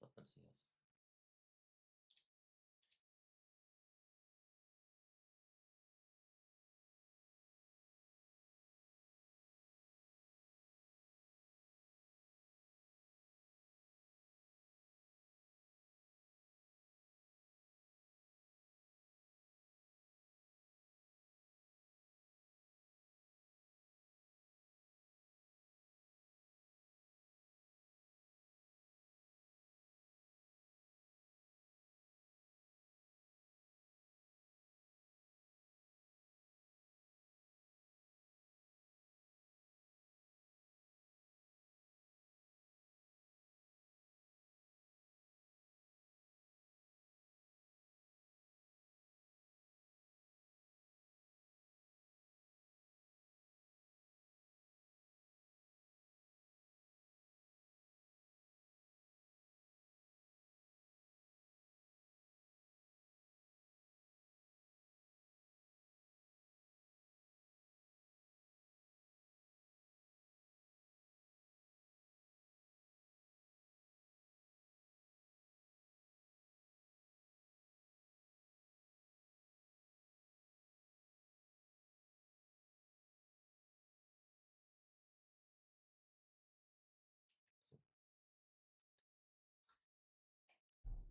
Just let them see us.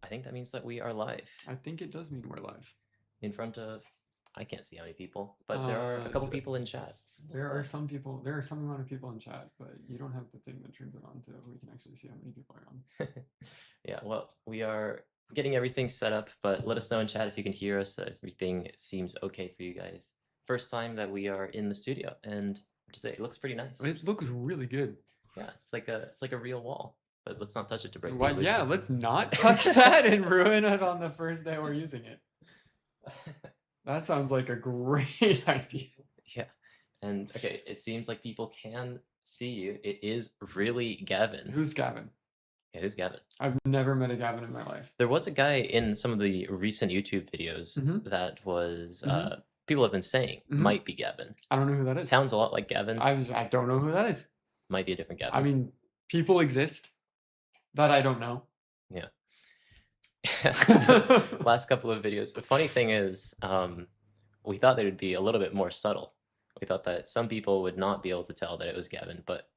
I think that means that we are live. I think it does mean we're live. In front of, I can't see how many people, but there are a couple people in chat. There are some people, there are some amount of people in chat, but you don't have the thing that turns it on so we can actually see how many people are on. Yeah, well, we are getting everything set up, but let us know in chat if you can hear us. Everything seems okay for you guys. First time that we are in the studio, and to say it looks pretty nice. It looks really good. Yeah, it's like a real wall, but let's not touch it to break the What? illusion. Yeah, let's not touch that and ruin it on the first day we're using it. That sounds like a great idea. Yeah, and okay, it seems like people can see you. It is really Gavin. Who's Gavin? Yeah, who's Gavin? I've never met a Gavin in my life. There was a guy in some of the recent YouTube videos that was people have been saying might be Gavin. I don't know who that is. Sounds a lot like Gavin. I don't know who that is. Might be a different Gavin. I mean, people exist that I don't know. Yeah. Last couple of videos. The funny thing is, we thought they would be a little bit more subtle. We thought that some people would not be able to tell that it was Gavin, but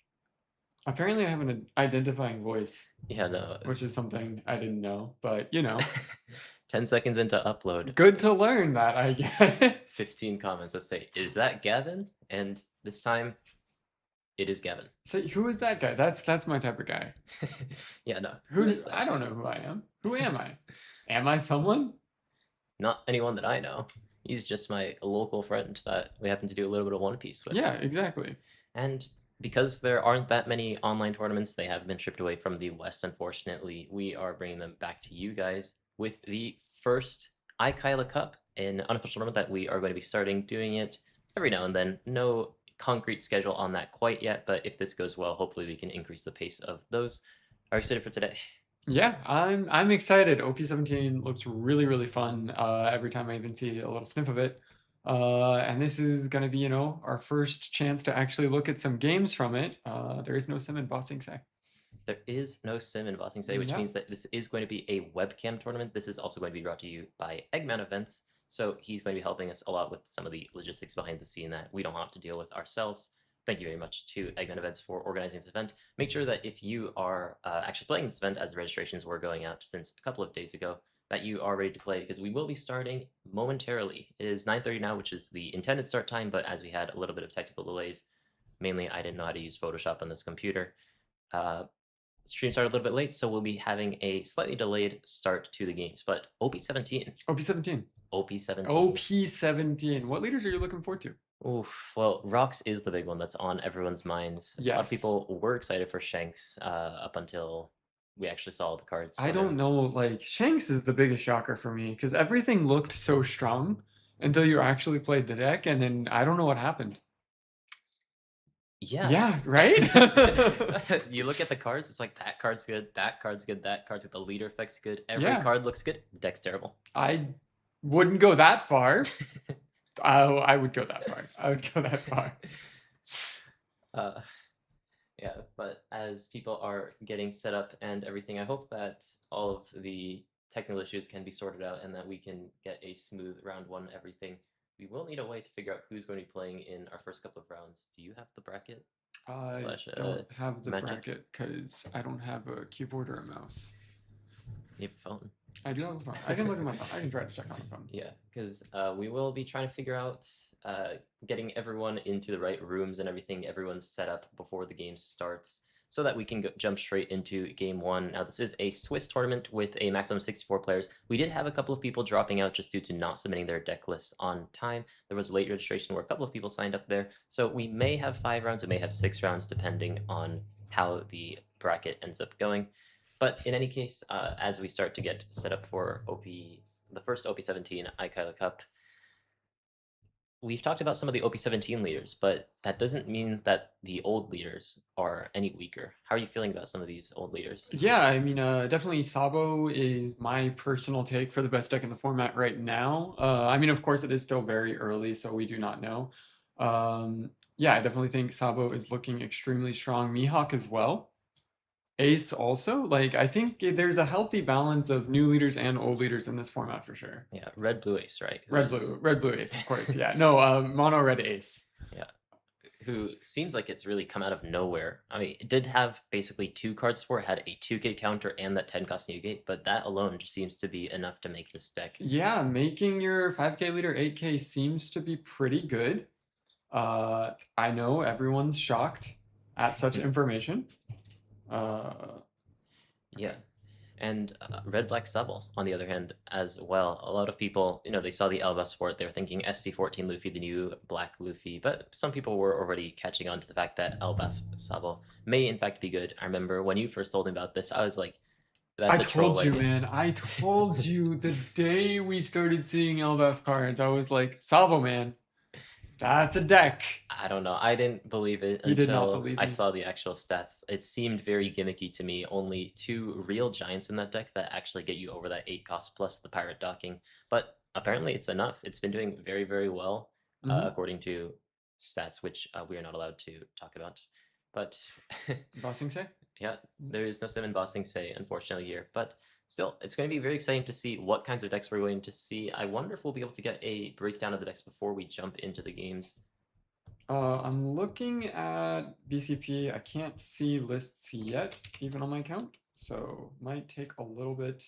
apparently I have an identifying voice. Yeah, no. Which is something I didn't know, but you know. 10 seconds into upload. Good to learn that, I guess. 15 comments that say, is that Gavin? And this time, it is Gavin. So who is that guy? That's my type of guy. Yeah, no. Who is that? I don't know who I am. Who am I? Am I someone? Not anyone that I know. He's just my local friend that we happen to do a little bit of One Piece with. Yeah, exactly. And because there aren't that many online tournaments, they have been shipped away from the West, unfortunately. We are bringing them back to you guys with the first iKailaCup, an unofficial tournament that we are going to be starting doing it every now and then. No concrete schedule on that quite yet, but if this goes well, hopefully we can increase the pace of those. Are you excited for today? Yeah, I'm excited. OP17 looks really, really fun every time I even see a little snip of it. And this is going to be, you know, our first chance to actually look at some games from it. There is no sim in Bossing Say. There is no sim in Bossing Say, which means that this is going to be a webcam tournament. This is also going to be brought to you by Eggman Events. So he's going to be helping us a lot with some of the logistics behind the scene that we don't have to deal with ourselves. Thank you very much to Eggman Events for organizing this event. Make sure that if you are actually playing this event, as the registrations were going out since a couple of days ago, that you are ready to play, because we will be starting momentarily. It is 9:30 now, which is the intended start time, but as we had a little bit of technical delays, mainly I didn't know how to use Photoshop on this computer, stream started a little bit late, so we'll be having a slightly delayed start to the games. But OP17. OP17. OP17. OP17. What leaders are you looking forward to? Oof, well, Rocks is the big one that's on everyone's minds. Yes. A lot of people were excited for Shanks up until we actually saw the cards. I don't know, like, Shanks is the biggest shocker for me, because everything looked so strong until you actually played the deck, and then I don't know what happened. Yeah. Yeah, right? You look at the cards, it's like, that card's good, that card's good, that card's good, the leader effect's good, every Yeah. card looks good, the deck's terrible. I wouldn't go that far. I would go that far. I would go that far. Yeah, but as people are getting set up and everything, I hope that all of the technical issues can be sorted out and that we can get a smooth round one everything. We will need a way to figure out who's going to be playing in our first couple of rounds. Do you have the bracket I slash don't have the dimensions? bracket because I don't have a keyboard or a mouse. You have a phone. I do have a phone. I can look at my phone. I can try to check on the phone. Yeah, because we will be trying to figure out getting everyone into the right rooms and everything, everyone's set up before the game starts, so that we can jump straight into game one. Now, this is a Swiss tournament with a maximum of 64 players. We did have a couple of people dropping out just due to not submitting their deck lists on time. There was late registration where a couple of people signed up there, so we may have 5 rounds, we may have 6 rounds, depending on how the bracket ends up going. But in any case, as we start to get set up for the first OP17 iKailaCup, we've talked about some of the OP17 leaders, but that doesn't mean that the old leaders are any weaker. How are you feeling about some of these old leaders? Yeah, I mean, definitely Sabo is my personal take for the best deck in the format right now. I mean, of course, it is still very early, so we do not know. Yeah, I definitely think Sabo is looking extremely strong. Mihawk as well. Ace also. Like, I think there's a healthy balance of new leaders and old leaders in this format for sure. Yeah, red blue ace, right? Red blue ace, of course. Yeah, no, mono red ace. Yeah, who seems like it's really come out of nowhere. I mean, it did have basically 2 cards for it, had a 2K counter and that 10 cost new gate, but that alone just seems to be enough to make this deck. Yeah, making your 5K leader 8K seems to be pretty good. I know everyone's shocked at such information. Yeah. And Red Black Subble, on the other hand, as well. A lot of people, they saw the Elba sport, they were thinking ST14 Luffy, the new Black Luffy, but some people were already catching on to the fact that Elbaf Subble may in fact be good. I remember when you first told me about this, I was like, I that's a troll told you, idea. man. I told you the day we started seeing LBF cards. I was like, Salvo, man, that's a deck. I don't know. I didn't believe it You did not until believe I me. saw the actual stats. It seemed very gimmicky to me. Only 2 real giants in that deck that actually get you over that 8 cost plus the pirate docking. But apparently it's enough. It's been doing very, very well, according to stats, which we are not allowed to talk about. But Bossing say? yeah, there is no sim in Bossing Say, unfortunately, here. But still, it's going to be very exciting to see what kinds of decks we're going to see. I wonder if we'll be able to get a breakdown of the decks before we jump into the games. I'm looking at BCP. I can't see lists yet, even on my account. So might take a little bit.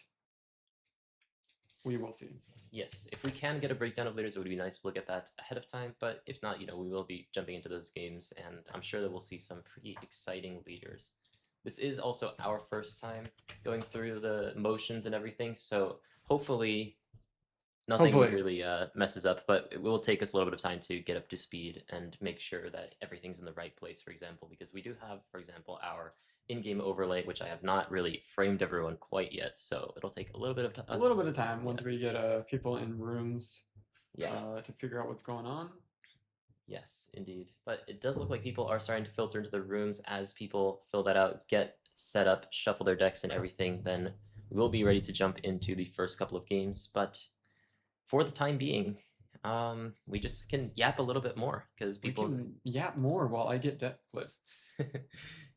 We will see. Yes, if we can get a breakdown of leaders, it would be nice to look at that ahead of time. But if not, we will be jumping into those games, and I'm sure that we'll see some pretty exciting leaders. This is also our first time going through the motions and everything, so hopefully nothing really messes up, but it will take us a little bit of time to get up to speed and make sure that everything's in the right place, for example, because we do have, for example, our in-game overlay, which I have not really framed everyone quite yet, so it'll take a little bit of time. A little bit of time once we get people in rooms to figure out what's going on. Yes, indeed. But it does look like people are starting to filter into the rooms. As people fill that out, get set up, shuffle their decks and everything, then we'll be ready to jump into the first couple of games. But for the time being, we just can yap a little bit more because people can yap more while I get deck lists.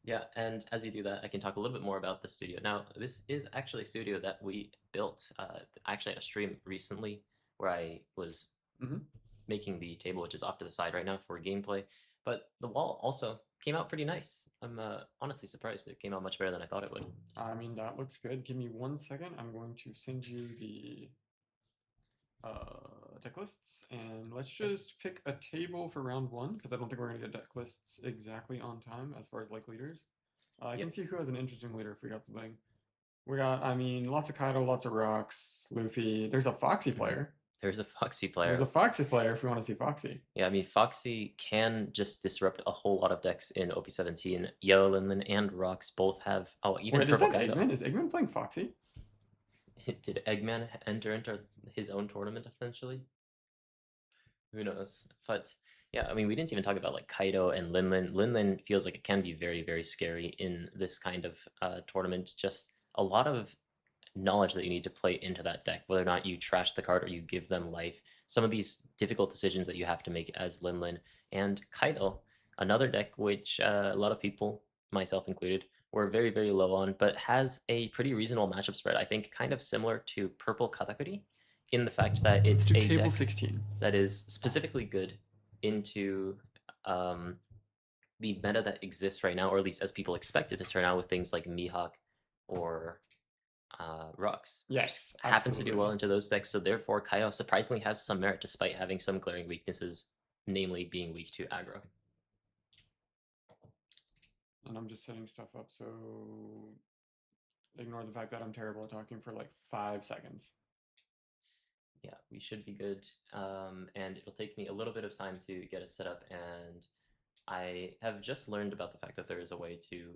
Yeah, and as you do that, I can talk a little bit more about the studio. Now, this is actually a studio that we built. I actually had a stream recently where I was making the table, which is off to the side right now for gameplay. But the wall also came out pretty nice. I'm honestly surprised it came out much better than I thought it would. I mean, that looks good. Give me 1 second. I'm going to send you the deck lists, and let's just pick a table for round 1 because I don't think we're going to get deck lists exactly on time as far as like leaders. I can see who has an interesting leader if we got the thing. We got, I mean, lots of Kaido, lots of Rocks, Luffy. There's a Foxy player. There's a Foxy player. There's a Foxy player if we want to see Foxy. Yeah, I mean, Foxy can just disrupt a whole lot of decks in OP17. Yellow Linman and Rocks both have. Oh, even Wait, Purple is that Kaido. Eggman? Is Eggman playing Foxy? Did Eggman enter his own tournament essentially? Who knows? But yeah, I mean, we didn't even talk about like Kaido and Linlin. Linlin feels like it can be very, very scary in this kind of tournament. Just a lot of knowledge that you need to play into that deck, whether or not you trash the card or you give them life. Some of these difficult decisions that you have to make as Linlin and Kaido, another deck which a lot of people myself included, we're very, very low on, but has a pretty reasonable matchup spread. I think kind of similar to Purple Katakuri in the fact that Let's it's do a table deck 16. that is specifically good into um, the meta that exists right now, or at least as people expect it to turn out with things like Mihawk or Rux, which Yes, happens to do absolutely. well into those decks. So therefore, Kaido surprisingly has some merit despite having some glaring weaknesses, namely being weak to aggro. And I'm just setting stuff up, so ignore the fact that I'm terrible at talking for like 5 seconds. Yeah, we should be good. And it'll take me a little bit of time to get it set up. And I have just learned about the fact that there is a way to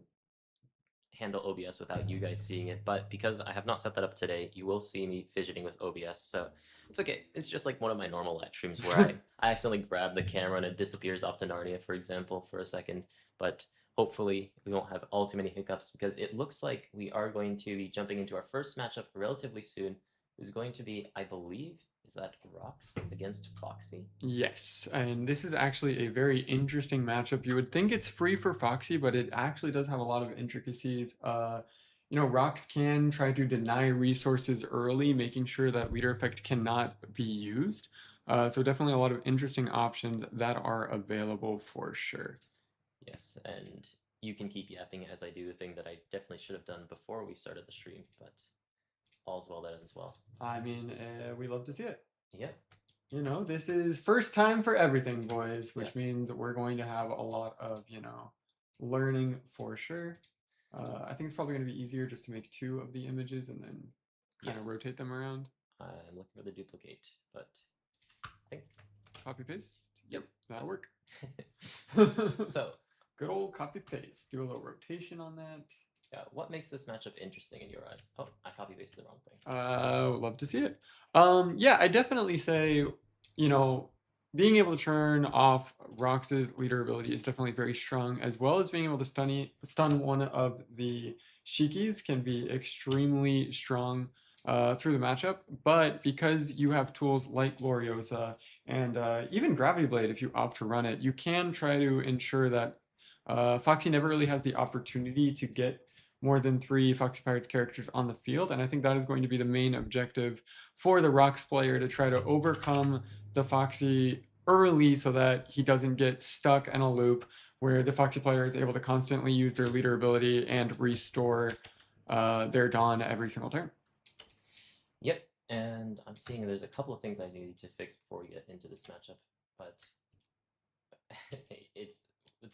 handle OBS without you guys seeing it. But because I have not set that up today, you will see me fidgeting with OBS. So it's okay. It's just like one of my normal live streams where I accidentally grab the camera and it disappears off to Narnia, for example, for a second. But hopefully we won't have all too many hiccups because it looks like we are going to be jumping into our first matchup relatively soon. It's going to be, I believe, is that Rox against Foxy? Yes, and this is actually a very interesting matchup. You would think it's free for Foxy, but it actually does have a lot of intricacies. Rocks can try to deny resources early, making sure that leader effect cannot be used. So definitely a lot of interesting options that are available for sure. Yes, and you can keep yapping as I do the thing that I definitely should have done before we started the stream, but all's well that ends well. I mean, we love to see it. Yep. This is first time for everything, boys, which Yep. means we're going to have a lot of, learning for sure. I think it's probably going to be easier just to make 2 of the images and then kind of rotate them around. I'm looking for the duplicate, but I think. Copy paste. Yep. That'll work. So, good old copy paste. Do a little rotation on that. yeah, what makes this matchup interesting in your eyes? Oh, I copy pasted the wrong thing. Would love to see it. Yeah, I definitely say, being able to turn off Rox's leader ability is definitely very strong, as well as being able to stun one of the Shikis can be extremely strong through the matchup. But because you have tools like Gloriosa and even Gravity Blade, if you opt to run it, you can try to ensure that Foxy never really has the opportunity to get more than 3 Foxy Pirates characters on the field, and I think that is going to be the main objective for the Rocks player to try to overcome the Foxy early so that he doesn't get stuck in a loop where the Foxy player is able to constantly use their leader ability and restore their Dawn every single turn. Yep, and I'm seeing there's a couple of things I need to fix before we get into this matchup, but it's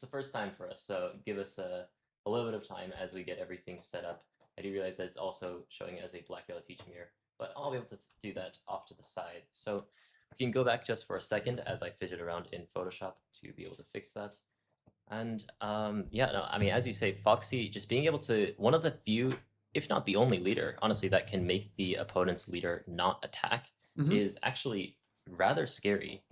the first time for us, so give us a little bit of time as we get everything set up. I do realize that it's also showing as a black yellow teach mirror, but I'll be able to do that off to the side. So we can go back just for a second as I fidget around in Photoshop to be able to fix that. And yeah, no, I mean, as you say, Foxy just being able to, one of the few, if not the only leader, honestly, that can make the opponent's leader not attack is actually rather scary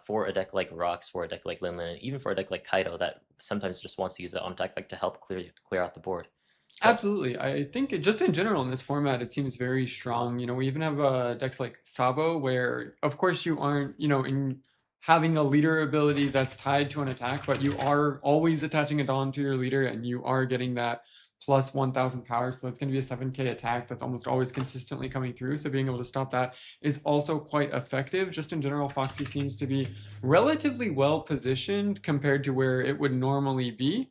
for a deck like Rocks, for a deck like Linlin, and even for a deck like Kaido that sometimes just wants to use the on attack effect to help clear out the board. So, absolutely. I think just in general in this format, it seems very strong. We even have decks like Sabo where, of course, you aren't, in having a leader ability that's tied to an attack, but you are always attaching a Dawn to your leader and you are getting that plus 1000 power. So that's going to be a 7k attack that's almost always consistently coming through. So being able to stop that is also quite effective. Just in general, Foxy seems to be relatively well positioned compared to where it would normally be.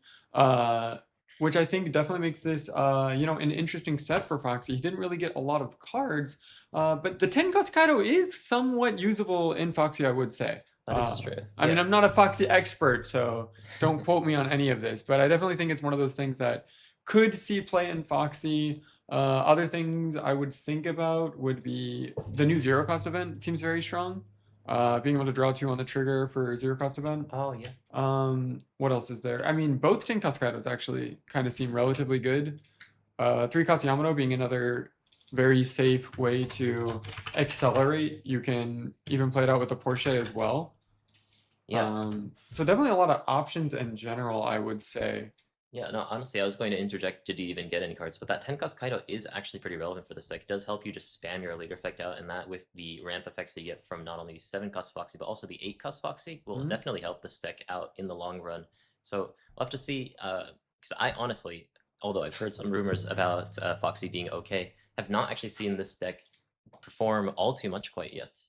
Which I think definitely makes this, an interesting set for Foxy. He didn't really get a lot of cards, but the 10 cost Kaido is somewhat usable in Foxy, I would say. that is true. I mean, I'm not a Foxy expert, so don't quote me on any of this, but I definitely think it's one of those things that could see play in Foxy. Other things I would think about would be the new zero cost event. It seems very strong. Being able to draw 2 on the trigger for zero cost event. Oh, yeah. What else is there? I mean, both 10 cost Kados actually kind of seem relatively good. 3 cost Yamato being another very safe way to accelerate. You can even play it out with the Porsche as well. Yeah. So definitely a lot of options in general, I would say. Yeah, no, honestly, I was going to interject, did you even get any cards? But that 10 cost Kaido is actually pretty relevant for this deck. It does help you just spam your leader effect out, and that with the ramp effects that you get from not only the 7 cost Foxy, but also the 8 cost Foxy will definitely help this deck out in the long run. So we'll have to see Because I honestly, although I've heard some rumors about Foxy being okay, have not actually seen this deck perform all too much quite yet.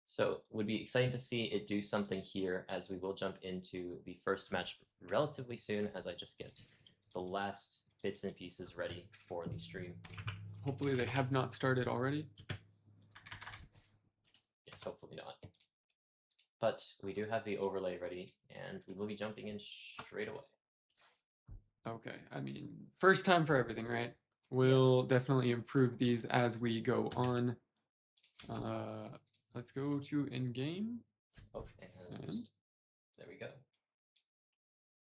So would be exciting to see it do something here as we will jump into the first match relatively soon as I just get the last bits and pieces ready for the stream. Hopefully they have not started already. Yes, hopefully not. But we do have the overlay ready, and we will be jumping in straight away. Okay, I mean, first time for everything, right? We'll definitely improve these as we go on. Let's go to in-game. Oh, and there we go.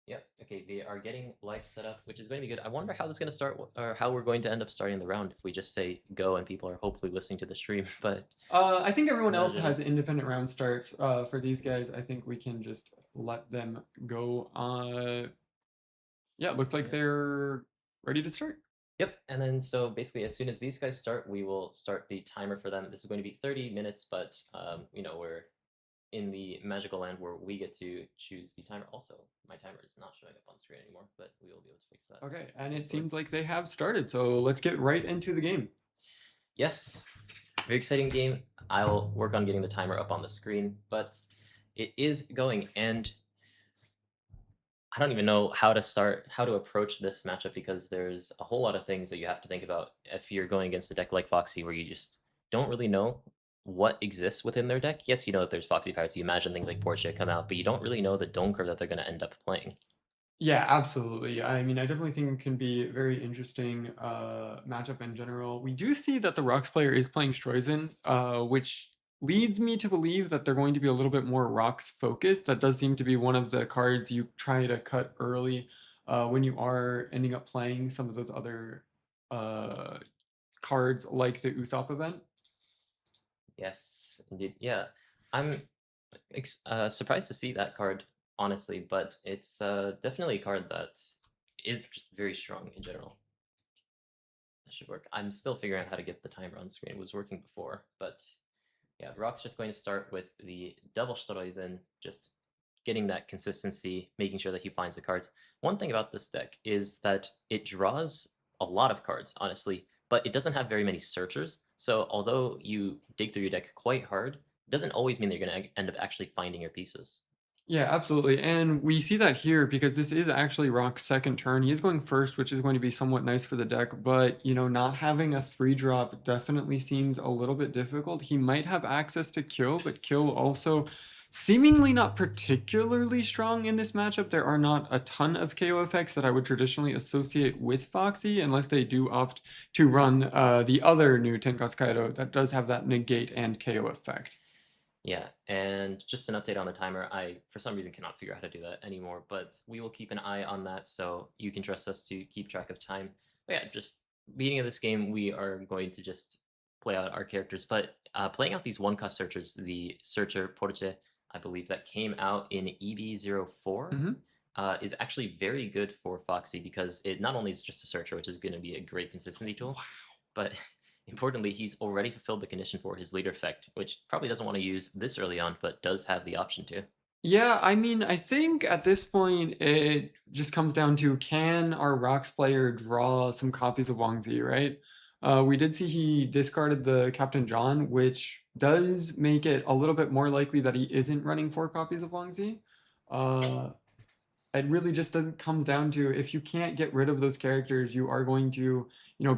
Yep. Okay, they are getting life set up, which is going to be good. I wonder how this is going to start, or how we're going to end up starting the round if we just say go and people are hopefully listening to the stream. But I think everyone else imagine has independent round starts. For these guys, I think we can just let them go. Yeah, it looks like they're ready to start. Yep, and then so basically as soon as these guys start, we will start the timer for them. This is going to be 30 minutes, but you know, we're in the magical land where we get to choose the timer. Also, my timer is not showing up on screen anymore, but we will be able to fix that. Okay, and it seems like they have started, so let's get right into the game. Yes, very exciting game. I'll work on getting the timer up on the screen, but it is going, and I don't even know how to approach this matchup because there's a whole lot of things that you have to think about if you're going against a deck like Foxy where you just don't really know what exists within their deck. Yes, you know that there's Foxy Pirates, you imagine things like Portia come out, but you don't really know the dome curve that they're going to end up playing. Yeah, absolutely. I mean, I definitely think it can be a very interesting matchup in general. We do see that the Rocks player is playing Streusel, which leads me to believe that they're going to be a little bit more Rocks focused. That does seem to be one of the cards you try to cut early when you are ending up playing some of those other uh, cards like the Usopp event. Yes, indeed. Yeah, I'm surprised to see that card, honestly, but it's definitely a card that is just very strong in general. That should work. I'm still figuring out how to get the timer on screen. It was working before, but yeah, Rock's just going to start with the double Streusel, just getting that consistency, making sure that he finds the cards. One thing about this deck is that it draws a lot of cards, honestly, but it doesn't have very many searchers. So although you dig through your deck quite hard, it doesn't always mean that you're going to end up actually finding your pieces. Yeah, absolutely. And we see that here because this is actually Rock's second turn. He is going first, which is going to be somewhat nice for the deck, but not having a 3-drop definitely seems a little bit difficult. He might have access to Kill, but Kill also seemingly not particularly strong in this matchup. There are not a ton of KO effects that I would traditionally associate with Foxy unless they do opt to run the other new Tenkas Kaido that does have that negate and KO effect. Yeah, and just an update on the timer. I, for some reason, cannot figure out how to do that anymore, but we will keep an eye on that so you can trust us to keep track of time. But yeah, just beginning of this game, we are going to just play out our characters, but playing out these one-cost searchers, the searcher Porche, I believe that came out in EB04, is actually very good for Foxy because it not only is just a searcher, which is going to be a great consistency tool, but importantly, he's already fulfilled the condition for his leader effect, which probably doesn't want to use this early on, but does have the option to. Yeah, I mean, I think at this point it just comes down to can our Rocks player draw some copies of Wang Zi, right? We did see he discarded the Captain John, which does make it a little bit more likely that he isn't running 4 copies of Wang Zi. Uh, it really just doesn't comes down to if you can't get rid of those characters, you are going to,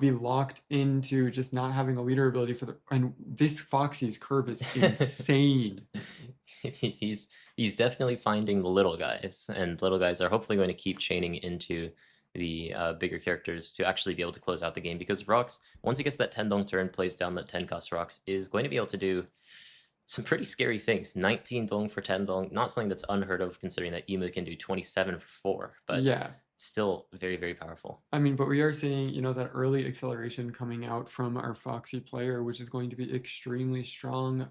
be locked into just not having a leader ability for the. And this Foxy's curve is insane. he's definitely finding the little guys, and little guys are hopefully going to keep chaining into the bigger characters to actually be able to close out the game because Rocks, once he gets that 10 dong turn, plays down that 10 cost Rocks, is going to be able to do some pretty scary things. 19 dong for 10 dong, not something that's unheard of considering that Emu can do 27 for 4, but Yeah. still very, very powerful. I mean, but we are seeing, that early acceleration coming out from our Foxy player, which is going to be extremely strong.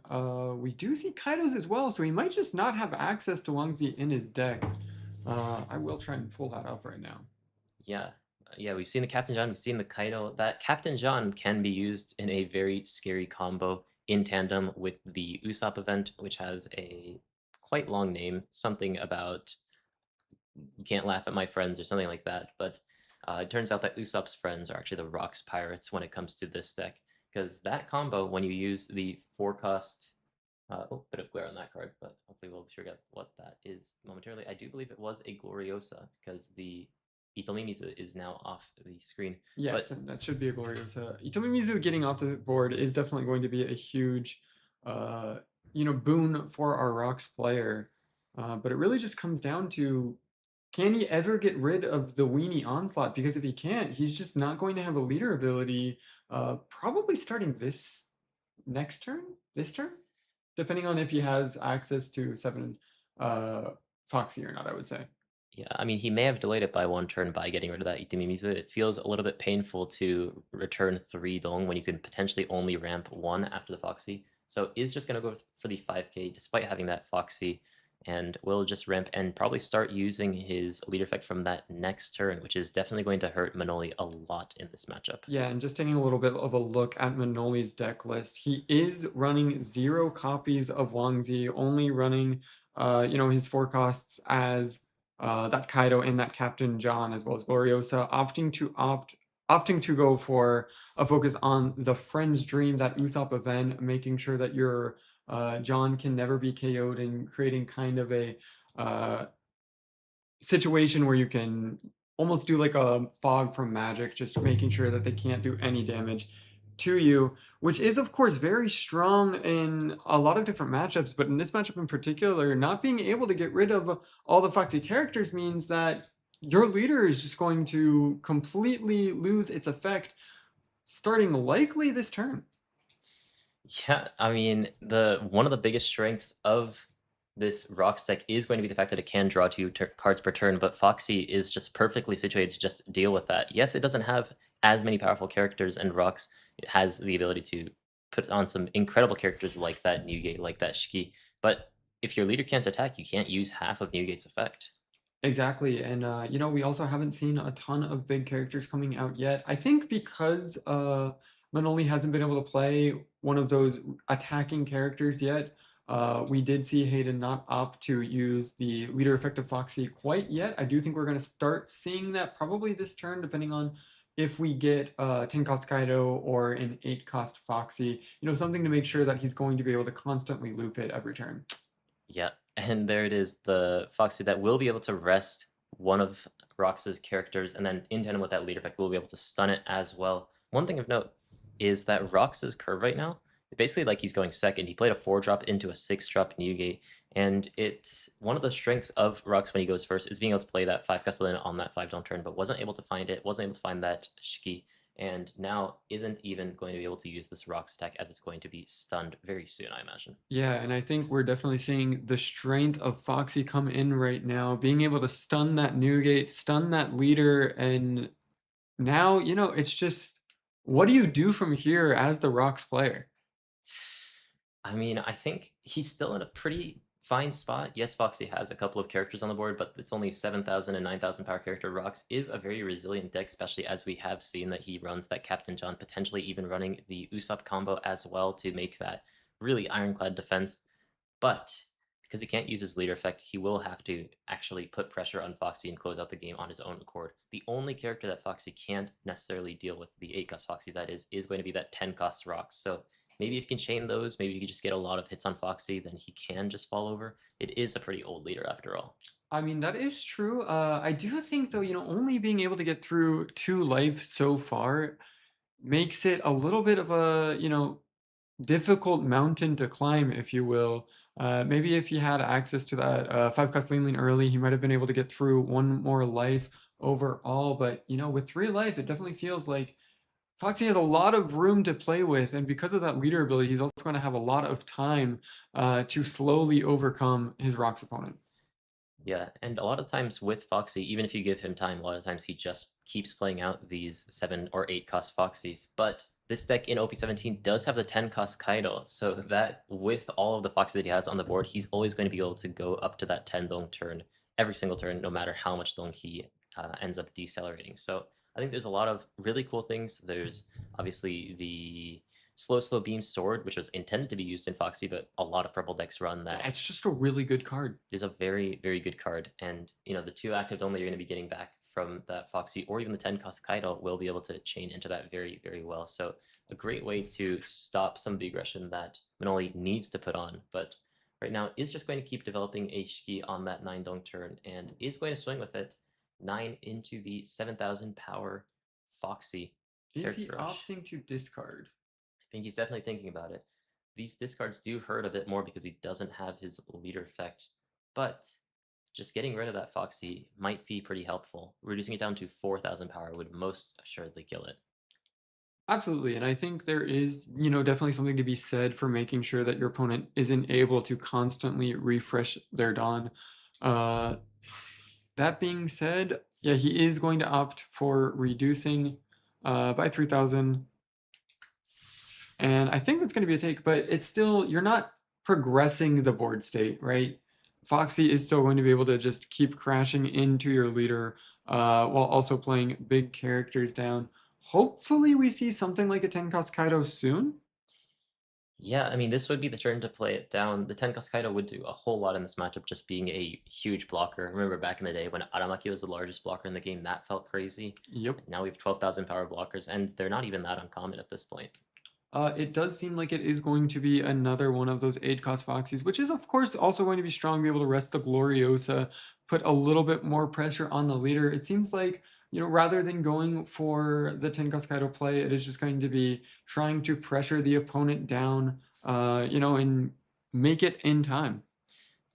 We do see Kaido's as well, so he might just not have access to Wang Zi in his deck. I will try and pull that up right now. Yeah. Yeah, we've seen the Captain John, we've seen the Kaido. That Captain John can be used in a very scary combo in tandem with the Usopp event, which has a quite long name, something about you can't laugh at my friends or something like that. But it turns out that Usopp's friends are actually the Rocks Pirates when it comes to this deck, because that combo, when you use the 4-cost, oh, bit of glare on that card, but hopefully we'll forget what that is momentarily. I do believe it was a Gloriosa, because the Itomimizu is now off the screen. Yes, But and that should be a glorious. Itomi Mizu getting off the board is definitely going to be a huge, uh, boon for our Rocks player. But it really just comes down to, can he ever get rid of the Weenie Onslaught? Because if he can't, he's just not going to have a leader ability. Probably starting this turn, depending on if he has access to 7 Foxy or not. I would say. yeah, I mean, he may have delayed it by 1 turn by getting rid of that Itemimizu. It feels a little bit painful to return 3 Dong when you can potentially only ramp 1 after the Foxy. So is just going to go for the 5k despite having that Foxy, and will just ramp and probably start using his leader effect from that next turn, which is definitely going to hurt Manoli a lot in this matchup. Yeah, and just taking a little bit of a look at Manoli's deck list, he is running 0 copies of Wangzi, only running, his 4 costs as that Kaido and that Captain John, as well as Gloriosa, opting to go for a focus on the Friend's Dream, that Usopp event, making sure that your John can never be KO'd, and creating kind of a uh, situation where you can almost do like a fog from magic, just making sure that they can't do any damage to you, which is of course very strong in a lot of different matchups, but in this matchup in particular, not being able to get rid of all the Foxy characters means that your leader is just going to completely lose its effect starting likely this turn. Yeah, I mean, the one of the biggest strengths of this Rocks deck is going to be the fact that it can draw 2 cards per turn, but Foxy is just perfectly situated to just deal with that. Yes, it doesn't have as many powerful characters, and Rocks has the ability to put on some incredible characters like that Newgate, like that Shiki, but if your leader can't attack, you can't use half of Newgate's effect. Exactly, and we also haven't seen a ton of big characters coming out yet. I think because Manoli hasn't been able to play one of those attacking characters yet. We did see Hayden not opt to use the leader effect of Foxy quite yet. I do think we're going to start seeing that probably this turn, depending on if we get 10 cost Kaido or an 8 cost Foxy. Something to make sure that he's going to be able to constantly loop it every turn. Yeah, and there it is, the Foxy that will be able to rest one of Rox's characters, and then in tandem with that leader effect, we'll be able to stun it as well. One thing of note is that Rox's curve right now, basically like he's going second. He played a 4-drop into a 6-drop Newgate, and it's one of the strengths of Rox when he goes first is being able to play that 5 Castellan on that 5 don't turn, but wasn't able to find it, wasn't able to find that Shiki, and now isn't even going to be able to use this Rox attack as it's going to be stunned very soon, I imagine. Yeah, and I think we're definitely seeing the strength of Foxy come in right now, being able to stun that Newgate, stun that leader, and now, it's just, what do you do from here as the Rocks player? I mean, I think he's still in a pretty fine spot. Yes, Foxy has a couple of characters on the board, but it's only 7,000 and 9,000 power character. Rocks is a very resilient deck, especially as we have seen that he runs that Captain John, potentially even running the Usopp combo as well to make that really ironclad defense. But because he can't use his leader effect, he will have to actually put pressure on Foxy and close out the game on his own accord. The only character that Foxy can't necessarily deal with, the 8 cost Foxy that is going to be that 10 cost Rocks. So maybe if you can chain those, maybe you can just get a lot of hits on Foxy, then he can just fall over. It is a pretty old leader after all. I mean, that is true. I do think, though, only being able to get through 2 life so far makes it a little bit of a, difficult mountain to climb, if you will. Maybe if he had access to that 5 cost Lean early, he might have been able to get through 1 more life overall. But, with 3 life, it definitely feels like Foxy has a lot of room to play with, and because of that leader ability, he's also going to have a lot of time to slowly overcome his Rocks opponent. Yeah, and a lot of times with Foxy, even if you give him time, a lot of times he just keeps playing out these 7 or 8 cost Foxies. But this deck in OP17 does have the 10 cost Kaido, so that with all of the Foxy that he has on the board, he's always going to be able to go up to that 10 Dong turn every single turn, no matter how much Dong he ends up decelerating. So I think there's a lot of really cool things. There's obviously the Slow Beam Sword, which was intended to be used in Foxy, but a lot of purple decks run that. It's just a really good card. It is a very, very good card. And, the 2 active only you're going to be getting back from that Foxy or even the 10 cost Kaido will be able to chain into that very, very well. So a great way to stop some of the aggression that Manoli needs to put on. But right now is just going to keep developing a Shiki on that 9 Dong turn and is going to swing with it. 9 into the 7,000 power Foxy Is he character rush. opting to discard? I think he's definitely thinking about it. These discards do hurt a bit more because he doesn't have his leader effect, but just getting rid of that Foxy might be pretty helpful. Reducing it down to 4,000 power would most assuredly kill it. Absolutely, and I think there is, definitely something to be said for making sure that your opponent isn't able to constantly refresh their Dawn. That being said, yeah, he is going to opt for reducing by 3,000. And I think that's going to be a take, but it's still, you're not progressing the board state, right? Foxy is still going to be able to just keep crashing into your leader while also playing big characters down. Hopefully we see something like a 10 cost Kaido soon. Yeah, I mean, this would be the turn to play it down. The Tenkas Kaido would do a whole lot in this matchup, just being a huge blocker. Remember back in the day when Aramaki was the largest blocker in the game, that felt crazy. Yep. Now we have 12,000 power blockers, and they're not even that uncommon at this point. It does seem like it is going to be another one of those 8 cost Foxies, which is of course also going to be strong, be able to rest the Gloriosa, put a little bit more pressure on the leader. It seems like, rather than going for the 10 cost Kaido play, it is just going to be trying to pressure the opponent down, and make it in time.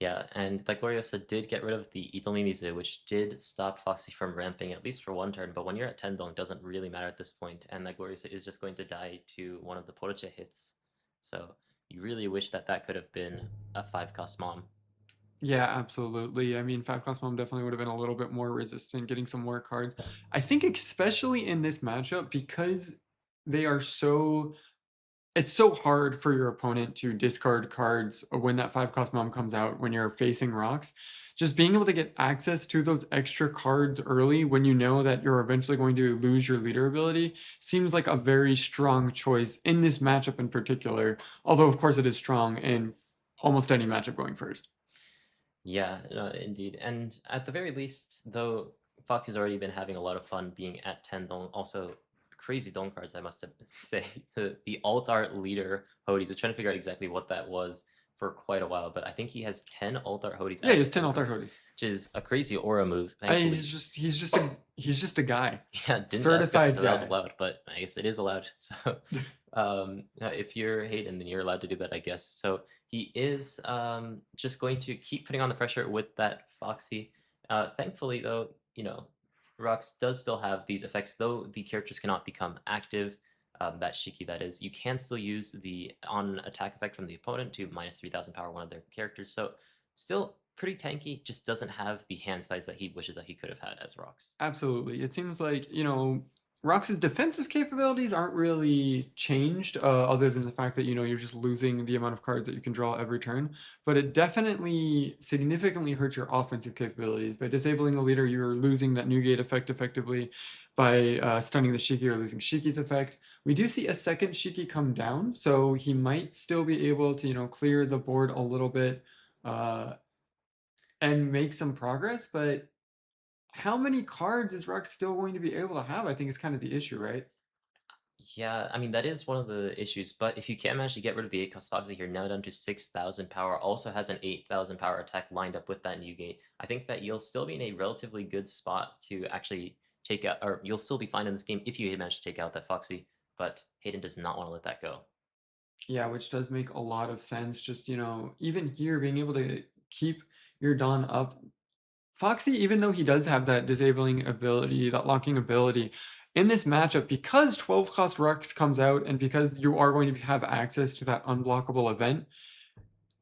Yeah, and that Gloriosa did get rid of the Itomimizu, which did stop Foxy from ramping, at least for one turn, but when you're at 10 dong, doesn't really matter at this point, and that Gloriosa is just going to die to one of the Poroche hits. So you really wish that that could have been a 5-cost mom. Yeah, absolutely. I mean, 5 cost mom definitely would have been a little bit more resistant, getting some more cards. I think especially in this matchup, because they are so it's so hard for your opponent to discard cards when that 5 cost mom comes out when you're facing rocks. Just being able to get access to those extra cards early when you know that you're eventually going to lose your leader ability seems like a very strong choice in this matchup in particular. Although, of course, it is strong in almost any matchup going first. Yeah, no, indeed. And at the very least, though, Foxy's already been having a lot of fun being at 10 dong. Also, crazy dong cards, I must say. The alt art leader Hodies is trying to figure out exactly what that was for quite a while, but I think he has 10 alt art Hodies. Yeah, he has his 10 alt art cards, Hodies. which is a crazy aura move. I mean, Thankfully, he's just a guy. yeah, didn't ask Certified if that was guy. allowed, but I guess it is allowed. So, if you're Hayden, then you're allowed to do that, I guess. So he is just going to keep putting on the pressure with that Foxy. Thankfully, though, Rocks does still have these effects, though the characters cannot become active. That Shiki, that is, you can still use the on attack effect from the opponent to minus 3,000 power one of their characters. So still pretty tanky, just doesn't have the hand size that he wishes that he could have had as Rocks. Absolutely. It seems like, Rox's defensive capabilities aren't really changed, other than the fact that, you're just losing the amount of cards that you can draw every turn. But it definitely significantly hurts your offensive capabilities. By disabling the leader, you're losing that Newgate effect effectively. By stunning the Shiki, you're losing Shiki's effect. We do see a second Shiki come down, so he might still be able to, clear the board a little bit and make some progress, but how many cards is Rock still going to be able to have? I think is kind of the issue, right? Yeah, I mean, that is one of the issues, but if you can manage to get rid of the 8 cost Foxy here, now down to 6,000 power, also has an 8,000 power attack lined up with that Newgate, I think that you'll still be in a relatively good spot to actually take out, or you'll still be fine in this game if you manage to take out that Foxy, but Hayden does not want to let that go. Yeah, which does make a lot of sense. Just, even here being able to keep your Dawn up. Foxy, even though he does have that disabling ability, that locking ability, in this matchup, because 12 cost Rux comes out and because you are going to have access to that unblockable event,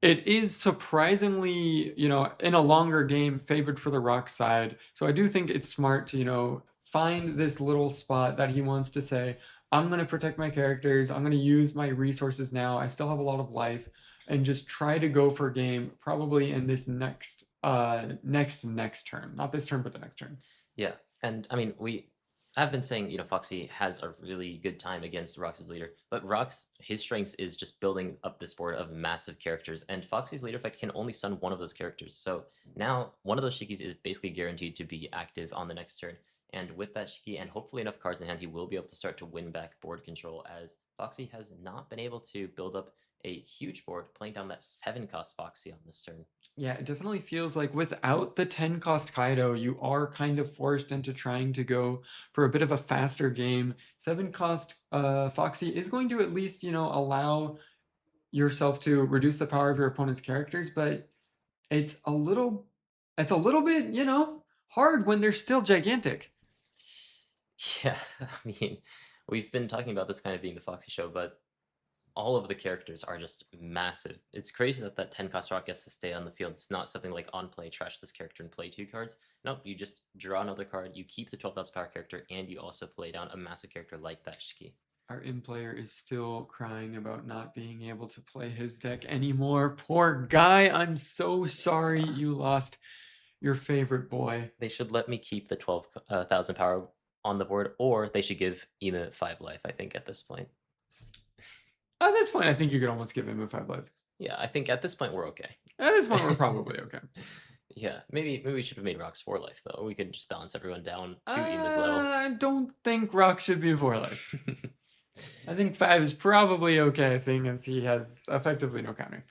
it is surprisingly, in a longer game, favored for the Rock side. So I do think it's smart to, find this little spot that he wants to say, I'm going to protect my characters. I'm going to use my resources now. I still have a lot of life, and just try to go for game probably in this next turn. Not this turn, but the next turn. Yeah, and I mean, I've been saying, Foxy has a really good time against Rox's leader, but Rox, his strengths is just building up this board of massive characters, and Foxy's leader effect can only stun one of those characters. So now one of those Shikis is basically guaranteed to be active on the next turn. And with that Shiki and hopefully enough cards in hand, he will be able to start to win back board control, as Foxy has not been able to build up a huge board playing down that 7-cost Foxy on this turn. Yeah, it definitely feels like without the 10 cost Kaido, you are kind of forced into trying to go for a bit of a faster game. 7 cost Foxy is going to at least, allow yourself to reduce the power of your opponent's characters, but it's a little bit, hard when they're still gigantic. Yeah, I mean, we've been talking about this kind of being the Foxy show, but all of the characters are just massive. It's crazy that that 10 cost rock gets to stay on the field. It's not something like on play, trash this character and play 2 cards. Nope, you just draw another card, you keep the 12,000 power character, and you also play down a massive character like that Shiki. Our in player is still crying about not being able to play his deck anymore. Poor guy, I'm so sorry you lost your favorite boy. They should let me keep the 12,000 power on the board, or they should give Ema 5 life, I think, at this point. At this point, I think you could almost give him a 5 life. Yeah, I think at this point we're okay. At this point, we're probably okay. Yeah, maybe we should have made Rocks 4 life, though. We could just balance everyone down to Ema's level. I don't think Rock should be 4 life. I think 5 is probably okay, seeing as he has effectively no counter.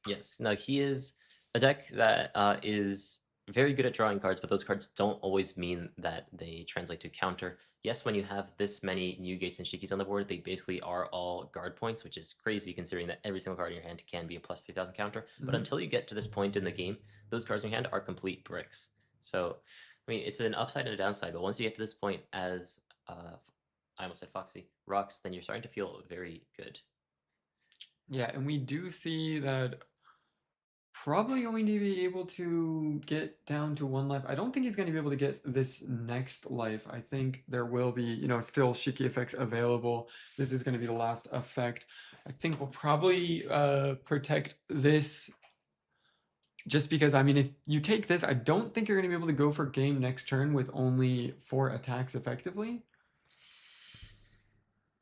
Yes, now he is a deck that is very good at drawing cards, but those cards don't always mean that they translate to counter. Yes, when you have this many new gates and Shikis on the board, they basically are all guard points, which is crazy considering that every single card in your hand can be a plus 3,000 counter. But until you get to this point in the game, those cards in your hand are complete bricks. So, I mean, it's an upside and a downside, but once you get to this point as, I almost said Foxy, Rocks, then you're starting to feel very good. Yeah, and we do see that probably going to be able to get down to 1 life. I don't think he's going to be able to get this next life. I think there will be, still Shiki effects available. This is going to be the last effect. I think we'll probably protect this just because, I mean, if you take this, I don't think you're going to be able to go for game next turn with only 4 attacks effectively.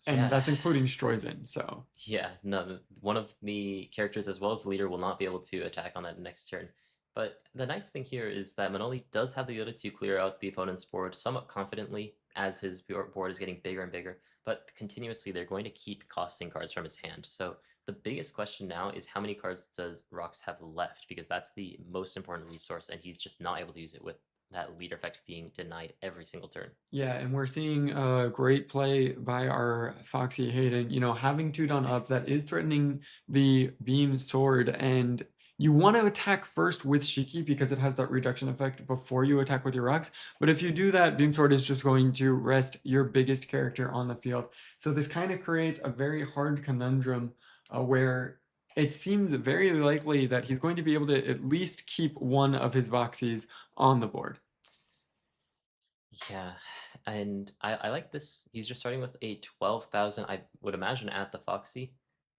And that's including Stroizen, so. Yeah, no, one of the characters as well as the leader will not be able to attack on that next turn. But the nice thing here is that Manoli does have the ability to clear out the opponent's board somewhat confidently as his board is getting bigger and bigger, but continuously they're going to keep costing cards from his hand. So the biggest question now is how many cards does Rox have left, because that's the most important resource, and he's just not able to use it with that leader effect being denied every single turn. Yeah, and we're seeing great play by our Foxy Hayden, having 2-Don up that is threatening the beam sword, and you want to attack first with Shiki because it has that reduction effect before you attack with your rocks. But if you do that, beam sword is just going to rest your biggest character on the field. So this kind of creates a very hard conundrum where it seems very likely that he's going to be able to at least keep one of his Voxies on the board. Yeah, and I like this. He's just starting with a 12,000, I would imagine, at the Foxy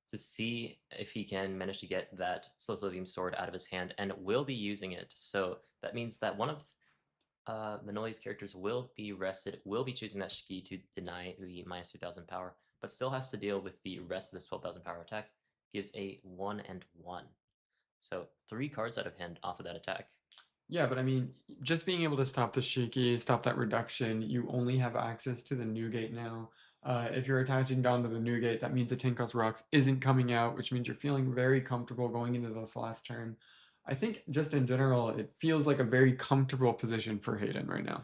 to see if he can manage to get that Slow Beam sword out of his hand, and will be using it. So that means that one of Manoli's characters will be rested, will be choosing that Shiki to deny the minus 2,000 power, but still has to deal with the rest of this 12,000 power attack. Gives a 1 and 1. So 3 cards out of hand off of that attack. Yeah, but I mean, just being able to stop the Shiki, stop that reduction, you only have access to the new gate now. If you're attaching down to the new gate, that means the Tinko's Rocks isn't coming out, which means you're feeling very comfortable going into this last turn. I think just in general, it feels like a very comfortable position for Hayden right now.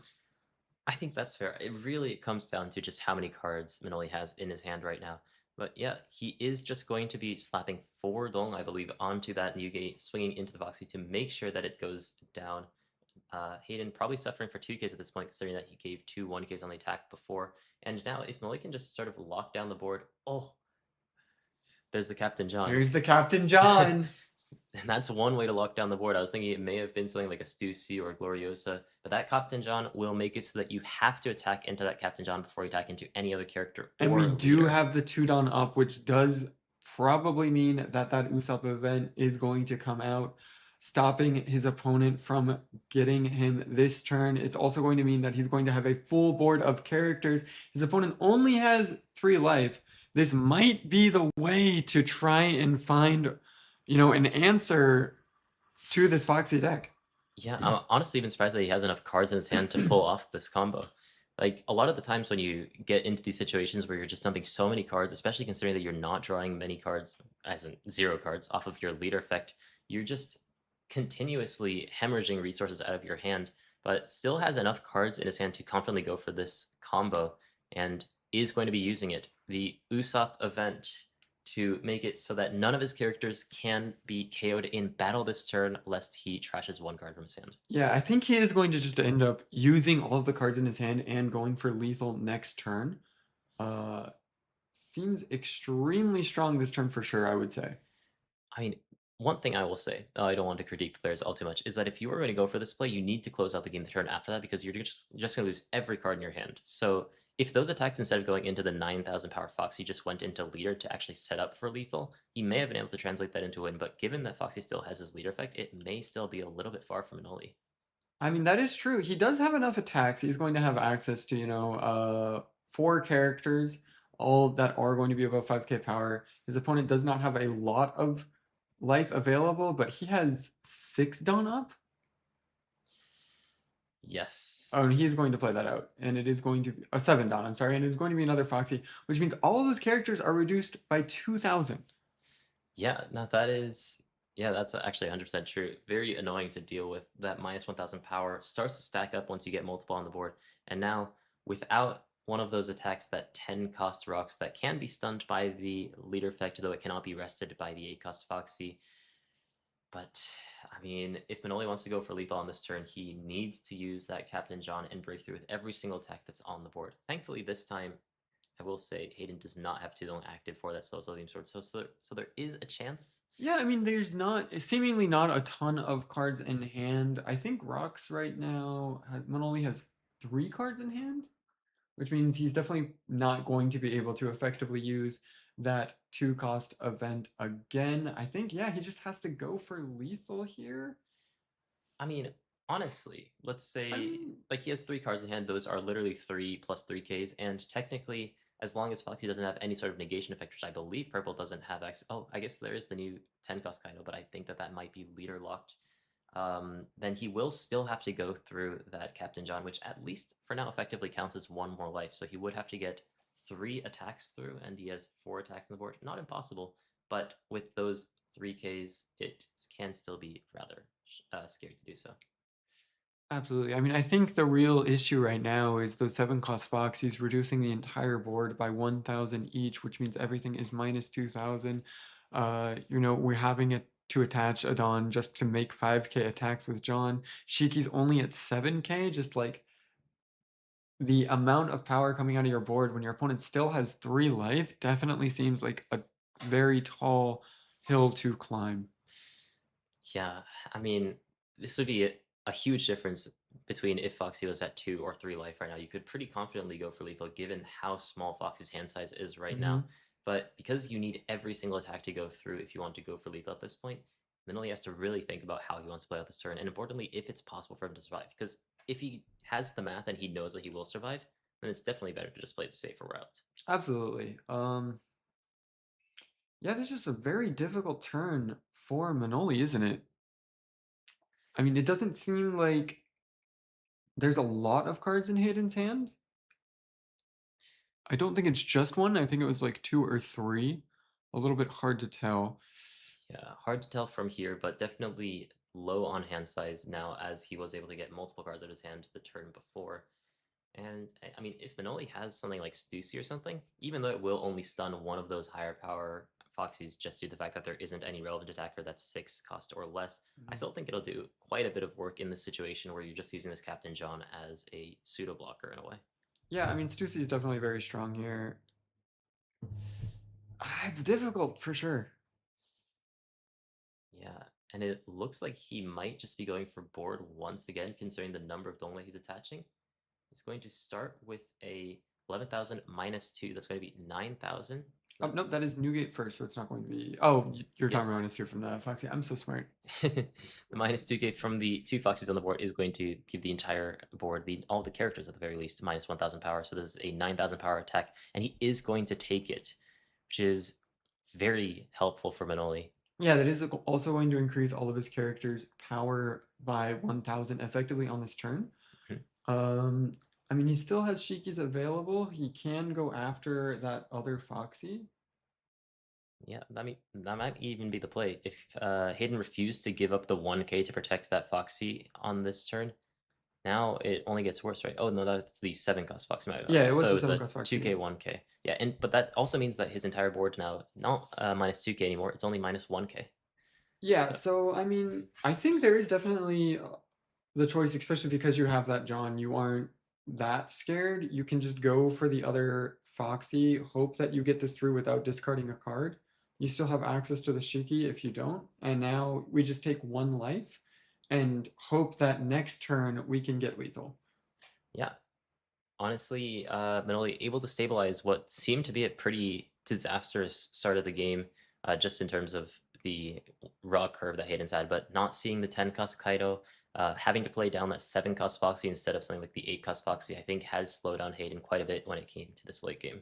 I think that's fair. It really comes down to just how many cards Manoli has in his hand right now. But yeah, he is just going to be slapping 4 Dong, I believe, onto that new gate, swinging into the Voxy to make sure that it goes down. Hayden probably suffering for 2Ks at this point, considering that he gave 2 1Ks on the attack before. And now, if Manoli can just sort of lock down the board, there's the Captain John. There's the Captain John. And that's one way to lock down the board. I was thinking it may have been something like a Stussy or a Gloriosa, but that Captain John will make it so that you have to attack into that Captain John before you attack into any other character. And we do have the 2-Don up, which does probably mean that Usopp event is going to come out. stopping his opponent from getting him this turn. It's also going to mean that he's going to have a full board of characters. His opponent only has 3 life. This might be the way to try and find, an answer to this Foxy deck. Yeah, I'm honestly even surprised that he has enough cards in his hand to pull off this combo. Like, a lot of the times when you get into these situations where you're just dumping so many cards, especially considering that you're not drawing many cards, as in 0 cards, off of your leader effect, you're just continuously hemorrhaging resources out of your hand, but still has enough cards in his hand to confidently go for this combo, and is going to be using it. The Usopp event to make it so that none of his characters can be KO'd in battle this turn, lest he trashes 1 card from his hand. Yeah, I think he is going to just end up using all of the cards in his hand and going for lethal next turn. Uh, Seems extremely strong this turn for sure, I would say. I mean, one thing I will say, I don't want to critique the players all too much, is that if you are going to go for this play, you need to close out the game the turn after that because you're just going to lose every card in your hand. So if those attacks, instead of going into the 9,000 power Foxy, just went into leader to actually set up for lethal, he may have been able to translate that into a win. But given that Foxy still has his leader effect, it may still be a little bit far from Manoli. I mean, that is true. He does have enough attacks. He's going to have access to, 4 characters, all that are going to be above 5k power. His opponent does not have a lot of life available, but he has 6 done up. Yes. Oh, and he's going to play that out. And it is going to be a 7 done, I'm sorry. And it's going to be another Foxy, which means all of those characters are reduced by 2,000. Yeah, no, yeah, that's actually 100% true. Very annoying to deal with. That minus 1,000 power starts to stack up once you get multiple on the board. And now, without one of those attacks that 10 cost rocks that can be stunned by the leader effect, though it cannot be rested by the 8 cost Foxy. But, I mean, if Manoli wants to go for lethal on this turn, he needs to use that Captain John and break through with every single attack that's on the board. Thankfully, this time, I will say Hayden does not have too long active for that slow beam sword, so there is a chance. Yeah, I mean, there's not seemingly not a ton of cards in hand. I think Rocks right now only has 3 cards in hand, which means he's definitely not going to be able to effectively use that 2 cost event again. I think, yeah, he just has to go for lethal here. I mean, honestly, let's I say mean, like he has 3 cards in hand. Those are literally 3 plus 3Ks, and technically, as long as Foxy doesn't have any sort of negation effect, which I believe Purple doesn't have access. Oh, I guess there is the new 10 cost Kaido, but I think that might be leader locked. Then he will still have to go through that Captain John, which at least for now effectively counts as 1 more life. So he would have to get 3 attacks through, and he has 4 attacks on the board. Not impossible, but with those 3Ks, it can still be rather scary to do so. absolutely. I mean, I think the real issue right now is those 7 cost Foxies reducing the entire board by 1,000 each, which means everything is minus 2,000. We're having it to attach Adon just to make 5k attacks with John. Shiki's only at 7k, just like the amount of power coming out of your board when your opponent still has 3 life definitely seems like a very tall hill to climb. Yeah, I mean, this would be a huge difference between if Foxy was at 2 or 3 life right now. You could pretty confidently go for lethal given how small Foxy's hand size is right now. Hmm. But because you need every single attack to go through if you want to go for lethal at this point, then he has to really think about how he wants to play out this turn, and importantly, if it's possible for him to survive. Because if he has the math and he knows that he will survive, then it's definitely better to just play the safer route. Absolutely. Yeah, this is just a very difficult turn for Manoli, isn't it? I mean, it doesn't seem like there's a lot of cards in Hayden's hand. I don't think it's just 1. I think it was like 2 or 3. A little bit hard to tell. Yeah, hard to tell from here, but definitely low on hand size now as he was able to get multiple cards out of his hand the turn before. And I mean, if Manoli has something like Stussy or something, even though it will only stun one of those higher power Foxies just due to the fact that there isn't any relevant attacker that's 6 cost or less, I Mhm. still think it'll do quite a bit of work in this situation where you're just using this Captain John as a pseudo blocker in a way. Yeah, I mean, Stussy is definitely very strong here. It's difficult for sure. Yeah, and it looks like he might just be going for board once again, considering the number of Dongwei he's attaching. He's going to start with a 11,000 minus 2, that's going to be 9,000. Oh, no, that is Newgate first, so it's not going to be. Oh, you're talking Yes. about minus 2 from the Foxy. I'm so smart. The minus 2k from the two Foxes on the board is going to give the entire board, all the characters at the very least, minus 1,000 power. So this is a 9,000 power attack, and he is going to take it, which is very helpful for Manoli. Yeah, that is also going to increase all of his characters' power by 1,000 effectively on this turn. Mhm. Um, I mean, he still has Shikis available. He can go after that other Foxy. Yeah, that might even be the play. If Hayden refused to give up the 1k to protect that Foxy on this turn, now it only gets worse, right? Oh no, that's the 7 cost Foxy. Yeah, it was So the it's 7 a cost Foxy. 2k 1k. Yeah, but that also means that his entire board now not minus 2k anymore. It's only minus 1k. Yeah, So so I mean, I think there is definitely the choice, especially because you have that John. You aren't that scared. You can just go for the other Foxy, hope that you get this through without discarding a card. You still have access to the Shiki if you don't. And now we just take 1 life and hope that next turn we can get lethal. yeah, honestly, Manoli able to stabilize what seemed to be a pretty disastrous start of the game, just in terms of the raw curve that Hayden's had, but not seeing the 10 cost Kaido, having to play down that 7 cost Foxy instead of something like the 8 cost Foxy, I think has slowed down Hayden quite a bit when it came to this late game.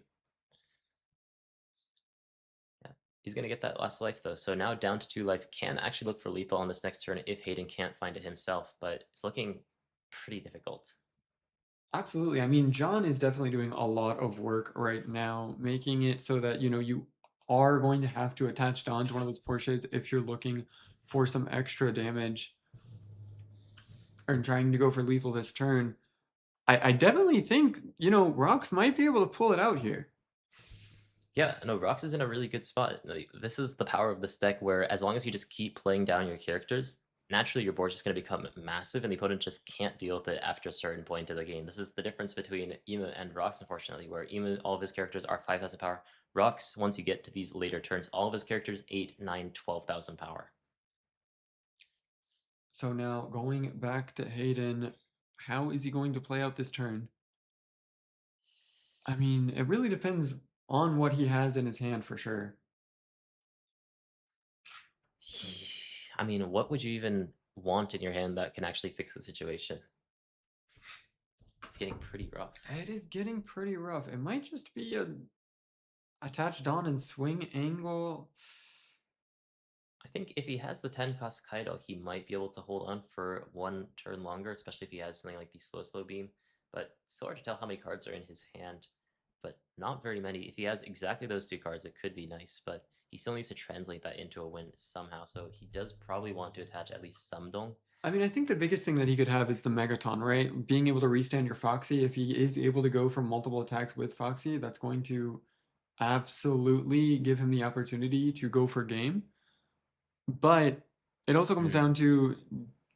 Yeah. He's going to get that last life though, so now down to 2 life, can actually look for lethal on this next turn if Hayden can't find it himself, but it's looking pretty difficult. Absolutely. I mean, John is definitely doing a lot of work right now, making it so that, you are going to have to attach Don to one of those Porsches if you're looking for some extra damage or trying to go for lethal this turn. I definitely think, Rox might be able to pull it out here. Yeah, no, Rox is in a really good spot. Like, this is the power of this deck where as long as you just keep playing down your characters, naturally your board's just going to become massive and the opponent just can't deal with it after a certain point of the game. This is the difference between Emu and Rox, unfortunately, where Emu, all of his characters are 5,000 power. Rox, once you get to these later turns, all of his characters 8, 9, 12,000 power. So now going back to Hayden, how is he going to play out this turn? I mean, it really depends on what he has in his hand for sure. I mean, what would you even want in your hand that can actually fix the situation? It's getting pretty rough. It is getting pretty rough. It might just be a attach Don and swing angle. I think if he has the 10 cost Kaido, he might be able to hold on for 1 turn longer, especially if he has something like the slow beam. But it's so hard to tell how many cards are in his hand, but not very many. If he has exactly those 2 cards, it could be nice, but he still needs to translate that into a win somehow. So he does probably want to attach at least some Dong. I mean, I think the biggest thing that he could have is the Megaton, right? Being able to restand your Foxy. If he is able to go for multiple attacks with Foxy, that's going to absolutely give him the opportunity to go for game. But it also comes Mm. down to,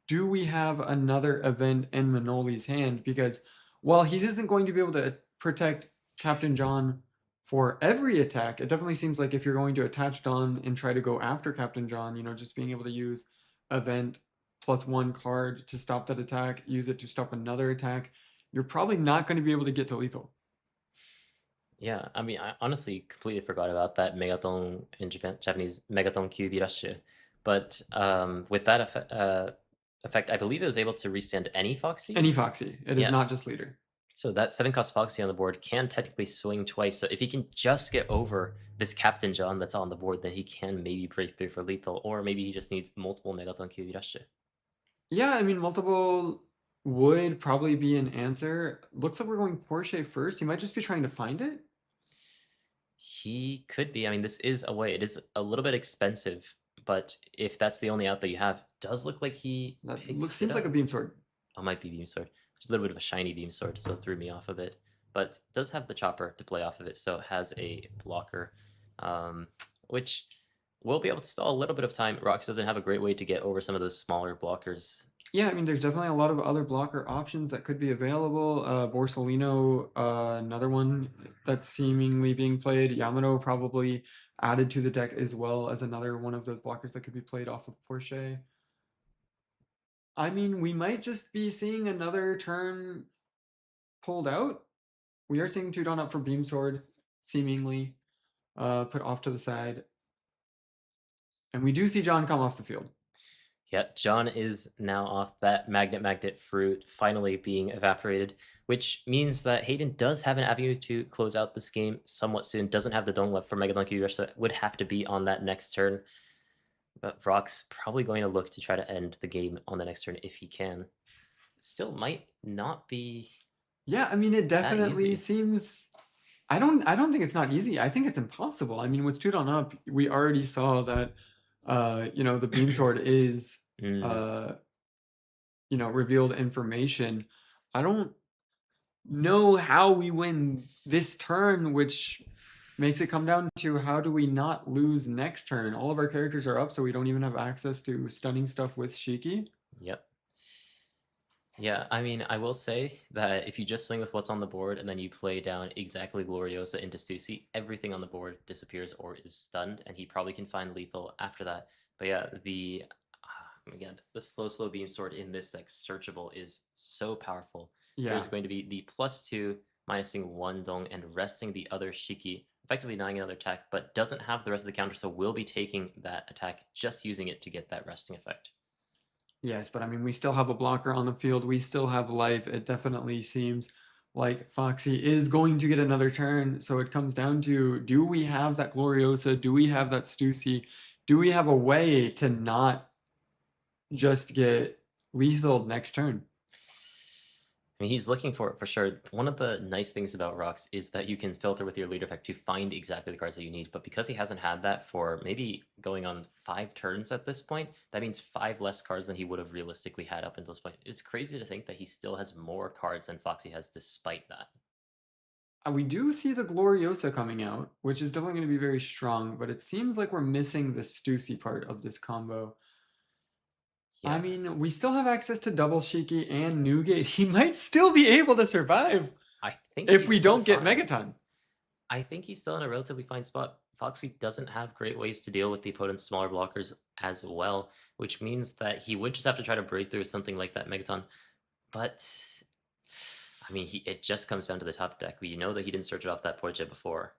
do we have another event in Manoli's hand? Because while he isn't going to be able to protect Captain John for every attack, it definitely seems like if you're going to attach Don and try to go after Captain John, just being able to use event +1 card to stop that attack, use it to stop another attack, you're probably not going to be able to get to lethal. Yeah, I mean, I honestly completely forgot about that Megaton in Japanese Megaton QB Rush. But with that effect, I believe it was able to restand any Foxy. Any Foxy. It is Yeah, not just leader. so that 7 cost Foxy on the board can technically swing twice. So if he can just get over this Captain John that's on the board, then he can maybe break through for lethal, or maybe he just needs multiple Megaton QB Rush. Yeah, I mean, multiple would probably be an answer. Looks like we're going Porsche first. He might just be trying to find it. He could be. I mean, this is a way. It is a little bit expensive, but if that's the only out that you have, does look like he That looks picks it seems like a up. beam sword. Oh, might be beam sword. There's a little bit of a shiny beam sword, so it threw me off a bit. But does have the chopper to play off of it, so it has a blocker, um, which will be able to stall a little bit of time. Rox doesn't have a great way to get over some of those smaller blockers. Yeah, I mean, there's definitely a lot of other blocker options that could be available. Borsalino, another one that's seemingly being played. Yamato probably added to the deck as well as another one of those blockers that could be played off of Porsche. I mean, we might just be seeing another turn pulled out. We are seeing 2 Dawn up for Beam Sword, seemingly put off to the side. And we do see John come off the field. Yeah, John is now off. That magnet fruit finally being evaporated, which means that Hayden does have an avenue to close out this game somewhat soon. Doesn't have the dome left for Mega Donkey Rush, so it would have to be on that next turn. But Vrock's probably going to look to try to end the game on the next turn if he can. Still might not be Yeah, I mean, it that definitely easy. seems. I don't think it's not easy. I think it's impossible. I mean, with 2 Dawn up, we already saw that, you know, the Beam Sword is, Mm, you know, revealed information. I don't know how we win this turn, which makes it come down to how do we not lose next turn? All of our characters are up, so we don't even have access to stunning stuff with Shiki. yep. Yeah, I mean, I will say that if you just swing with what's on the board and then you play down exactly Gloriosa into Stussy, everything on the board disappears or is stunned, and he probably can find lethal after that. But yeah, again, the slow beam sword in this deck, searchable, is so powerful. Yeah. There's going to be the +2 minusing one dong and resting the other Shiki, effectively denying another attack, but doesn't have the rest of the counter, so will be taking that attack, just using it to get that resting effect. Yes, but I mean, we still have a blocker on the field. We still have life. It definitely seems like Foxy is going to get another turn. So it comes down to, do we have that Gloriosa? Do we have that Stussy? Do we have a way to not just get lethal next turn? I mean, he's looking for it for sure. One of the nice things about Rocks is that you can filter with your leader effect to find exactly the cards that you need. But because he hasn't had that for maybe going on 5 turns at this point, that means 5 less cards than he would have realistically had up until this point. It's crazy to think that he still has more cards than Foxy has despite that. We do see the Gloriosa coming out, which is definitely going to be very strong, but it seems like we're missing the Stussy part of this combo. I Yeah, mean, we still have access to double Shiki and Newgate. He might still be able to survive I think if he's we still don't get fine. Megaton. I think he's still in a relatively fine spot. Foxy doesn't have great ways to deal with the opponent's smaller blockers as well, which means that he would just have to try to break through something like that Megaton. But I mean, it just comes down to the top deck. We know that he didn't search it off that Portia before.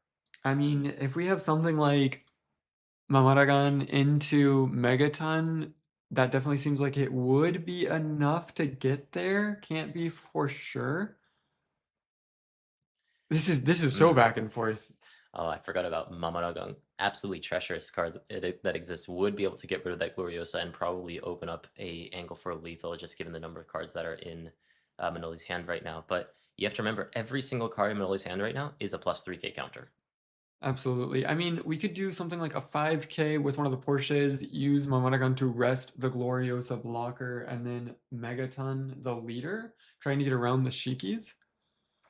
I mean, if we have something like Mamaragan into Megaton, that definitely seems like it would be enough to get there. Can't be for sure. This is so Mm. back and forth. Oh, I forgot about Mamaragang. Absolutely treacherous card that exists. Would be able to get rid of that Gloriosa and probably open up a angle for lethal, just given the number of cards that are in Manoli's hand right now. But you have to remember, every single card in Manoli's hand right now is a +3K counter. Absolutely. I mean, we could do something like a 5K with one of the Porsches, use Mamaragan to rest the Gloriosa blocker, and then Megaton the leader, trying to get around the Shikis.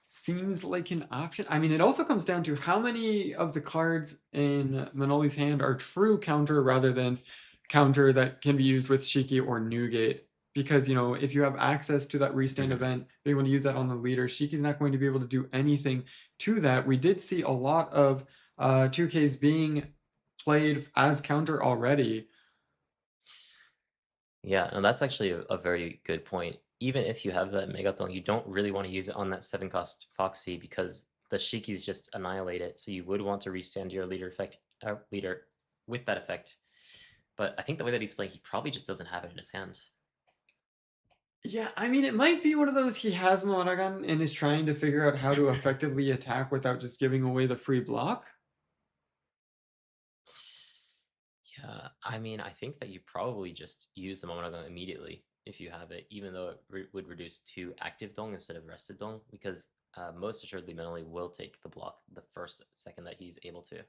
Seems like an option. I mean, it also comes down to how many of the cards in Manoli's hand are true counter rather than counter that can be used with Shiki or Newgate. Because, you know, if you have access to that restand Mhm. event, being able to use that on the leader, Shiki's not going to be able to do anything to that. We did see a lot of 2Ks being played as counter already. Yeah, and that's actually a very good point. Even if you have that Megaton, you don't really want to use it on that 7-cost Foxy because the Shikis just annihilate it. So you would want to restand your leader with that effect. But I think the way that he's playing, he probably just doesn't have it in his hand. Yeah, I mean, it might be one of those he has Moragan and is trying to figure out how to effectively attack without just giving away the free block. Yeah, I mean, I think that you probably just use the Momonaga immediately if you have it, even though it would reduce to active dong instead of rested dong, because most assuredly Menoli will take the block the first second that he's able to.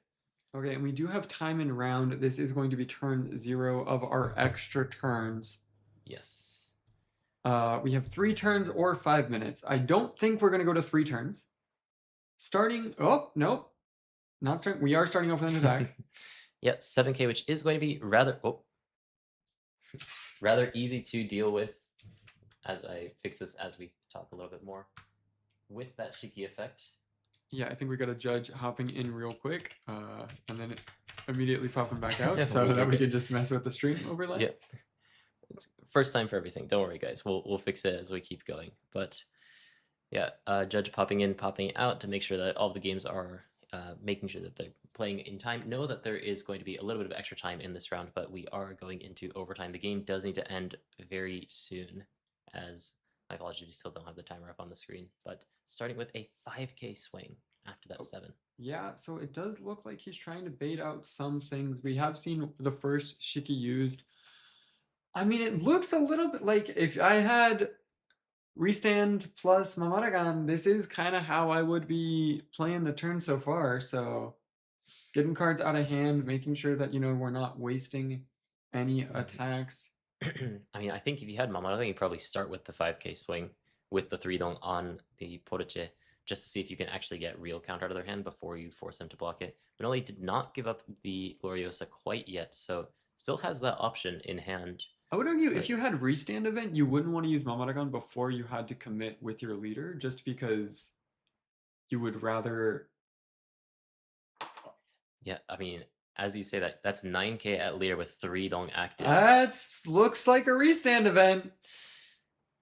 Okay, and we do have time in round. This is going to be turn 0 of our extra turns. Yes. We have 3 turns or 5 minutes. I don't think we're going to go to 3 turns. Starting, oh, nope. Not starting. We are starting off with an attack. Yeah, 7K, which is going to be rather easy to deal with as I fix this as we talk a little bit more. With that Shiki effect. Yeah, I think we got to judge hopping in real quick and then immediately popping back out so that we Okay. can just mess with the stream overlay. Yep. It's first time for everything. Don't worry, guys. We'll fix it as we keep going. But Yeah, judge popping in, popping out to make sure that all the games are making sure that they're playing in time. Know that there is going to be a little bit of extra time in this round, but we are going into overtime. The game does need to end very soon, as my apologies, we still don't have the timer up on the screen. But starting with a 5K swing after that Oh, 7. yeah, so it does look like he's trying to bait out some things. We have seen the first Shiki used. I mean, it looks a little bit like if I had Restand plus Mamadagan, this is kind of how I would be playing the turn so far. So getting cards out of hand, making sure that, we're not wasting any attacks. I mean, I think if you had Mamada, you probably start with the 5K swing with the 3 dong on the Poruche just to see if you can actually get real counter out of their hand before you force them to block it. Manoli did not give up the Gloriosa quite yet, so still has that option in hand. I would argue if But you had Restand event, you wouldn't want to use Mamadagan before you had to commit with your leader, just because you would rather. yeah, I mean, as you say that, that's 9K at leader with 3 dong active. That looks like a Restand event.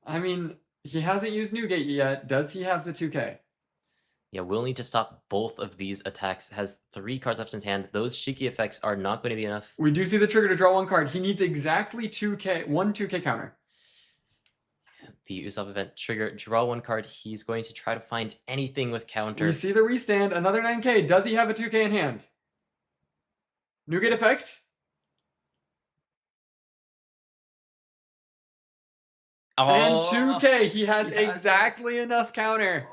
I mean, he hasn't used Newgate yet. Does he have the 2K? Yeah, we'll need to stop both of these attacks. Has 3 cards left in hand. Those Shiki effects are not going to be enough. We do see the trigger to draw one card. He needs exactly 2K, one 2K counter. The Usopp event trigger, draw 1 card. He's going to try to find anything with counter. We see the Restand, another 9K. Does he have a 2K in hand? Newgate effect? And 2K. He has exactly enough counter.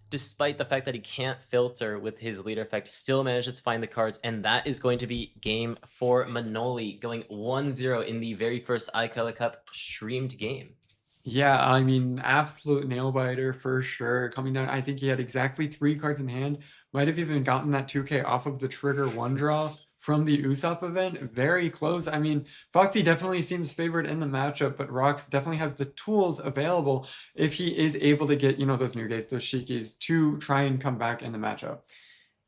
Despite the fact that he can't filter with his leader effect, still manages to find the cards, and that is going to be game for Manoli, going 1-0 in the very first iKailaCup streamed game. Yeah, I mean, absolute nail biter for sure. Coming down, I think he had exactly 3 cards in hand. Might have even gotten that 2K off of the trigger 1 draw from the Usopp event. Very close. I mean, Foxy definitely seems favored in the matchup, but Rox definitely has the tools available if he is able to get, those Newgates, those Shikis to try and come back in the matchup.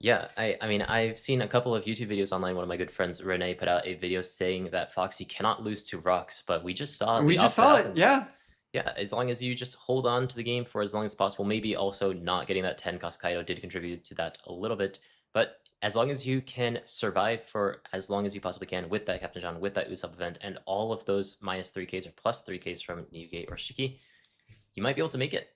Yeah, I mean, I've seen a couple of YouTube videos online. One of my good friends, Renee, put out a video saying that Foxy cannot lose to Rox, but we just saw We just saw it, yeah. Yeah, as long as you just hold on to the game for as long as possible, maybe also not getting that 10 cost Kaido did contribute to that a little bit, but as long as you can survive for as long as you possibly can with that Captain John, with that Usopp event, and all of those minus 3Ks or plus 3Ks from Newgate or Shiki, you might be able to make it.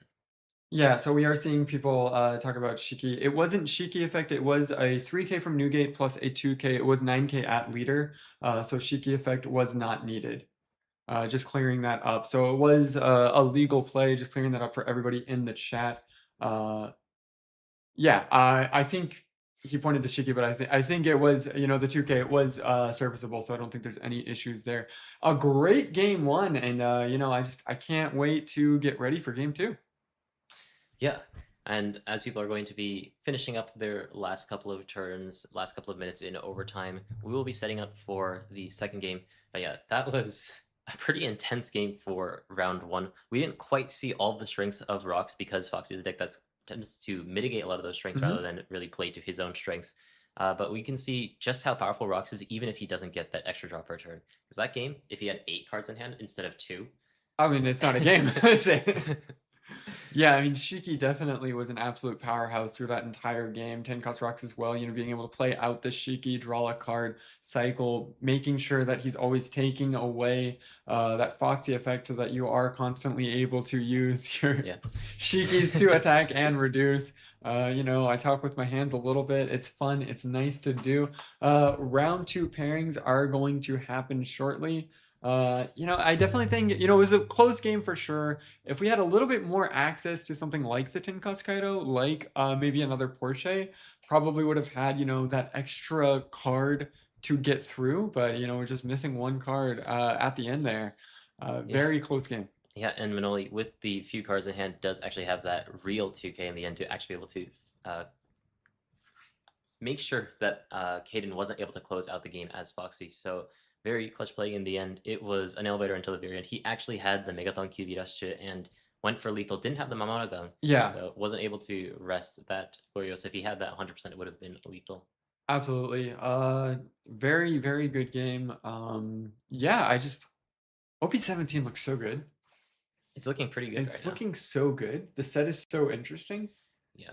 Yeah, so we are seeing people talk about Shiki. It wasn't Shiki effect. It was a 3K from Newgate plus a 2K. It was 9K at leader. So Shiki effect was not needed. Just clearing that up. So it was a legal play, just clearing that up for everybody in the chat. Yeah, I think he pointed to Shiki, but I think it was, the 2K, it was serviceable, so I don't think there's any issues there. A great game 1, and I can't wait to get ready for game 2. Yeah, and as people are going to be finishing up their last couple of turns, last couple of minutes in overtime, we will be setting up for the second game. But yeah, that was a pretty intense game for round 1. We didn't quite see all the strengths of Rox because Foxy is a deck that tends to mitigate a lot of those strengths rather than really play to his own strengths. But we can see just how powerful Rox is even if he doesn't get that extra draw per turn. Because that game, if he had 8 cards in hand instead of 2... I mean, it's not a game. Yeah, I mean, Shiki definitely was an absolute powerhouse through that entire game. 10 cost Rocks as well, being able to play out the Shiki, draw a card, cycle, making sure that he's always taking away that Foxy effect so that you are constantly able to use your Shikis to attack and reduce. I talk with my hands a little bit. It's fun. It's nice to do. Round 2 pairings are going to happen shortly. I definitely think, it was a close game for sure. If we had a little bit more access to something like the Tinko's Kaido, like maybe another Porsche, probably would have had, that extra card to get through. But, we're just missing 1 card at the end there. Very close game. Yeah, and Manoli, with the few cards in hand, does actually have that real 2K in the end to actually be able to make sure that Caden wasn't able to close out the game as Foxy. So very clutch play in the end. It was an elevator until the very end. He actually had the Megathon QB Rush and went for lethal. Didn't have the Mamona gun. Yeah. So wasn't able to rest that Gloriosa. If he had that 100%, it would have been lethal. Absolutely. Very, very good game. Yeah, OP17 looks so good. It's looking pretty good right It's now. looking so good. The set is so interesting. Yeah.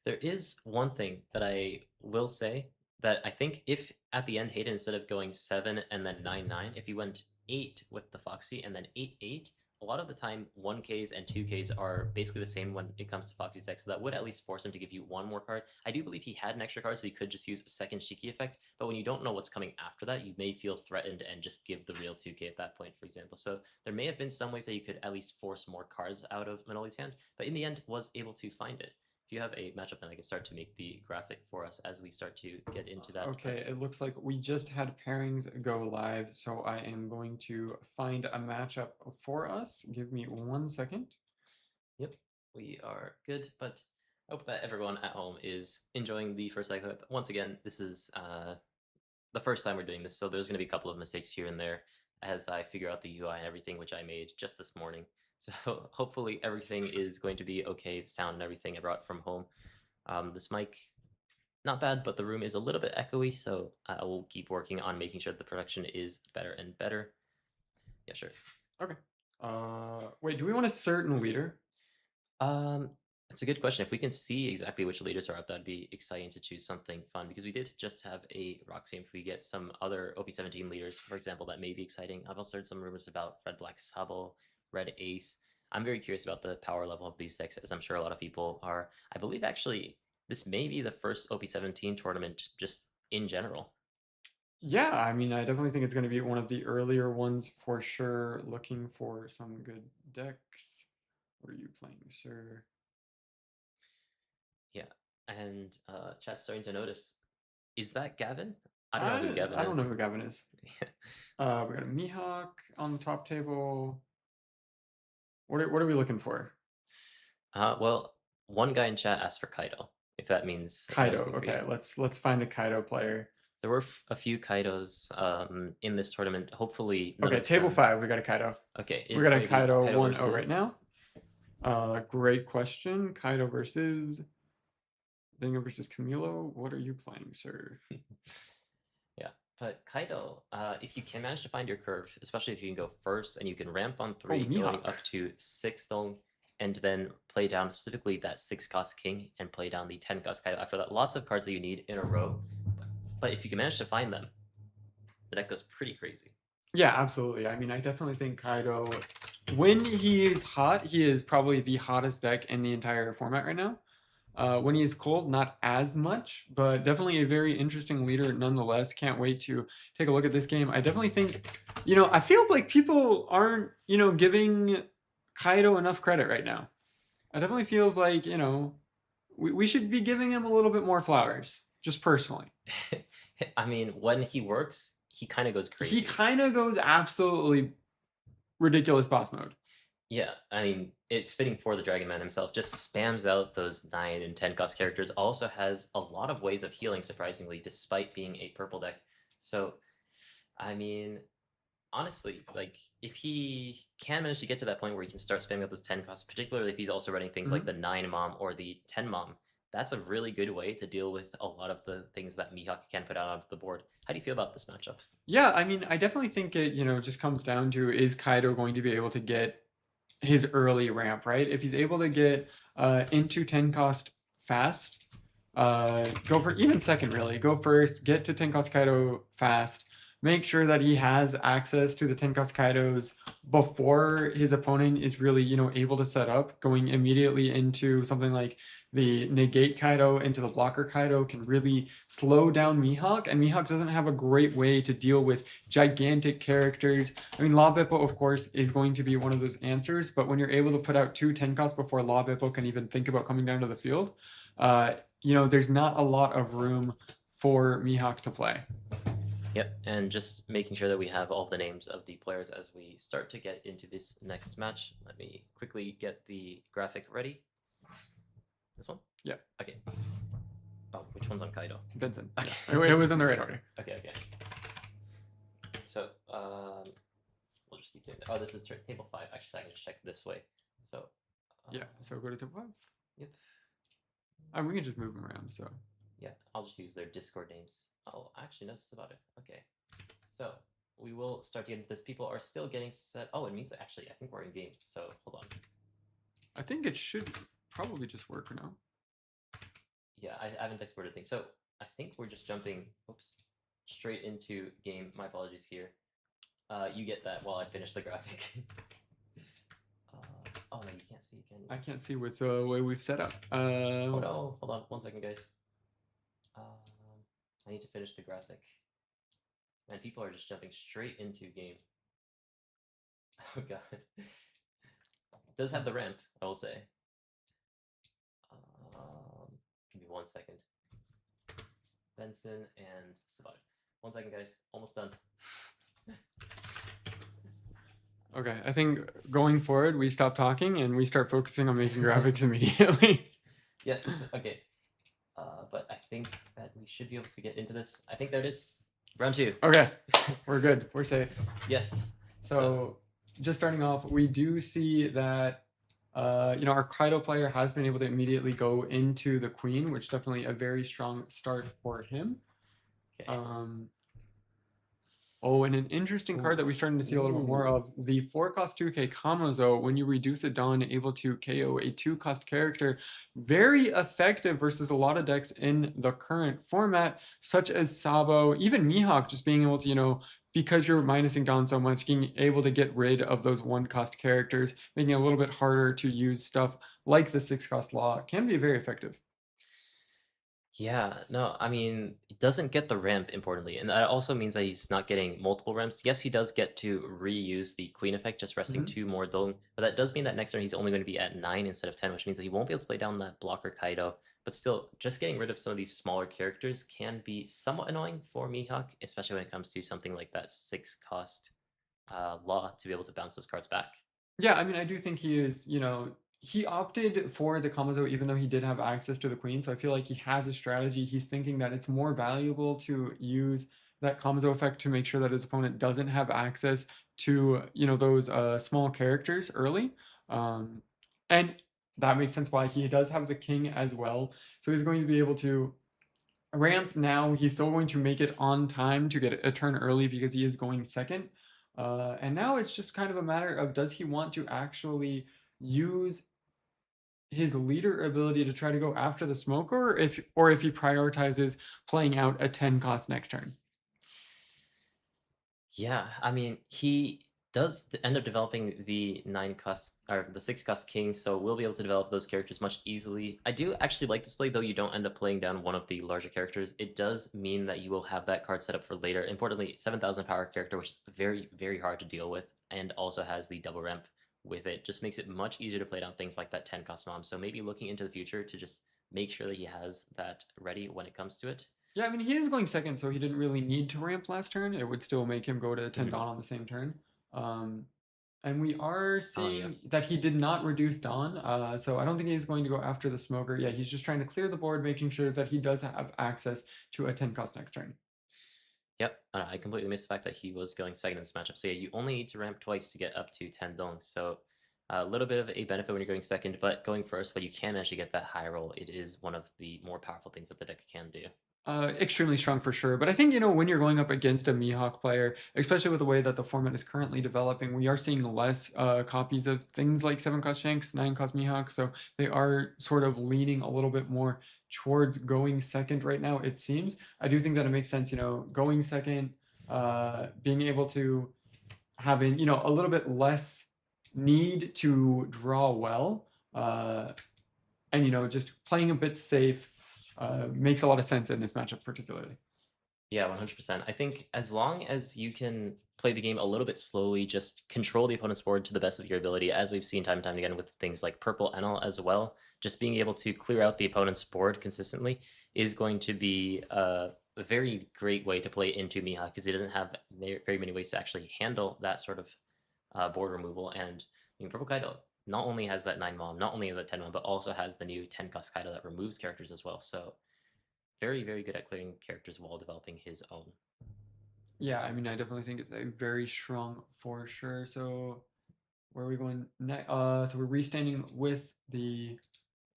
There is one thing that I will say that I think if at the end Hayden, instead of going 7 and then 9-9, if he went 8 with the Foxy and then 8-8, a lot of the time 1Ks and 2Ks are basically the same when it comes to Foxy's deck, so that would at least force him to give you one more card. I do believe he had an extra card, so he could just use a second Shiki effect, but when you don't know what's coming after that, you may feel threatened and just give the real 2K at that point, for example. So there may have been some ways that you could at least force more cards out of Manoli's hand, but in the end was able to find it. If you have a matchup, then I can start to make the graphic for us as we start to get into that. Okay, it looks like we just had pairings go live, so I am going to find a matchup for us. Give me 1 second. Yep, we are good, but I hope that everyone at home is enjoying the first iClip. Once again, this is the first time we're doing this, so there's going to be a couple of mistakes here and there as I figure out the UI and everything, which I made just this morning. So hopefully everything is going to be okay, the sound and everything I brought from home. This mic, not bad, but the room is a little bit echoey, so I will keep working on making sure the production is better and better. Yeah, sure. Okay. Wait, do we want a certain leader? That's a good question. If we can see exactly which leaders are up, that'd be exciting to choose something fun, because we did just have a Roxy. If we get some other OP17 leaders, for example, that may be exciting. I've also heard some rumors about Red Black Sabo, Red Ace. I'm very curious about the power level of these decks, as I'm sure a lot of people are. I believe actually this may be the first OP17 tournament just in general. Yeah, I mean, I definitely think it's going to be one of the earlier ones for sure. Looking for some good decks. What are you playing, sir? Yeah, and chat's starting to notice. Is that Gavin? I don't know who Gavin I don't know is. who Gavin is. We got a Mihawk on the top table. What are we looking for? Well, one guy in chat asked for Kaido, if that means Kaido. anything for you. Okay, let's find a Kaido player. There were a few Kaidos in this tournament. Hopefully, none Okay, of table them. 5. We got a Kaido. Okay, We is got a going to be Kaido Kaido 1-0 right versus. now. Great question. Kaido versus Bingo versus Camilo. What are you playing, sir? Yeah, but Kaido, if you can manage to find your curve, especially if you can go first and you can ramp on Oh, 3, going Mihawk. up to 6 dong, and then play down specifically that 6 cost king and play down the 10 cost Kaido after that. Lots of cards that you need in a row. But if you can manage to find them, the deck goes pretty crazy. Yeah, absolutely. I mean, I definitely think Kaido, when he is hot, he is probably the hottest deck in the entire format right now. When he is cold, not as much, but definitely a very interesting leader nonetheless. Can't wait to take a look at this game. I definitely think, I feel like people aren't, giving Kaido enough credit right now. It definitely feels like, we should be giving him a little bit more flowers, just personally. I mean, when he works, he kind of goes crazy. He kind of goes absolutely ridiculous boss mode. Yeah, I mean, it's fitting for the Dragon Man himself. Just spams out those 9 and 10 cost characters. Also has a lot of ways of healing, surprisingly, despite being a purple deck. So, I mean, honestly, like, if he can manage to get to that point where he can start spamming out those 10 costs, particularly if he's also running things like the 9 Mom or the 10 Mom, that's a really good way to deal with a lot of the things that Mihawk can put out onto the board. How do you feel about this matchup? Yeah, I mean, I definitely think it, just comes down to, is Kaido going to be able to get his early ramp, right? If he's able to get into 10 cost fast, go for even second, really. Go first, get to 10 cost Kaido fast, make sure that he has access to the 10 cost Kaidos before his opponent is really, able to set up. Going immediately into something like the negate Kaido into the blocker Kaido can really slow down Mihawk, and Mihawk doesn't have a great way to deal with gigantic characters. I mean, Law Bippo, of course, is going to be one of those answers, but when you're able to put out 2 10 costs before Law Bippo can even think about coming down to the field, there's not a lot of room for Mihawk to play. Yep, and just making sure that we have all the names of the players as we start to get into this next match. Let me quickly get the graphic ready. This one? Yeah. Okay. Oh, which one's on Kaido? Vincent. Okay. Yeah. It was in the right order. Okay. So, we'll just keep doing that. Oh, this is table 5. Actually, I can just check this way. So. Yeah. So go to table 5. Yep. We can just move them around. So. Yeah, I'll just use their Discord names. Oh, actually, no, this is about it. Okay. So, we will start to get into this. People are still getting set. Oh, it means that actually, I think we're in game. So hold on. I think it should probably just work now. Yeah, I haven't exported things. So I think we're just jumping, oops, straight into game. My apologies here. You get that while I finish the graphic. Oh no, you can't see again. I can't see with the way we've set up. Oh no, hold on 1 second, guys. I need to finish the graphic. And people are just jumping straight into game. Oh god. It does have the ramp, I will say. Give me 1 second. Benson and Savage. 1 second, guys. Almost done. Okay, I think going forward, we stop talking and we start focusing on making graphics immediately. Yes, okay. But I think that we should be able to get into this. I think there it is. Round 2. Okay, we're good. We're safe. Yes. So just starting off, we do see that our Kaido player has been able to immediately go into the queen, which definitely a very strong start for him. Okay. Oh, and an interesting card that we're starting to see a little bit more of, the 4-cost 2k Kamozo. When you reduce it down, able to KO a 2-cost character. Very effective versus a lot of decks in the current format, such as Sabo, even Mihawk, just being able to, because you're minusing down so much, being able to get rid of those 1-cost characters, making it a little bit harder to use stuff like the 6-cost law, can be very effective. Yeah, no, I mean, he doesn't get the ramp, importantly, and that also means that he's not getting multiple ramps. Yes, he does get to reuse the queen effect, just resting 2 more Dong, but that does mean that next turn he's only going to be at 9 instead of 10, which means that he won't be able to play down that blocker Kaido, but still, just getting rid of some of these smaller characters can be somewhat annoying for Mihawk, especially when it comes to something like that 6-cost law to be able to bounce those cards back. Yeah, I mean, I do think he is, he opted for the Kamazo even though he did have access to the queen. So I feel like he has a strategy. He's thinking that it's more valuable to use that Kamazo effect to make sure that his opponent doesn't have access to, those small characters early. And that makes sense why he does have the king as well. So he's going to be able to ramp now. He's still going to make it on time to get a turn early because he is going second. And now it's just kind of a matter of, does he want to actually use his leader ability to try to go after the smoker, or if he prioritizes playing out a 10 cost next turn? Yeah, I mean, he does end up developing the 9-cost or the 6-cost king, so we'll be able to develop those characters much easily. I do actually like this play, though you don't end up playing down one of the larger characters. It does mean that you will have that card set up for later. Importantly, 7,000 power character, which is very, very hard to deal with, and also has the double ramp with it. Just makes it much easier to play down things like that 10-cost mom. So maybe looking into the future to just make sure that he has that ready when it comes to it. Yeah, I mean, he is going second, so he didn't really need to ramp last turn. It would still make him go to 10 Dawn on the same turn. And we are seeing that he did not reduce Dawn, so I don't think he's going to go after the smoker. Yeah, he's just trying to clear the board, making sure that he does have access to a 10 cost next turn. Yep, I completely missed the fact that he was going second in this matchup. So yeah, you only need to ramp twice to get up to 10 dong. So a little bit of a benefit when you're going second, but going first, but you can actually get that high roll. It is one of the more powerful things that the deck can do. Extremely strong for sure. But I think, when you're going up against a Mihawk player, especially with the way that the format is currently developing, we are seeing less copies of things like 7-cost Shanks, 9-cost Mihawk. So they are sort of leaning a little bit more towards going second right now, it seems. I do think that it makes sense, going second, being able to having, a little bit less need to draw well, and, just playing a bit safe makes a lot of sense in this matchup particularly. Yeah, 100%. I think as long as you can play the game a little bit slowly, just control the opponent's board to the best of your ability, as we've seen time and time again with things like Purple Enel as well, just being able to clear out the opponent's board consistently is going to be a very great way to play into Miha, because he doesn't have very many ways to actually handle that sort of board removal. And I mean, Purple Kaido not only has that 9 mom, not only has that 10 mom, but also has the new 10 cost Kaido that removes characters as well. So very, very good at clearing characters while developing his own. Yeah, I mean, I definitely think it's a very strong for sure. So where are we going next? So we're restanding with the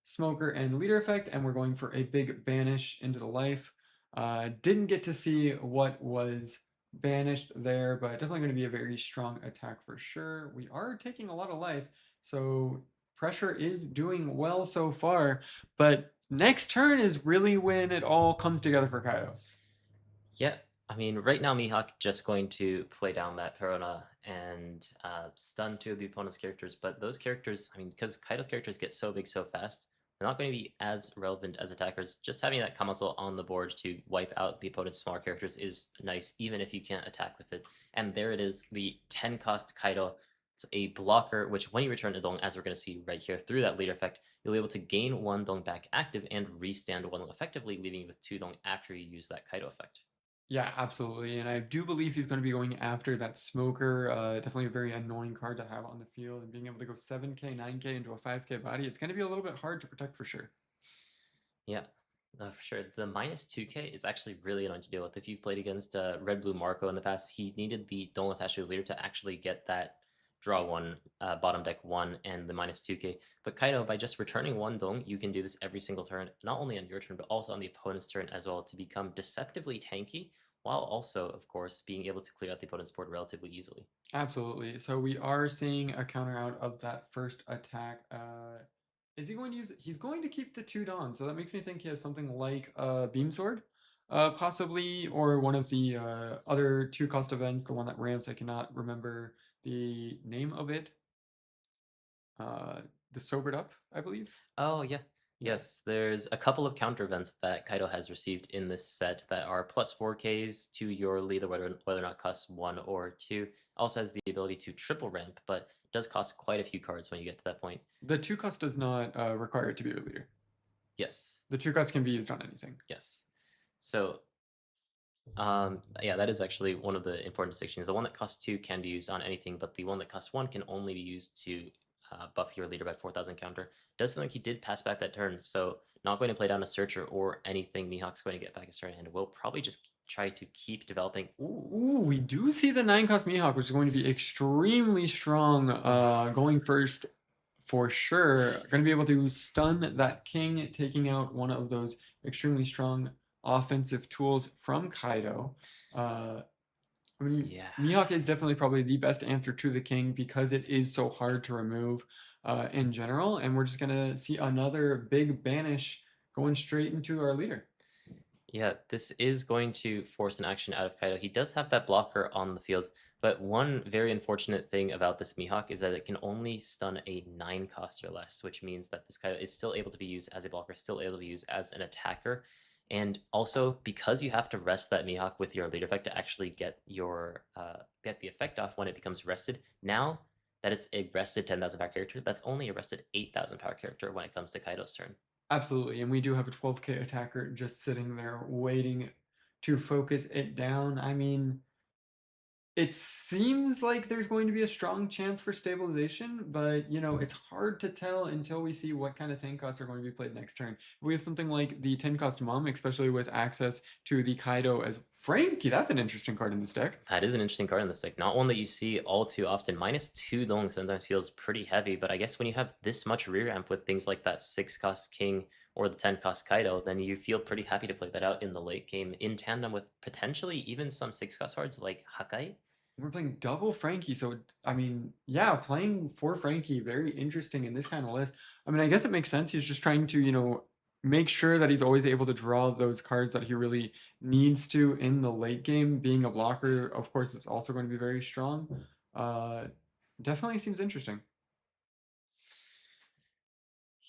smoker and leader effect, and we're going for a big banish into the life. Didn't get to see what was banished there, but definitely going to be a very strong attack for sure. We are taking a lot of life, so pressure is doing well so far, but next turn is really when it all comes together for Kaido. Yeah, I mean, right now Mihawk just going to play down that Perona and stun two of the opponent's characters, but those characters, I mean, because Kaido's characters get so big so fast, they're not going to be as relevant as attackers. Just having that Kamazo on the board to wipe out the opponent's small characters is nice, even if you can't attack with it. And there it is, the 10 cost Kaido. It's a blocker, which when you return to Dong, as we're going to see right here through that leader effect, you'll be able to gain one Dong back active and restand one Dong effectively, leaving you with two Dong after you use that Kaido effect. Yeah, absolutely. And I do believe he's going to be going after that smoker. Definitely a very annoying card to have on the field. And being able to go 7K, 9K into a 5K body, it's going to be a little bit hard to protect for sure. Yeah, for sure. The minus 2K is actually really annoying to deal with. If you've played against Red Blue Marco in the past, he needed the Don't attach to his leader to actually get that draw one, bottom deck one, and the minus 2K. But Kaido, by just returning one Dong, you can do this every single turn, not only on your turn, but also on the opponent's turn as well, to become deceptively tanky, while also, of course, being able to clear out the opponent's board relatively easily. Absolutely. So we are seeing a counter out of that first attack. Is he going to use? He's going to keep the two Dawn. So that makes me think he has something like a Beam Sword, possibly, or one of the other two cost events, the one that ramps. I cannot remember the name of it. Uh, the Sobered Up, I believe. Oh, yeah. Yeah. Yes, there's a couple of counter events that Kaido has received in this set that are plus 4Ks to your leader, whether or not costs 1 or 2. Also has the ability to triple ramp, but does cost quite a few cards when you get to that point. The two cost does not require it to be your leader. Yes, The two cost can be used on anything. yes. So, yeah, that is actually one of the important distinctions. The one that costs 2 can be used on anything, but the one that costs 1 can only be used to buff your leader by 4,000 counter. Does seem like he did pass back that turn, so not going to play down a Searcher or anything. Mihawk's going to get back his turn and will probably just try to keep developing. Ooh, we do see the 9 cost Mihawk, which is going to be extremely strong going first for sure. Going to be able to stun that king, taking out one of those extremely strong offensive tools from Kaido. I mean, Yeah. Mihawk is definitely probably the best answer to the king because it is so hard to remove in general. And we're just going to see another big banish going straight into our leader. Yeah, this is going to force an action out of Kaido. He does have that blocker on the field, but one very unfortunate thing about this Mihawk is that it can only stun a 9 cost or less, which means that this Kaido is still able to be used as a blocker, still able to be used as an attacker. And also, because you have to rest that Mihawk with your leader effect to actually get your get the effect off when it becomes rested, now that it's a rested 10,000 power character, that's only a rested 8,000 power character when it comes to Kaido's turn. Absolutely, and we do have a 12K attacker just sitting there waiting to focus it down. I mean, it seems like there's going to be a strong chance for stabilization, but you know, it's hard to tell until we see what kind of tank costs are going to be played next turn. If we have something like the 10 cost Mom, especially with access to the Kaido as Frankie, that's an interesting card in this deck. That is an interesting card in this deck. Not one that you see all too often. Minus 2 Dong sometimes feels pretty heavy, but I guess when you have this much rear amp with things like that 6 cost King or the 10 cost Kaido, then you feel pretty happy to play that out in the late game in tandem with potentially even some 6 cost cards like Hakai. We're playing double Frankie, so I mean, yeah, playing for Frankie, very interesting in this kind of list. I mean, I guess it makes sense. He's just trying to, you know, make sure that he's always able to draw those cards that he really needs to in the late game. Being a blocker, of course, is also going to be very strong. Uh, Definitely seems interesting.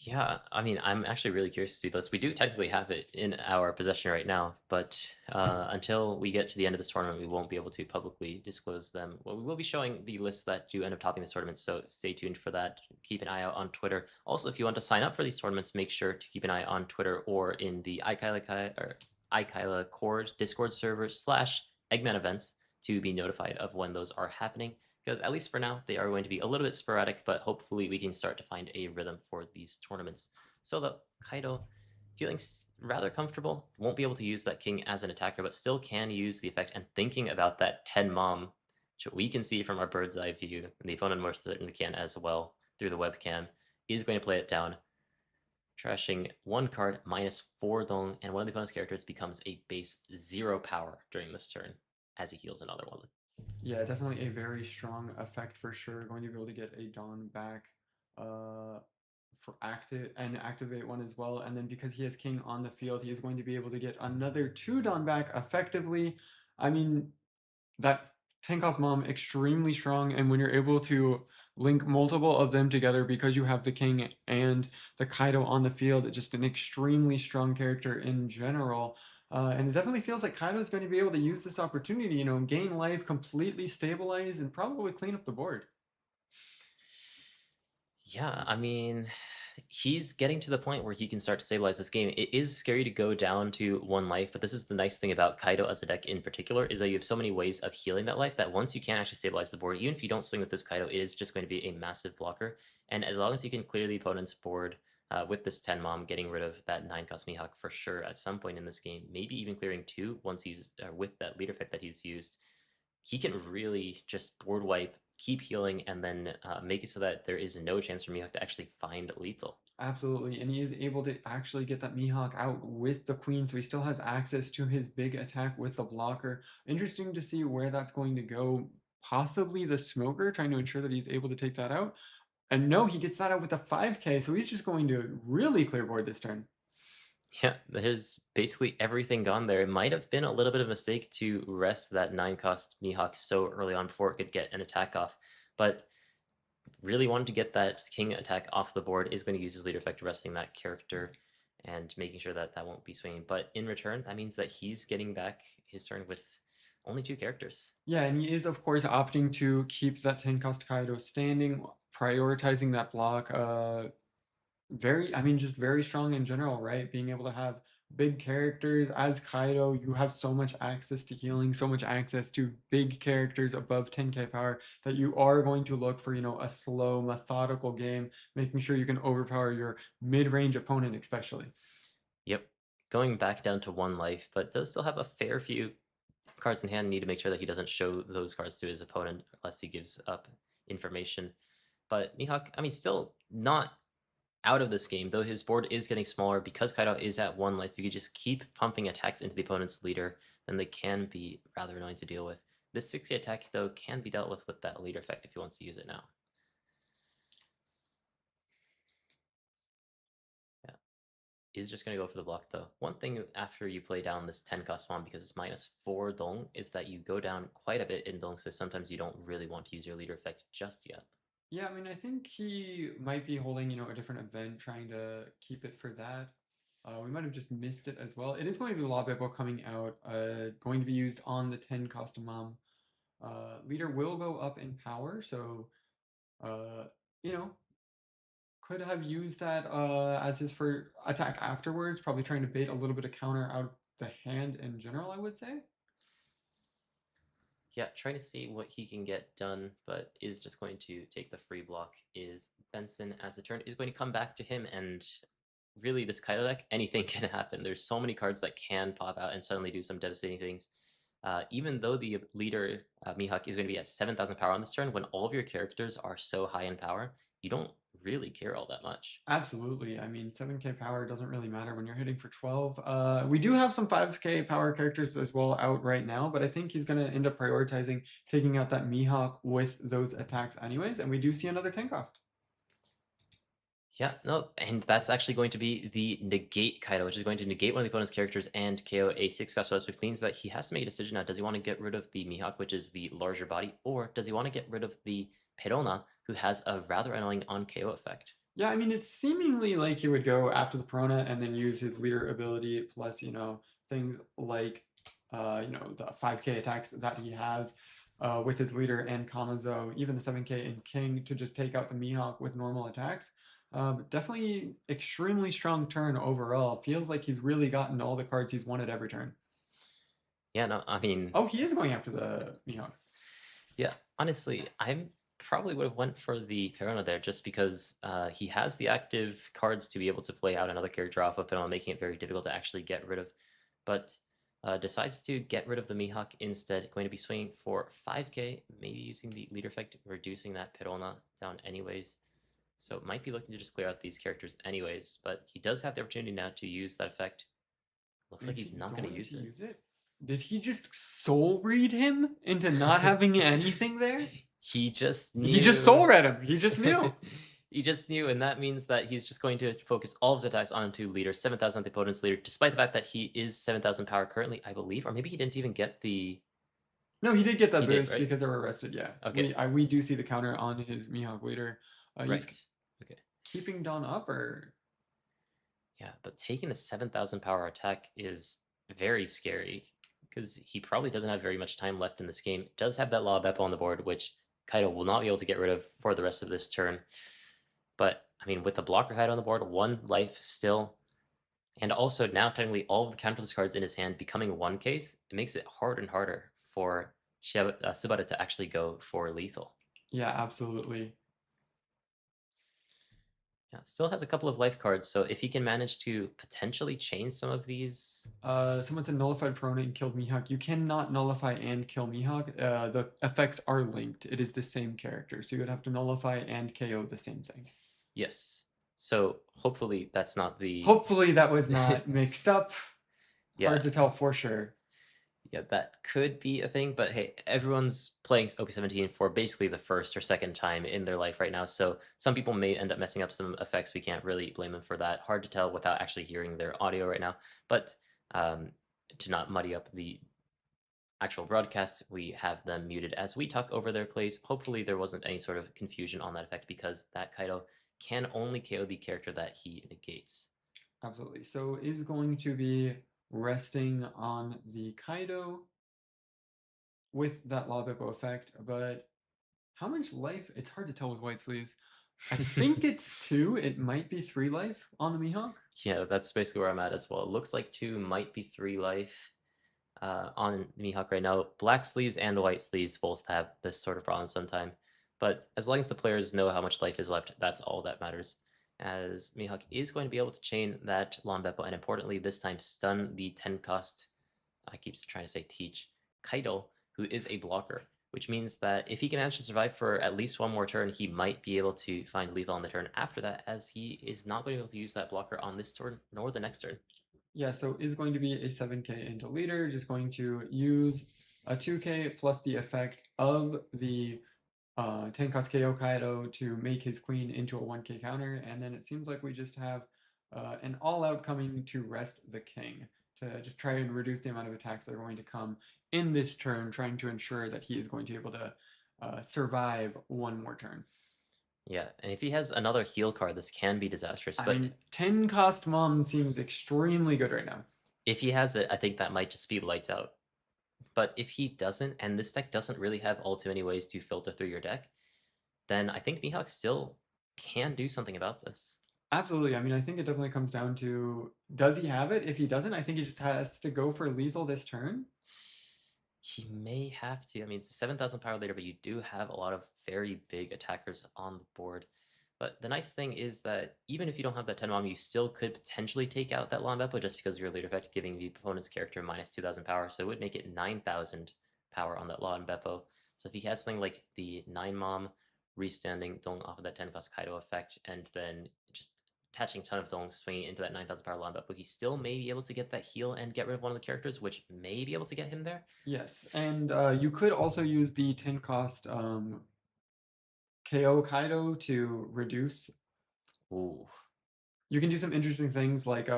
Yeah, I mean, I'm actually really curious to see this. We do technically have it in our possession right now, but until we get to the end of this tournament, we won't be able to publicly disclose them. Well, we will be showing the lists that do end up topping this tournament, so stay tuned for that. Keep an eye out on Twitter. Also, if you want to sign up for these tournaments, make sure to keep an eye on Twitter or in the iKaila Cord Discord server / Eggman events to be notified of when those are happening, because at least for now, they are going to be a little bit sporadic, but hopefully we can start to find a rhythm for these tournaments. So the Kaido, feeling rather comfortable, won't be able to use that king as an attacker, but still can use the effect and thinking about that 10 mom, which we can see from our bird's eye view, and the opponent most certainly can as well through the webcam, is going to play it down, trashing one card, minus 4 Dong, and one of the opponent's characters becomes a base 0 power during this turn. as he heals another one. Yeah, definitely a very strong effect for sure. Going to be able to get a Dawn back uh, for active and activate one as well. And then because he has King on the field, he is going to be able to get another 2 Dawn back effectively. I mean, that 10 cost mom extremely strong, and when you're able to link multiple of them together because you have the king and the Kaido on the field, it's just an extremely strong character in general. And it definitely feels like Kaido is going to be able to use this opportunity, gain life, completely stabilize, and probably clean up the board. Yeah, I mean, he's getting to the point where he can start to stabilize this game. It is scary to go down to 1 life, but this is the nice thing about Kaido as a deck in particular, is that you have so many ways of healing that life that once you can actually stabilize the board, even if you don't swing with this Kaido, it is just going to be a massive blocker. And as long as you can clear the opponent's board with this 10 Mom, getting rid of that 9 cost Mihawk for sure at some point in this game, maybe even clearing 2 once he's with that leader fit that he's used, he can really just board wipe, keep healing, and then make it so that there is no chance for Mihawk to actually find lethal. Absolutely, and he is able to actually get that Mihawk out with the queen, so he still has access to his big attack with the blocker. Interesting to see where that's going to go. Possibly the smoker, trying to ensure that he's able to take that out. And no, he gets that out with a 5k, so he's just going to really clear board this turn. Yeah, there's basically everything gone there. It might have been a little bit of a mistake to rest that 9 cost Mihawk so early on before it could get an attack off, but really wanted to get that king attack off the board, is going to use his leader effect resting that character and making sure that that won't be swinging. But in return, that means that he's getting back his turn with only 2 characters. Yeah, and he is, of course, opting to keep that 10 cost Kaido standing, prioritizing that block. I mean, just very strong in general, right? Being able to have big characters as Kaido, you have so much access to healing, so much access to big characters above 10k power that you are going to look for, a slow, methodical game, making sure you can overpower your mid-range opponent, especially. Yep. Going back down to 1 life, but does still have a fair few cards in hand. Need to make sure that he doesn't show those cards to his opponent unless he gives up information. But Mihawk, I mean, still not out of this game, though his board is getting smaller because Kaido is at 1 life. If you could just keep pumping attacks into the opponent's leader, then they can be rather annoying to deal with. This 60 attack, though, can be dealt with that leader effect if he wants to use it now. Yeah. Is just going to go for the block, though. One thing after you play down this 10 cost Swan, because it's -4 Dong, is that you go down quite a bit in Dong, so sometimes you don't really want to use your leader effect just yet. Yeah, I mean, I think he might be holding, a different event, trying to keep it for that. We might have just missed it as well. It is going to be the Law Bible coming out, going to be used on the 10 cost mom. Leader will go up in power, so uh, you know, could have used that as his for attack afterwards, probably trying to bait a little bit of counter out of the hand in general, I would say. Yeah, trying to see what he can get done, but is just going to take the free block. Is Benson, as the turn is going to come back to him, and really this Kaido deck, anything can happen. There's so many cards that can pop out and suddenly do some devastating things. Even though the leader, Mihawk, is going to be at 7,000 power on this turn, when all of your characters are so high in power, you don't really care all that much. Absolutely. I mean, 7k power doesn't really matter when you're hitting for 12. We do have some 5k power characters as well out right now, but I think he's going to end up prioritizing taking out that Mihawk with those attacks anyways, and we do see another 10 cost. Yeah, no, and that's actually going to be the negate Kaido, which is going to negate one of the opponent's characters and KO a 6 specialist, which means that he has to make a decision now. Does he want to get rid of the Mihawk, which is the larger body, or does he want to get rid of the Perona, who has a rather annoying on KO effect? Yeah, I mean, it's seemingly like he would go after the Perona and then use his leader ability plus, things like, the 5k attacks that he has with his leader and Kamazo, even the 7k and King to just take out the Mihawk with normal attacks. Definitely extremely strong turn overall. Feels like he's really gotten all the cards he's wanted every turn. Yeah, no, I mean, Oh, he is going after the Mihawk. yeah, honestly, I probably would have went for the Perona there just because he has the active cards to be able to play out another character off of Perona, making it very difficult to actually get rid of. But decides to get rid of the Mihawk instead, going to be swinging for 5k, maybe using the leader effect, reducing that Perona down anyways. So might be looking to just clear out these characters anyways, but he does have the opportunity now to use that effect. Looks like Is he's he not going to going use to it. use it? Did he just soul read him into not having anything there? He just He just soul knew. read him. He just knew. He just knew, and that means that he's just going to focus all of his attacks onto leader, 7,000 the opponent's leader, despite the fact that he is 7,000 power currently, I believe, or maybe he didn't even get the. No, he did get that He did, boost right? because they were arrested. Yeah, Okay, we do see the counter on his Mihawk leader. He's right. Okay, keeping Dawn up, or yeah, but taking the 7,000 power attack is very scary because he probably doesn't have very much time left in this game. Does have that Law Beppo on the board, which Kaido will not be able to get rid of for the rest of this turn. But I mean, with the blocker head on the board, 1 life still, and also now technically all of the counterless cards in his hand becoming 1 case, it makes it harder and harder for Shibata to actually go for lethal. yeah, absolutely. Yeah, still has a couple of life cards, so if he can manage to potentially change some of these. Someone said nullified Perona and killed Mihawk. You cannot nullify and kill Mihawk. The effects are linked. It is the same character, so you would have to nullify and KO the same thing. Yes. So hopefully that's not the. Hopefully that was not mixed up. Yeah. Hard to tell for sure. Yeah, that could be a thing, but hey, everyone's playing OP17 for basically the first or second time in their life right now, so some people may end up messing up some effects. We can't really blame them for that. Hard to tell without actually hearing their audio right now, but to not muddy up the actual broadcast, we have them muted as we talk over their plays. Hopefully there wasn't any sort of confusion on that effect because that Kaido can only KO the character that he negates. Absolutely. So is going to be resting on the Kaido with that Law Beppo effect, but how much life? It's hard to tell with white sleeves. I think it's 2. It might be 3 life on the Mihawk. Yeah, that's basically where I'm at as well. It looks like 2, might be 3 life on Mihawk right now. Black sleeves and white sleeves both have this sort of problem sometime. But as long as the players know how much life is left, that's all that matters. As Mihawk is going to be able to chain that Beppo, and importantly, this time stun the 10 cost, I keep trying to say teach, Kaido, who is a blocker, which means that if he can manage to survive for at least 1 more turn, he might be able to find lethal on the turn after that, as he is not going to be able to use that blocker on this turn nor the next turn. Yeah, so is going to be a 7k into leader, just going to use a 2k plus the effect of the 10 cost KO Kaido to make his queen into a 1k counter, and then it seems like we just have an all-out coming to rest the king, to just try and reduce the amount of attacks that are going to come in this turn, trying to ensure that he is going to be able to survive 1 more turn. Yeah, and if he has another heal card, this can be disastrous. I mean, 10 cost Mom seems extremely good right now. If he has it, I think that might just be lights out. But if he doesn't, and this deck doesn't really have all too many ways to filter through your deck, then I think Mihawk still can do something about this. Absolutely. I mean, I think it definitely comes down to, does he have it? If he doesn't, I think he just has to go for lethal this turn. He may have to. I mean, it's a 7,000 power leader, but you do have a lot of very big attackers on the board. But the nice thing is that even if you don't have that 10 mom, you still could potentially take out that Law Beppo just because of your leader effect giving the opponent's character minus 2,000 power. So it would make it 9,000 power on that Law Beppo. So if he has something like the 9 mom restanding Dong off of that 10 cost Kaido effect and then just attaching a ton of Dong swinging into that 9,000 power Law Beppo, he still may be able to get that heal and get rid of one of the characters, which may be able to get him there. Yes, and you could also use the 10 cost KO Kaido to reduce. Ooh. You can do some interesting things like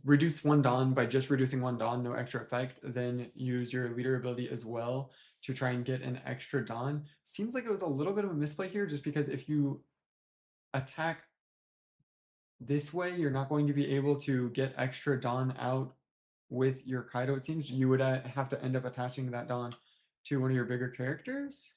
reduce 1 Dawn by just reducing 1 Dawn, no extra effect, then use your leader ability as well to try and get an extra Dawn. Seems like it was a little bit of a misplay here, just because if you attack this way, you're not going to be able to get extra Dawn out with your Kaido, it seems. You would have to end up attaching that Dawn to one of your bigger characters.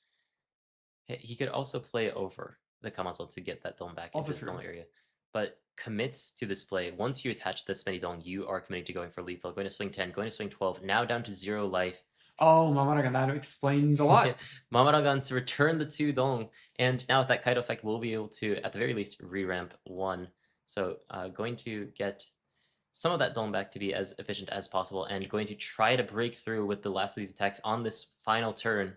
He could also play over the Kamazo to get that dome back Also into his true. dome area. But commits to this play. Once you attach this many dome, you are committing to going for lethal. Going to swing 10, going to swing 12, now down to 0 life. Oh, Mamaragan, that explains a lot. Mamaragan to return the 2 dong. And now with that Kaido effect, we'll be able to, at the very least, re-ramp 1. So going to get some of that dome back to be as efficient as possible and going to try to break through with the last of these attacks on this final turn.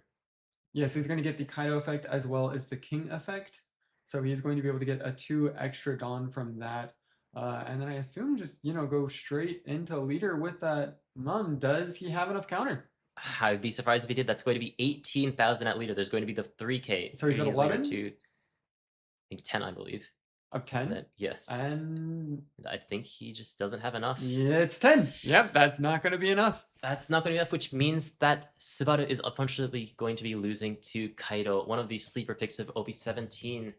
Yes, he's going to get the Kaido effect as well as the King effect. So he's going to be able to get a 2 extra Dawn from that And then I assume just, go straight into leader with that Mun. Does he have enough counter? I'd be surprised if he did. That's going to be 18,000 at leader. There's going to be the 3K. So he's at He's leader 11? to, I think 10, I believe. Of 10? Yes. And I think he just doesn't have enough. yeah, it's 10. Yep, that's not going to be enough. That's not going to be enough, which means that Subaru is unfortunately going to be losing to Kaido, one of the sleeper picks of OP17,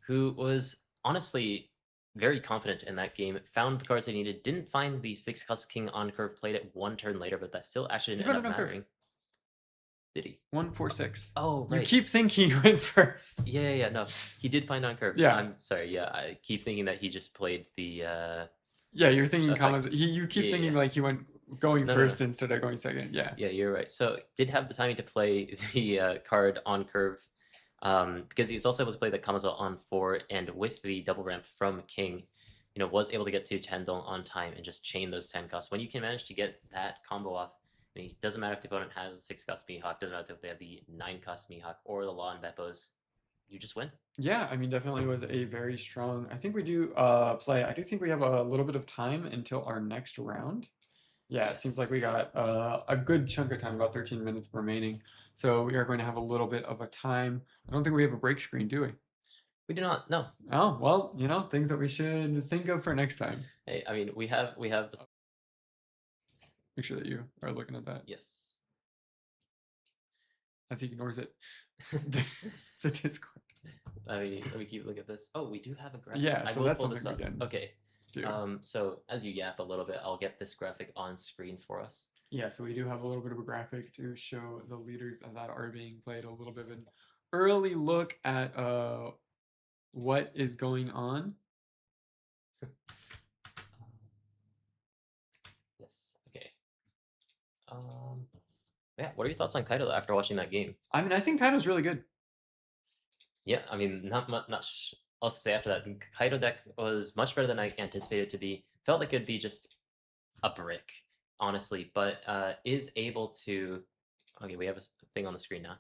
who was honestly very confident in that game, found the cards they needed, didn't find the 6 Cuss King on curve, played it 1 turn later, but that still actually didn't end up mattering. Did he? 146. Oh, right. You keep thinking he went first. Yeah, no. He did find on curve. Yeah. I'm sorry, yeah. I keep thinking that he just played the yeah, you're thinking comments. You keep thinking like he went going first instead of going second. Yeah. Yeah, you're right. So did have the timing to play the card on curve, because he was also able to play the Kamazo on 4, and with the double ramp from King, was able to get to Tendon on time and just chain those 10 costs. When you can manage to get that combo off, and it doesn't matter if the opponent has the 6 cost Mihawk, doesn't matter if they have the 9 cost Mihawk or the Law and Beppos, you just win. Yeah, I mean, definitely was a very strong. I think we do play. I do think we have a little bit of time until our next round. Yeah, it seems like we got a good chunk of time, about 13 minutes remaining. So we are going to have a little bit of a time. I don't think we have a break screen, do we? We do not. No. Oh well, things that we should think of for next time. Hey, I mean, we have the. Make sure that you are looking at that. Yes. As he ignores it. The Discord. Let me keep looking at this. Oh, we do have a graphic. Yeah, so that's something we can. Okay. So as you yap a little bit, I'll get this graphic on screen for us. Yeah, so we do have a little bit of a graphic to show the leaders that are being played, a little bit of an early look at what is going on. Yes. Okay. Yeah. What are your thoughts on Kaido after watching that game? I mean, I think Kaido's really good. Yeah, I mean, not much else to say after that. The Kaido deck was much better than I anticipated it to be. Felt like it'd be just a brick, honestly, but is able to. Okay, we have a thing on the screen now.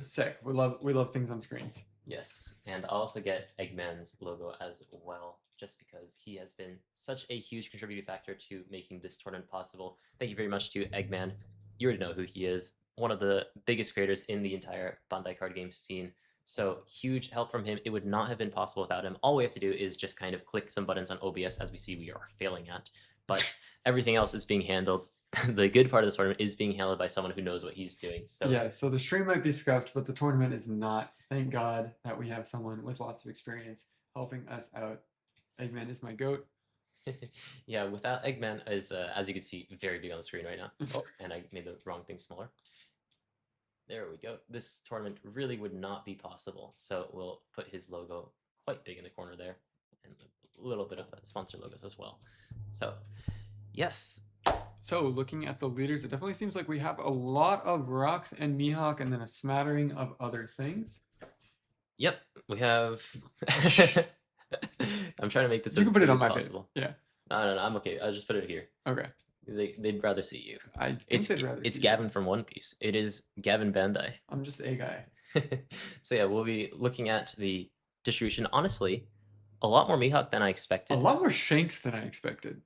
Sick. We love things on screens. Yes, and I'll also get Eggman's logo as well, just because he has been such a huge contributing factor to making this tournament possible. Thank you very much to Eggman. You already know who he is. One of the biggest creators in the entire Bandai card game scene. So huge help from him. It would not have been possible without him. All we have to do is just kind of click some buttons on OBS, as we see we are failing at. But everything else is being handled. The good part of this tournament is being handled by someone who knows what he's doing. So yeah, so the stream might be scuffed, but the tournament is not. Thank God that we have someone with lots of experience helping us out. Eggman is my goat. Yeah, without Eggman, as you can see, very big on the screen right now. Oh, and I made the wrong thing smaller. There we go. This tournament really would not be possible. So we'll put his logo quite big in the corner there, and a little bit of sponsor logos as well. So, yes. So looking at the leaders, it definitely seems like we have a lot of Rocks and Mihawk and then a smattering of other things. Yep, we have... I'm trying to make this you as can put it on my possible. Face. Yeah. No, I'm okay. I'll just put it here. Okay. They'd rather see you. I think they'd rather It's see Gavin you. from One Piece. It is Gavin Bandai. I'm just a guy. So yeah, we'll be looking at the distribution. Honestly, a lot more Mihawk than I expected. A lot more Shanks than I expected.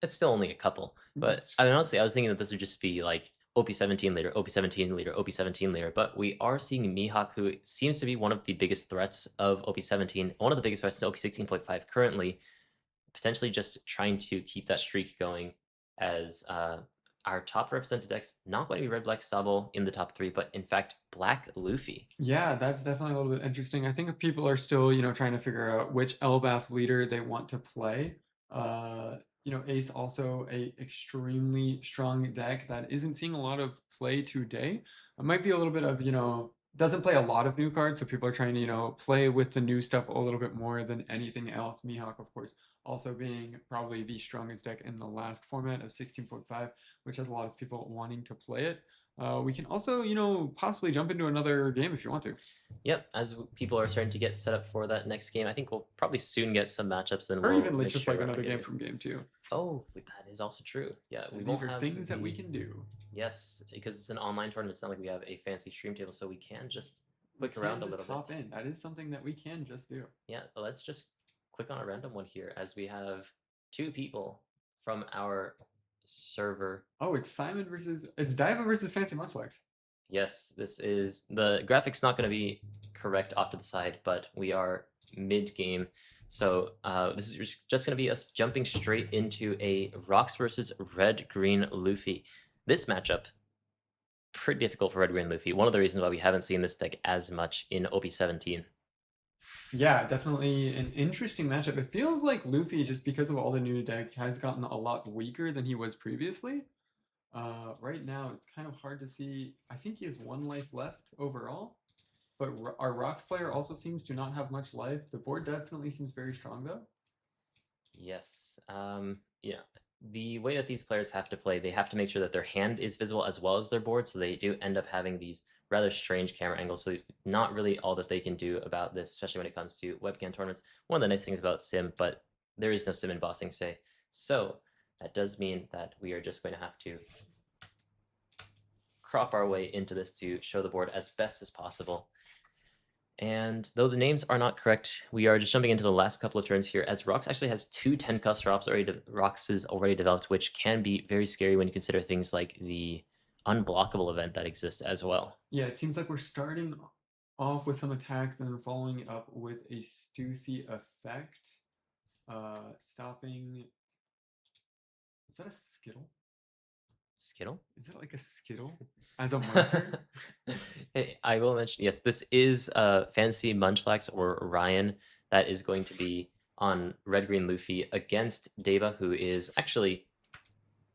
It's still only a couple, but I mean, honestly, I was thinking that this would just be like OP17 later, OP17 later, OP17 later, but we are seeing Mihawk, who seems to be one of the biggest threats of OP17, one of the biggest threats to OP16.5 currently, potentially just trying to keep that streak going as our top represented decks not going to be Red Black Sabo in the top 3, but in fact Black Luffy. Yeah, that's definitely a little bit interesting. I think if people are still, trying to figure out which Elbaf leader they want to play, Ace also a extremely strong deck that isn't seeing a lot of play today. It might be a little bit of, doesn't play a lot of new cards, so people are trying to, play with the new stuff a little bit more than anything else. Mihawk, of course, also being probably the strongest deck in the last format of 16.5, which has a lot of people wanting to play it. We can also, possibly jump into another game if you want to. Yep, as people are starting to get set up for that next game, I think we'll probably soon get some matchups. Then or we'll even just like another game from game 2. Oh, that is also true. Yeah, these are things that we can do. Yes, because it's an online tournament. It's not like we have a fancy stream table, so we can just click around a little bit. Hop in. That is something that we can just do. Yeah, let's just click on a random one here as we have two people from our server. Oh, it's it's Diva versus Fancy Munchlax. Yes, this is the graphics not going to be correct off to the side, but we are mid game. So this is just going to be us jumping straight into a Rocks versus Red Green Luffy. This matchup, pretty difficult for Red Green Luffy. One of the reasons why we haven't seen this deck as much in OP17. Yeah, definitely an interesting matchup. It feels like Luffy, just because of all the new decks, has gotten a lot weaker than he was previously. Right now, it's kind of hard to see. I think he has 1 life left overall, but our Rocks player also seems to not have much life. The board definitely seems very strong, though. Yes. Yeah. The way that these players have to play, they have to make sure that their hand is visible as well as their board, so they do end up having these rather strange camera angles. So not really all that they can do about this, especially when it comes to webcam tournaments. One of the nice things about Sim, but there is no Sim in Bossing Say. So that does mean that we are just going to have to crop our way into this to show the board as best as possible. And though the names are not correct, we are just jumping into the last couple of turns here, as Rox actually has two 10-cost Roxes already developed, which can be very scary when you consider things like the unblockable event that exists as well. Yeah, it seems like we're starting off with some attacks and then following it up with a Stussy effect. Stopping. Is that a Skittle? Skittle? Is that like a Skittle as a marker? Hey, I will mention, yes, this is Fancy Munchlax or Ryan that is going to be on Red Green Luffy against Deva, who is actually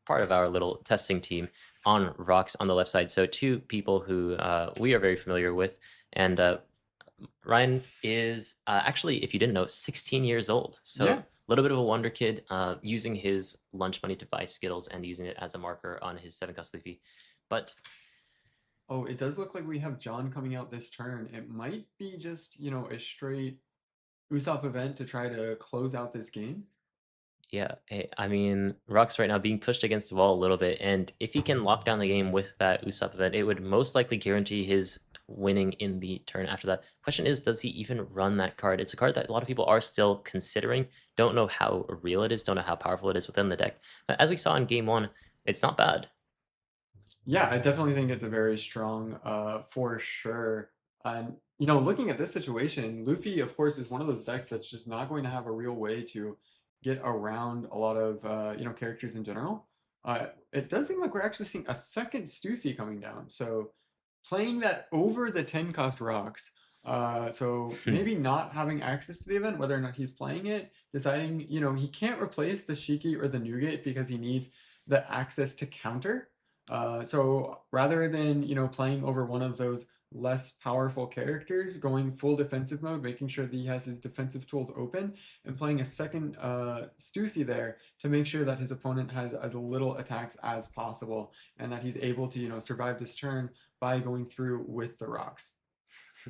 part of our little testing team on Rocks on the left side. So two people who we are very familiar with. And Ryan is actually, if you didn't know, 16 years old. So Yeah. a little bit of a wonder kid, using his lunch money to buy Skittles and using it as a marker on his 7-cost Luffy. But Oh, it does look like we have John coming out this turn. It might be just, a straight Usopp event to try to close out this game. yeah, I mean, Rock's right now being pushed against the wall a little bit, and if he can lock down the game with that Usopp event, it would most likely guarantee his winning in the turn after that. Question is, does he even run that card? It's a card that a lot of people are still considering. Don't know how real it is, don't know how powerful it is within the deck. But as we saw in game one, it's not bad. Yeah, I definitely think it's a very strong, for sure. And looking at this situation, Luffy, of course, is one of those decks that's just not going to have a real way to get around a lot of characters in general. It does seem like we're actually seeing a second Stussy coming down. So playing that over the 10-cost rocks. So maybe not having access to the event, whether or not he's playing it, deciding, he can't replace the Shiki or the Nugate because he needs the access to counter. So rather than playing over one of those less powerful characters, going full defensive mode, making sure that he has his defensive tools open, and playing a second Stussy there to make sure that his opponent has as little attacks as possible, and that he's able to survive this turn by going through with the rocks,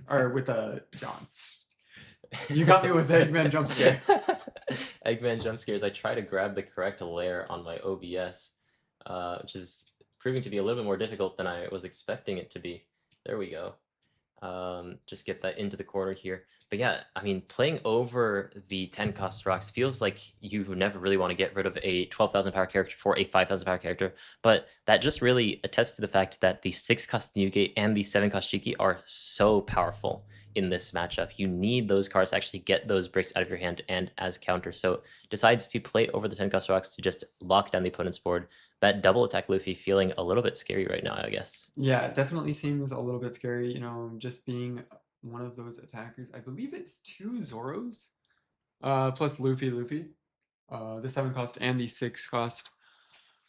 or with John. You got me with the Eggman jump scare. Eggman jump scares. I try to grab the correct layer on my OBS, which is proving to be a little bit more difficult than I was expecting it to be. There we go. Just get that into the corner here. But yeah, I mean, playing over the 10-cost rocks feels like you never really want to get rid of a 12,000 power character for a 5,000 power character. But that just really attests to the fact that the 6-cost Newgate and the 7-cost Shiki are so powerful in this matchup. You need those cards to actually get those bricks out of your hand and as counter. So decides to play over the 10-cost rocks to just lock down the opponent's board. That double attack Luffy feeling a little bit scary right now, I guess. Yeah, it definitely seems a little bit scary, just being one of those attackers. I believe it's 2 Zoros, plus Luffy, the 7-cost and the 6-cost.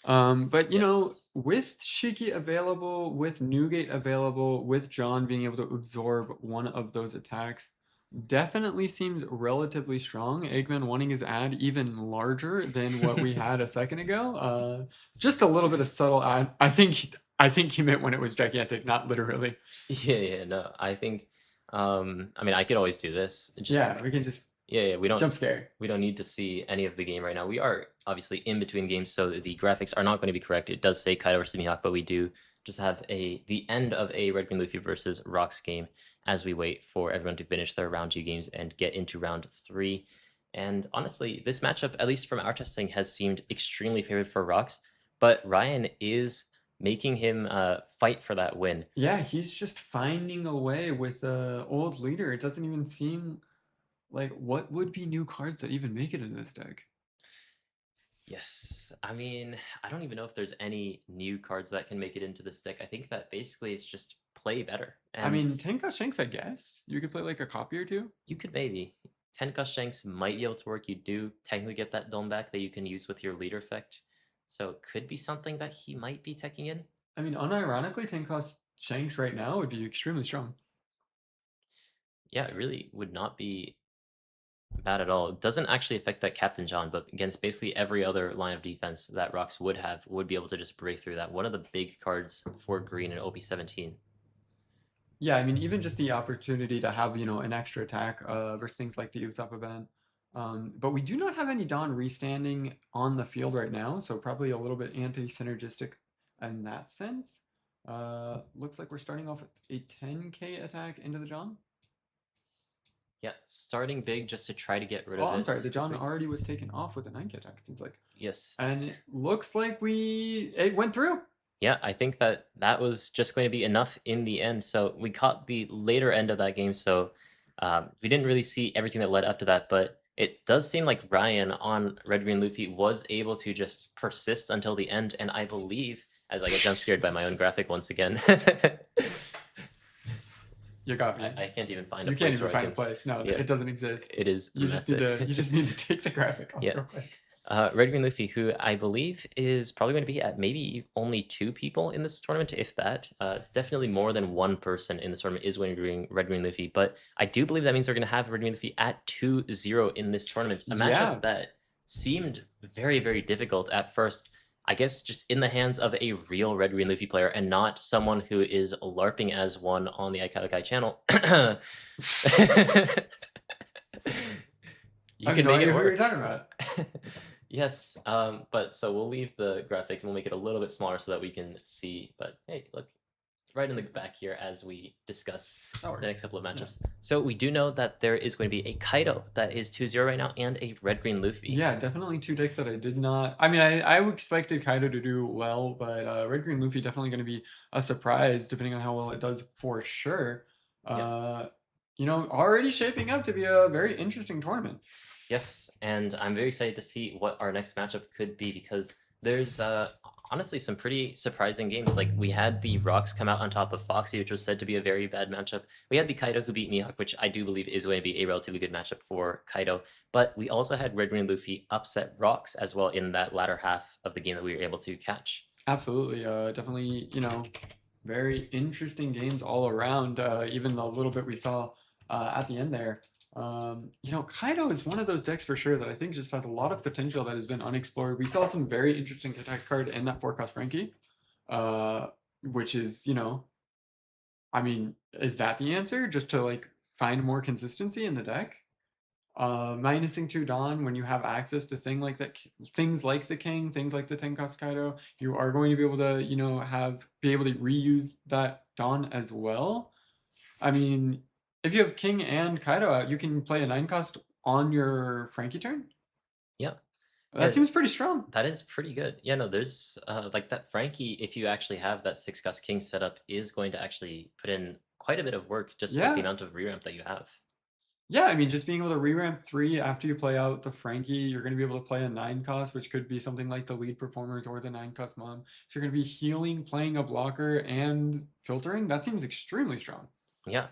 But Yes. with Shiki available, with Newgate available, with John being able to absorb one of those attacks, definitely seems relatively strong. Eggman wanting his ad even larger than what we had a second ago. Just a little bit of subtle ad. I think he meant when it was gigantic, not literally. Yeah, no. I think I mean I could always do this. Yeah, we can just Yeah, jump scare. we don't need to see any of the game right now. We are obviously in between games, so the graphics are not going to be correct. It does say Kaido versus Mihawk, but we do just have the end of a Red Green Luffy versus Rocks game as we wait for everyone to finish their round 2 games and get into round 3. And honestly, this matchup, at least from our testing, has seemed extremely favored for Rocks. But Ryan is making him fight for that win. Yeah, he's just finding a way with a old leader. It doesn't even seem like what would be new cards that even make it in this deck. Yes, I mean, I don't even know if there's any new cards that can make it into this deck. I think that basically it's just play better. I And mean, Tenka Shanks, I guess. You could play like a copy or two. you could maybe. Tenka Shanks might be able to work. You do technically get that dome back that you can use with your leader effect. So it could be something that he might be teching in. I mean, unironically, Tenka Shanks right now would be extremely strong. Yeah, it really would not be bad at all. It doesn't actually affect that Captain John, but against basically every other line of defense that Rocks would have, would be able to just break through that. One of the big cards for green in OP17. Yeah, I mean, even just the opportunity to have, an extra attack versus things like the Usopp event. But we do not have any Dawn restanding on the field right now, so probably a little bit anti-synergistic in that sense. Looks like we're starting off with a 10k attack into the John. Yeah, starting big just to try to get rid Oh, of it. I'm sorry, the John quickly. already was taken off with a 9k attack, it seems like. Yes. And it looks like it went through. Yeah, I think that that was just going to be enough in the end. So we caught the later end of that game, so we didn't really see everything that led up to that. But it does seem like Ryan on Red Green Luffy was able to just persist until the end, and I believe, as I get jump scared by my own graphic once again. You got me. I can't even find You a can't place even where find I a can. place. No, Yeah, it doesn't exist. it is. You just need to take the graphic off Yeah. real quick. Red Green Luffy, who I believe is probably going to be at maybe only 2 people in this tournament, if that. Definitely more than 1 person in this tournament is going to be doing Red Green Luffy, but I do believe that means they're going to have Red Green Luffy at 2-0 in this tournament. A matchup that seemed very, very difficult at first. I guess just in the hands of a real Red Green Luffy player and not someone who is LARPing as one on the iKailaCup channel. You I have can no make idea it who you're work. talking about. Yes, but so we'll leave the graphic and we'll make it a little bit smaller so that we can see. But hey, look, right in the back here as we discuss the next couple of matchups. Yeah. So we do know that there is going to be a Kaido that is 2-0 right now and a Red Green Luffy. Yeah, definitely 2 decks that I did not. I mean, I expected Kaido to do well, but Red Green Luffy definitely going to be a surprise depending on how well it does for sure. Yep. Already shaping up to be a very interesting tournament. Yes, and I'm very excited to see what our next matchup could be because there's honestly some pretty surprising games. Like we had the Rocks come out on top of Foxy, which was said to be a very bad matchup. We had the Kaido who beat Mihawk, which I do believe is going to be a relatively good matchup for Kaido. But we also had Red Green Luffy upset Rocks as well in that latter half of the game that we were able to catch. Absolutely, definitely, very interesting games all around. Even the little bit we saw at the end there. Kaido is one of those decks for sure that I think just has a lot of potential that has been unexplored. We saw some very interesting attack card in that forecast Frankie, which is, I mean, is that the answer? Just to like find more consistency in the deck? Minusing 2 Dawn when you have access to things like the King, things like the Tenko's Kaido, you are going to be able to, be able to reuse that Dawn as well. I mean, if you have King and Kaido out, you can play a 9-cost on your Frankie turn. Yeah. That seems pretty strong. That is pretty good. Yeah, no, there's like that Frankie, if you actually have that 6-cost King setup, is going to actually put in quite a bit of work just with the amount of re-ramp that you have. Yeah, I mean, just being able to re-ramp 3 after you play out the Frankie, you're going to be able to play a 9-cost, which could be something like the lead performers or the 9-cost mom. So you're going to be healing, playing a blocker, and filtering. That seems extremely strong. Yeah.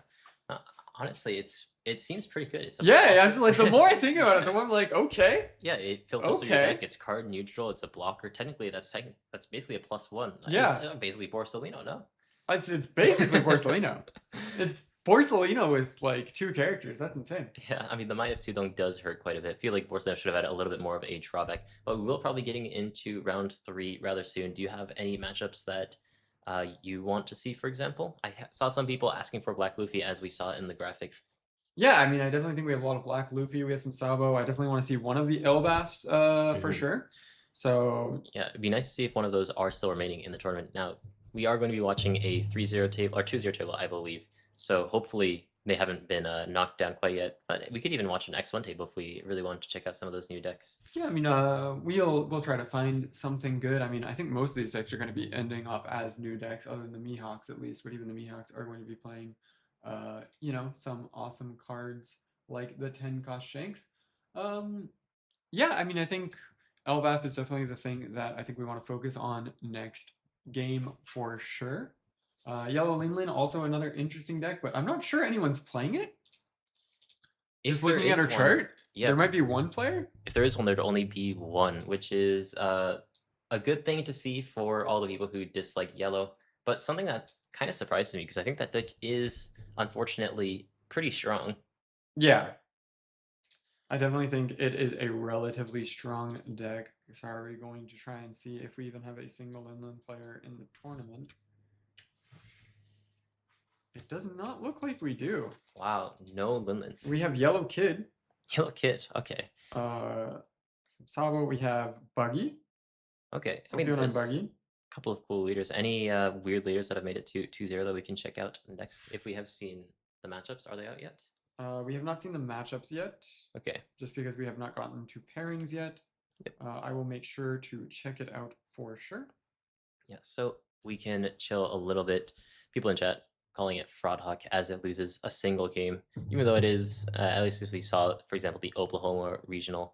Honestly, it seems pretty good. It's like the more I think about it, the more I'm like, okay. Yeah, it filters through your deck. It's card neutral. It's a blocker. Technically, that's basically a +1. Yeah, it's basically Borsalino. No, it's basically Borsalino. It's Borsalino with like 2 characters. That's insane. Yeah, I mean the -2 though does hurt quite a bit. I feel like Borsalino should have had a little bit more of a drawback. But we will probably getting into round 3 rather soon. Do you have any matchups that you want to see, for example? I saw some people asking for Black Luffy as we saw in the graphic. Yeah, I mean, I definitely think we have a lot of Black Luffy. We have some Sabo. I definitely want to see one of the Elbafs for sure. So yeah, it'd be nice to see if one of those are still remaining in the tournament. Now, we are going to be watching a 3-0 table or 2-0 table, I believe. So hopefully they haven't been knocked down quite yet. But we could even watch an X1 table if we really wanted to check out some of those new decks. Yeah, I mean, we'll try to find something good. I mean, I think most of these decks are going to be ending up as new decks, other than the Mihawks at least. But even the Mihawks are going to be playing, some awesome cards like the 10 cost Shanks. Um, yeah, I mean, I think Elbath is definitely the thing that I think we want to focus on next game for sure. Yellow Linlin, also another interesting deck, but I'm not sure anyone's playing it. If Just there looking at is our one, chart, yeah, there might be one player. if there is one, there'd only be one, which is a good thing to see for all the people who dislike yellow, but something that kind of surprised me because I think that deck is unfortunately pretty strong. Yeah, I definitely think it is a relatively strong deck. So are we going to try and see if we even have a single inland player in the tournament? It does not look like we do. Wow, no Linlins. We have Yellow Kid, Yellow Kid, okay. some Sabo, we have Buggy, Okay, I mean, OP9 there's Buggy. a couple of cool leaders. Any weird leaders that have made it to 2-0 that we can check out next if we have seen the matchups? Are they out yet? We have not seen the matchups yet, Okay. just because we have not gotten to pairings yet. Yep. I will make sure to check it out for sure. Yeah, so we can chill a little bit. People in chat calling it Fraud Hawk as it loses a single game, even though it is, at least as we saw, for example, the Oklahoma Regional,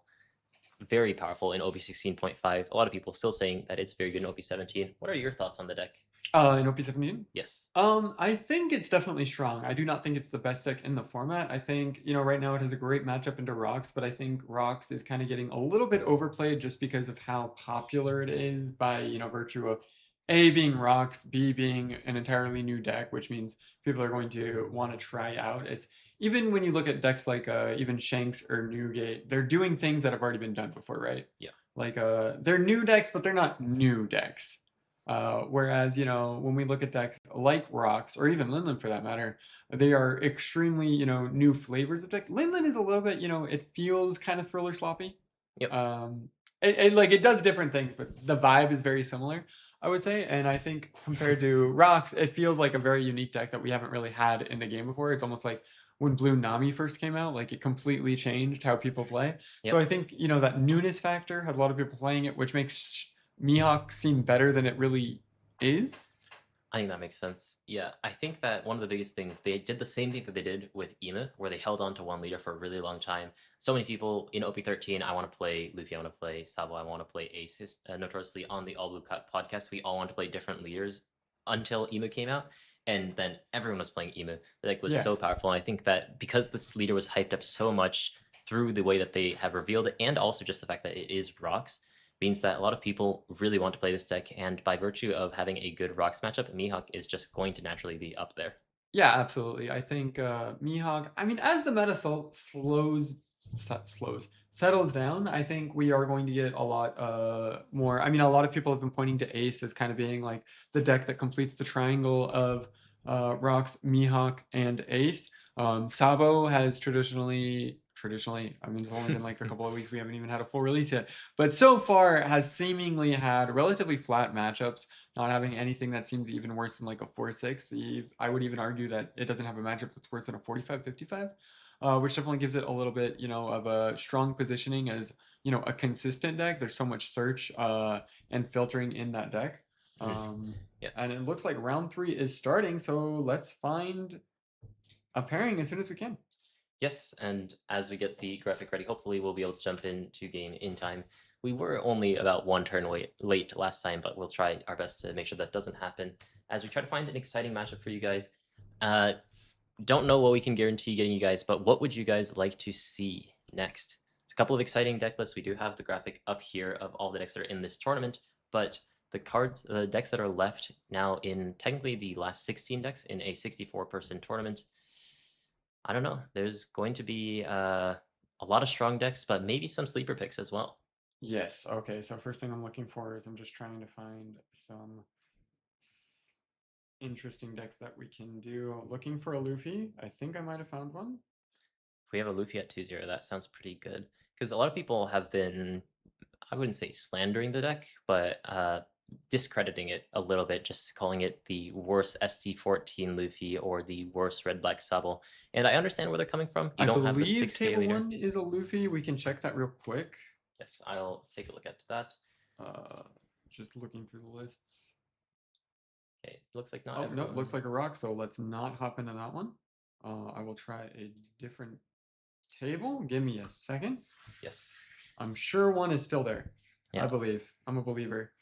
very powerful in OP16.5. A lot of people still saying that it's very good in OP17. What are your thoughts on the deck? In OP17? Yes. I think it's definitely strong. I do not think it's the best deck in the format. I think, right now it has a great matchup into Rocks, but I think Rocks is kind of getting a little bit overplayed just because of how popular it is by, virtue of A being Rocks, B being an entirely new deck, which means people are going to want to try out. It's even when you look at decks like even Shanks or Newgate, they're doing things that have already been done before, right? Yeah. Like they're new decks, but they're not new decks. Whereas, when we look at decks like Rocks or even Linland for that matter, they are extremely, new flavors of decks. Linland is a little bit, it feels kind of thriller sloppy. Yep. Um, it does different things, but the vibe is very similar, I would say. And I think compared to Rocks, it feels like a very unique deck that we haven't really had in the game before. It's almost like when Blue Nami first came out, like it completely changed how people play. So Yep. I think, that newness factor had a lot of people playing it, which makes Mihawk seem better than it really is. I think that makes sense. Yeah, I think that one of the biggest things, they did the same thing that they did with Ema, where they held on to one leader for a really long time. So many people in OP13, I want to play Luffy, I want to play Sabo, I want to play Ace. Notoriously, on the All Blue Cut podcast, we all want to play different leaders until Ema came out. And then everyone was playing Ema. The deck was Yeah. so powerful. And I think that because this leader was hyped up so much through the way that they have revealed it, and also just the fact that it is Rocks, means that a lot of people really want to play this deck, and by virtue of having a good Rocks matchup, Mihawk is just going to naturally be up there. Yeah, absolutely. I think Mihawk. I mean, as the meta settles down, I think we are going to get a lot more. I mean, a lot of people have been pointing to Ace as kind of being like the deck that completes the triangle of Rocks, Mihawk, and Ace. Sabo has traditionally, I mean, it's only been like a couple of weeks. We haven't even had a full release yet, but so far has seemingly had relatively flat matchups, not having anything that seems even worse than like a 4-6. I would even argue that it doesn't have a matchup that's worse than a 45-55, which definitely gives it a little bit, of a strong positioning as, a consistent deck. There's so much search and filtering in that deck. Yeah. And it looks like round 3 is starting, so let's find a pairing as soon as we can. Yes, and as we get the graphic ready, hopefully we'll be able to jump into game in time. We were only about one turn late last time, but we'll try our best to make sure that doesn't happen as we try to find an exciting matchup for you guys. Don't know what we can guarantee getting you guys, but what would you guys like to see next? It's a couple of exciting deck lists. We do have the graphic up here of all the decks that are in this tournament, but the decks that are left now in technically the last 16 decks in a 64-person tournament, I don't know. There's going to be a lot of strong decks, but maybe some sleeper picks as well. Yes. Okay. So first thing I'm looking for is I'm just trying to find some interesting decks that we can do. Looking for a Luffy. I think I might have found one. If we have a Luffy at 2-0, that sounds pretty good. Because a lot of people have been, I wouldn't say slandering the deck, but discrediting it a little bit, just calling it the worst ST14 Luffy or the worst Red Black Sable. And I understand where they're coming from. You I don't have the believe 6K table leader. 1 is a Luffy. We can check that real quick. Yes, I'll take a look at that. Uh, just looking through the lists. Okay, looks like not Oh, everyone. no, looks like a rock, so let's not hop into that one. I will try a different table. Give me a second. Yes. I'm sure one is still there. Yeah. I believe. I'm a believer.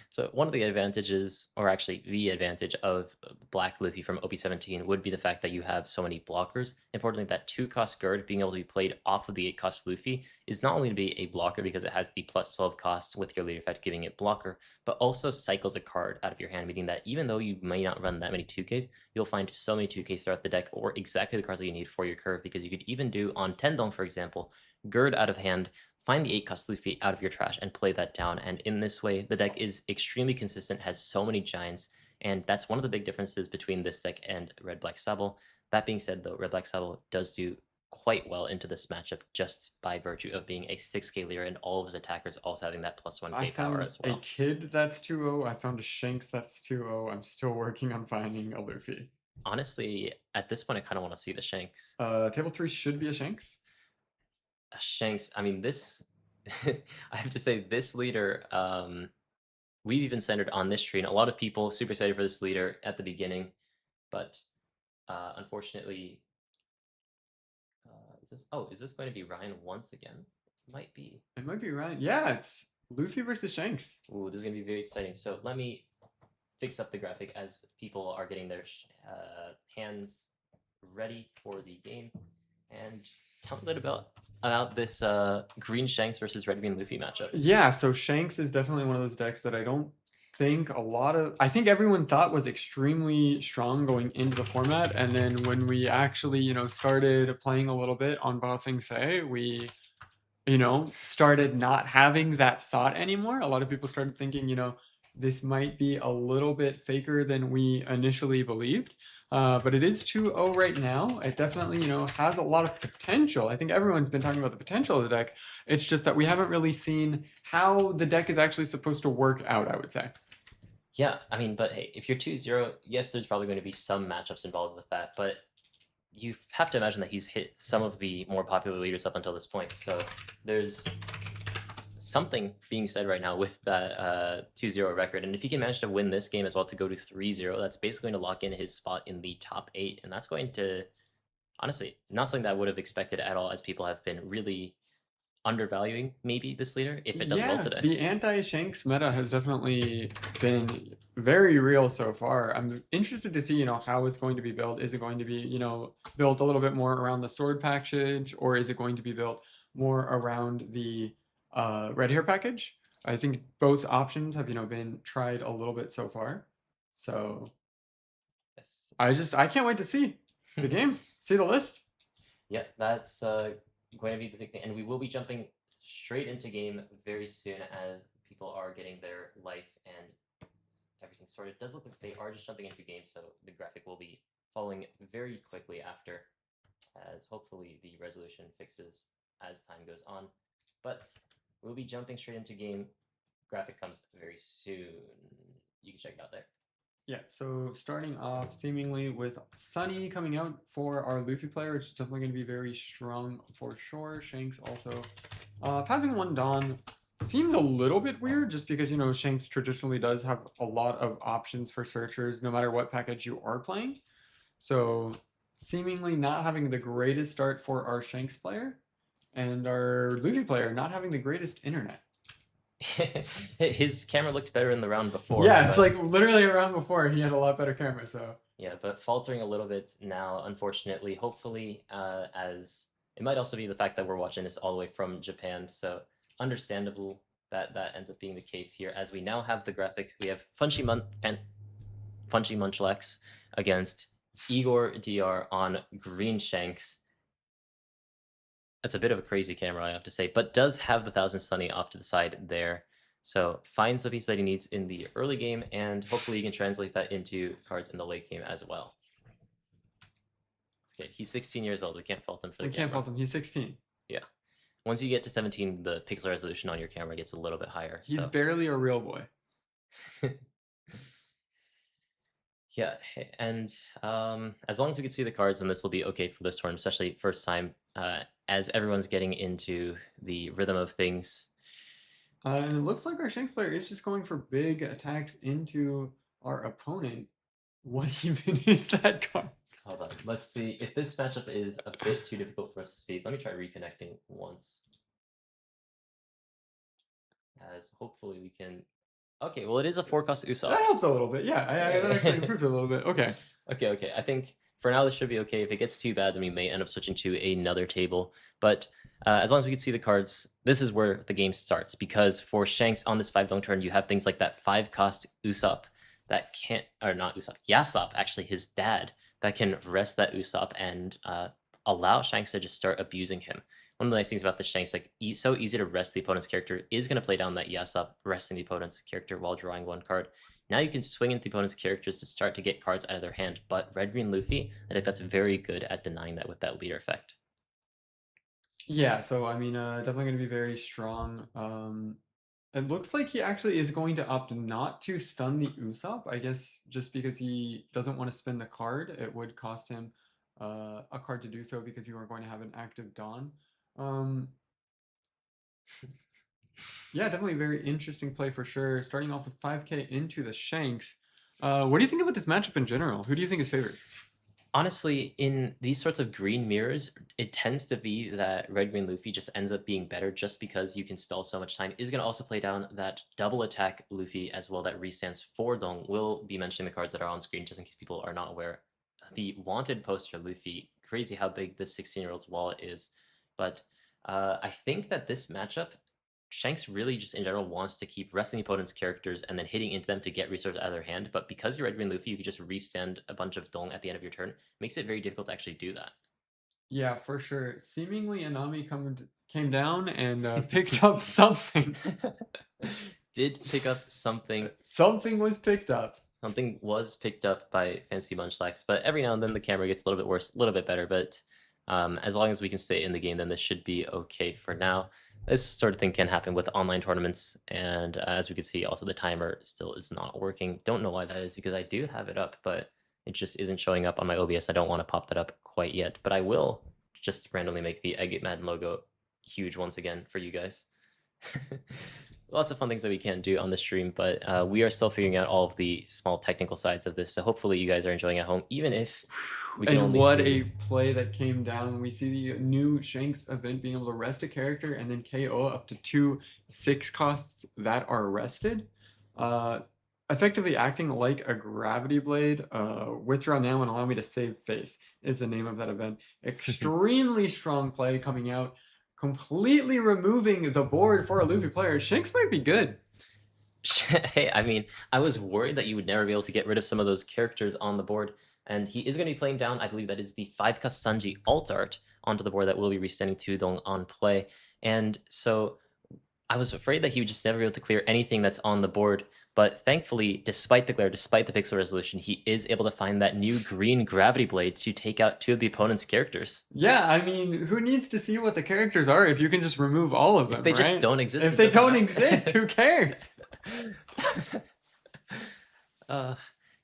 So one of the advantages, or actually the advantage of Black Luffy from OP17 would be the fact that you have so many blockers. Importantly, that 2-cost Gerd being able to be played off of the 8-cost Luffy is not only to be a blocker because it has the plus 12 cost with your leader effect giving it blocker, but also cycles a card out of your hand, meaning that even though you may not run that many 2Ks, you'll find so many 2Ks throughout the deck or exactly the cards that you need for your curve, because you could even do on Tendong, for example, Gerd out of hand, find the 8-cost Luffy out of your trash and play that down. And in this way, the deck is extremely consistent, has so many giants, and that's one of the big differences between this deck and Red Black Sable. That being said, though, Red Black Sable does do quite well into this matchup just by virtue of being a 6K leader and all of his attackers also having that plus 1K power as well. A Kid that's 2-0. I found a Shanks that's 2-0. I'm still working on finding a Luffy. Honestly, at this point, I kind of want to see the Shanks. Table 3 should be a Shanks. Shanks, I mean, this, I have to say, this leader, we've even centered on this tree, and a lot of people super excited for this leader at the beginning, but unfortunately, is this going to be Ryan once again? Might be. It might be Ryan. Yeah, it's Luffy versus Shanks. Ooh, this is going to be very exciting. So let me fix up the graphic as people are getting their hands ready for the game, and tell me a little about this green Shanks versus red green Luffy matchup. Yeah, so Shanks is definitely one of those decks that I don't think I think everyone thought was extremely strong going into the format, and then when we actually, started playing a little bit on Ba Sing Se, we, started not having that thought anymore. A lot of people started thinking, this might be a little bit faker than we initially believed. But it is 2-0 right now. It definitely, has a lot of potential. I think everyone's been talking about the potential of the deck. It's just that we haven't really seen how the deck is actually supposed to work out, I would say. Yeah, I mean, but hey, if you're 2-0, yes, there's probably going to be some matchups involved with that, but you have to imagine that he's hit some of the more popular leaders up until this point. So there's something being said right now with that 2-0 record. And if he can manage to win this game as well to go to 3-0, that's basically going to lock in his spot in the top 8. And that's going to, honestly, not something that I would have expected at all, as people have been really undervaluing maybe this leader if it does well today. The anti-Shanks meta has definitely been very real so far. I'm interested to see, how it's going to be built. Is it going to be, built a little bit more around the sword package, or is it going to be built more around the red hair package? I think both options have, been tried a little bit so far. So yes. I can't wait to see the game, see the list. Yeah, that's going to be the thing, and we will be jumping straight into game very soon as people are getting their life and everything sorted. It does look like they are just jumping into game, so the graphic will be following very quickly after, as hopefully the resolution fixes as time goes on. But we'll be jumping straight into game. Graphic comes very soon. You can check it out there. Yeah, so starting off seemingly with Sunny coming out for our Luffy player, which is definitely going to be very strong for sure. Shanks also passing one Dawn seems a little bit weird just because, Shanks traditionally does have a lot of options for searchers no matter what package you are playing. So seemingly not having the greatest start for our Shanks player, and our Luffy player not having the greatest internet. His camera looked better in the round before. Yeah, it's like literally a round before he had a lot better camera, so. Yeah, but faltering a little bit now, unfortunately. Hopefully, as it might also be the fact that we're watching this all the way from Japan, so understandable that that ends up being the case here. As we now have the graphics, we have Funchy Munchlax against Igor DR on Green Shanks. That's a bit of a crazy camera, I have to say, but does have the 1000 Sunny off to the side there. So finds the piece that he needs in the early game, and hopefully he can translate that into cards in the late game as well. Okay, he's 16 years old. We can't fault him for the camera. We can't fault him. He's 16. Yeah. Once you get to 17, the pixel resolution on your camera gets a little bit higher. He's barely a real boy. Yeah, and as long as we can see the cards, then this will be okay for this one, especially first time, as everyone's getting into the rhythm of things. And it looks like our Shanks player is just going for big attacks into our opponent. What even is that card? Hold on, let's see if this matchup is a bit too difficult for us to see. Let me try reconnecting once, as hopefully we can. Okay, well it is a 4-cost That Usopp. helps a little bit. Yeah, that actually Yeah. improved it a little bit. Okay. Okay. I think for now this should be okay. If it gets too bad, then we may end up switching to another table. But as long as we can see the cards, this is where the game starts. Because for Shanks on this 5 dong turn, you have things like that 5-cost Usopp that can't, or not Usopp, Yasop, actually his dad, that can rest that Usopp and allow Shanks to just start abusing him. One of the nice things about the Shanks, like so easy to rest the opponent's character, is going to play down that Yasop, resting the opponent's character while drawing one card. Now you can swing into the opponent's characters to start to get cards out of their hand, but Red Green Luffy, I think that's very good at denying that with that leader effect. Yeah, so I mean, definitely going to be very strong. It looks like he actually is going to opt not to stun the Usopp. I guess just because he doesn't want to spin the card, it would cost him a card to do so because you are going to have an active Dawn. Um, yeah, definitely a very interesting play for sure. Starting off with 5k into the Shanks. What do you think about this matchup in general? Who do you think is favored? Honestly, in these sorts of green mirrors, it tends to be that Red Green Luffy just ends up being better just because you can stall so much time. Is going to also play down that double attack Luffy as well that restands for Dong. We'll be mentioning the cards that are on screen just in case people are not aware. The wanted poster Luffy, crazy how big this 16-year-old's wallet is. But I think that this matchup, Shanks really just in general wants to keep resting the opponent's characters and then hitting into them to get resources out of their hand. But because you're Red Green Luffy, you can just restand a bunch of Dong at the end of your turn. Makes it very difficult to actually do that. Yeah, for sure. Seemingly, Anami came down and picked up something. Did pick up something. Something was picked up. Something was picked up by Fancy Munchlax, but every now and then the camera gets a little bit worse, a little bit better. But as long as we can stay in the game, then this should be okay for now. This sort of thing can happen with online tournaments, and as we can see, also the timer still is not working. Don't know why that is because I do have it up, but it just isn't showing up on my OBS. I don't want to pop that up quite yet, but I will just randomly make the Egg Madden logo huge once again for you guys. Lots of fun things that we can do on the stream, but we are still figuring out all of the small technical sides of this. So hopefully you guys are enjoying at home, even if we can And only what see. a play that came down. We see the new Shanks event being able to rest a character and then KO up to 2 6 costs that are rested. Uh, Effectively acting like a gravity blade. Withdraw now and allow me to save face is the name of that event. Extremely strong play coming out, completely removing the board for a Luffy player. Shanks might be good. Hey, I mean, I was worried that you would never be able to get rid of some of those characters on the board, and he is going to be playing down, I believe that is the 5-cost Sanji alt art onto the board that will be restanding Tudong on play. And so I was afraid that he would just never be able to clear anything that's on the board, but thankfully, despite the glare, despite the pixel resolution, he is able to find that new green gravity blade to take out 2 of the opponent's characters. Yeah, I mean, who needs to see what the characters are if you can just remove all of If them, they just right? don't exist, If it they doesn't don't matter. exist, who cares? uh,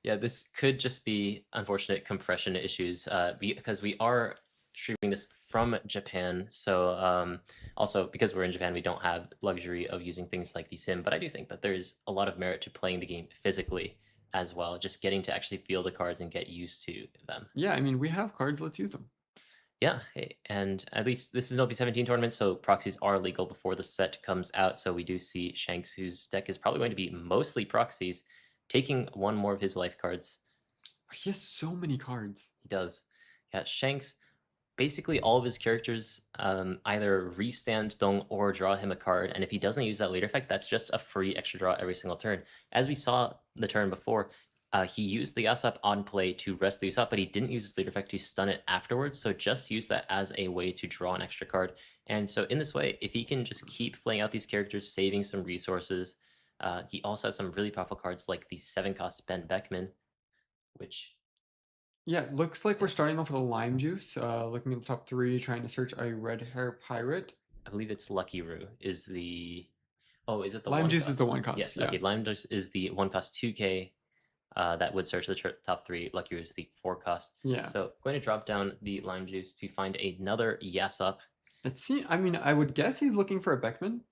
yeah, this could just be unfortunate compression issues because we are streaming this from Japan. So also because we're in Japan, we don't have luxury of using things like the sim. But I do think that there's a lot of merit to playing the game physically as well, just getting to actually feel the cards and get used to them. Yeah, I mean, we have cards, let's use them. Yeah, hey, and at least this is an OP17 tournament, so proxies are legal before the set comes out. So we do see Shanks, whose deck is probably going to be mostly proxies, taking one more of his life cards. He has so many cards. He does. Yeah, Shanks, basically all of his characters either restand Dong or draw him a card, and if he doesn't use that later effect, that's just a free extra draw every single turn. As we saw the turn before, he used the Usopp on play to rest the Usopp, but he didn't use his leader effect to stun it afterwards, so just use that as a way to draw an extra card. And so in this way, if he can just keep playing out these characters, saving some resources, he also has some really powerful cards like the 7-cost Ben Beckman, which Yeah, looks like we're starting off with a lime juice. Looking at the top three, trying to search a red hair pirate. I believe it's Lucky Roo is the Oh, is it the Lime one juice is the cost? one cost. Yes. Yeah. Okay. Lime juice is the one cost 2K. That would search the top three. Lucky is the 4 cost. Yeah. So going to drop down the lime juice to find another yes up. I mean, I would guess he's looking for a Beckman.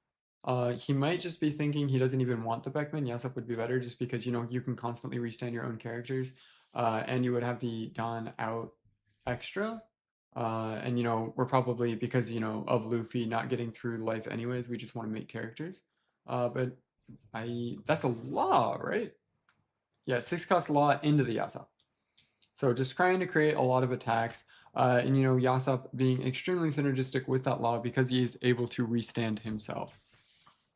He might just be thinking he doesn't even want the Beckman. Yasop would be better just because, you know, you can constantly restand your own characters. And you would have the Don out extra. And, you know, we're probably, because, you know, of Luffy not getting through life anyways, we just want to make characters. But that's a law, right? Yeah, 6 cost law into the Yasop. So just trying to create a lot of attacks, and you know Yasop being extremely synergistic with that law because he is able to restand himself.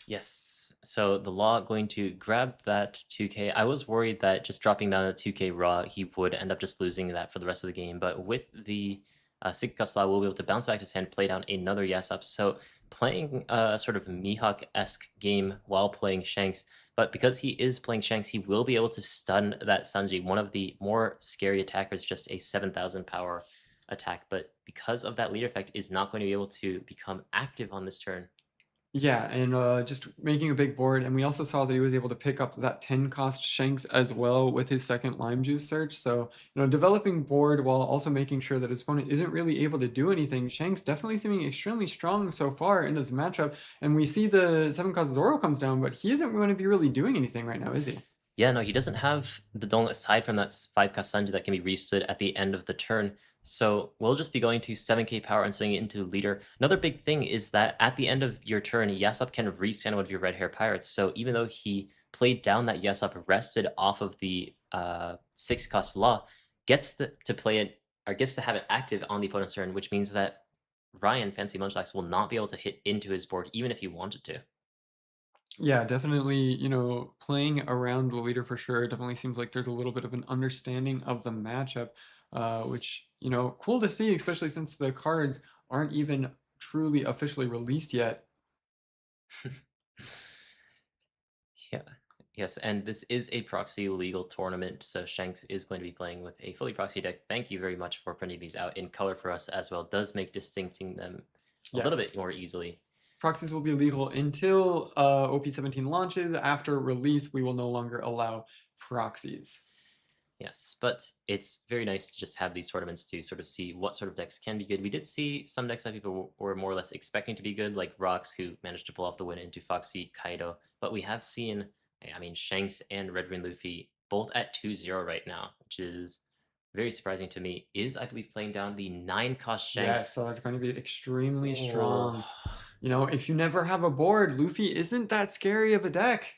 Yes. So the law going to grab that 2K. I was worried that just dropping down the 2K raw, he would end up just losing that for the rest of the game. But with the Sigka law, we'll be able to bounce back his hand, play down another yes up. So playing a sort of Mihawk-esque game while playing Shanks. But because he is playing Shanks, he will be able to stun that Sanji, one of the more scary attackers, just a 7,000 power attack. But because of that leader effect, is not going to be able to become active on this turn. Yeah, and just making a big board, and we also saw that he was able to pick up that 10 cost Shanks as well with his second lime juice search. So, you know, developing board while also making sure that his opponent isn't really able to do anything. Shanks definitely seeming extremely strong so far in this matchup, and we see the 7 cost Zoro comes down, but he isn't going to be really doing anything right now, is he? Yeah, no, he doesn't have the Dong aside from that 5 Sanji that can be restood at the end of the turn. So we'll just be going to 7k power and swinging it into leader. Another big thing is that at the end of your turn, Yasop can restand one of your red hair pirates. So even though he played down that Yasop rested off of the 6 cost law, gets to play it or gets to have it active on the opponent's turn, which means that Ryan Fancy Munchlax will not be able to hit into his board even if he wanted to. Yeah, definitely, you know, playing around the leader for sure. It definitely seems like there's a little bit of an understanding of the matchup, which, you know, cool to see, especially since the cards aren't even truly officially released yet. Yeah. Yes, and this is a proxy legal tournament, so Shanks is going to be playing with a fully proxy deck. Thank you very much for printing these out in color for us as well. It does make distincting them a little bit Yes. more easily. Proxies will be legal until OP17 launches. After release, we will no longer allow proxies. Yes, but it's very nice to just have these tournaments to sort of see what sort of decks can be good. We did see some decks that people were more or less expecting to be good, like Rocks, who managed to pull off the win into Foxy Kaido. But we have seen, I mean, Shanks and Red Green Luffy both at 2-0 right now, which is very surprising to me. Is, I believe, playing down the 9 cost Yeah, Shanks. so it's going to be extremely Oh, strong. You know, if you never have a board, Luffy isn't that scary of a deck.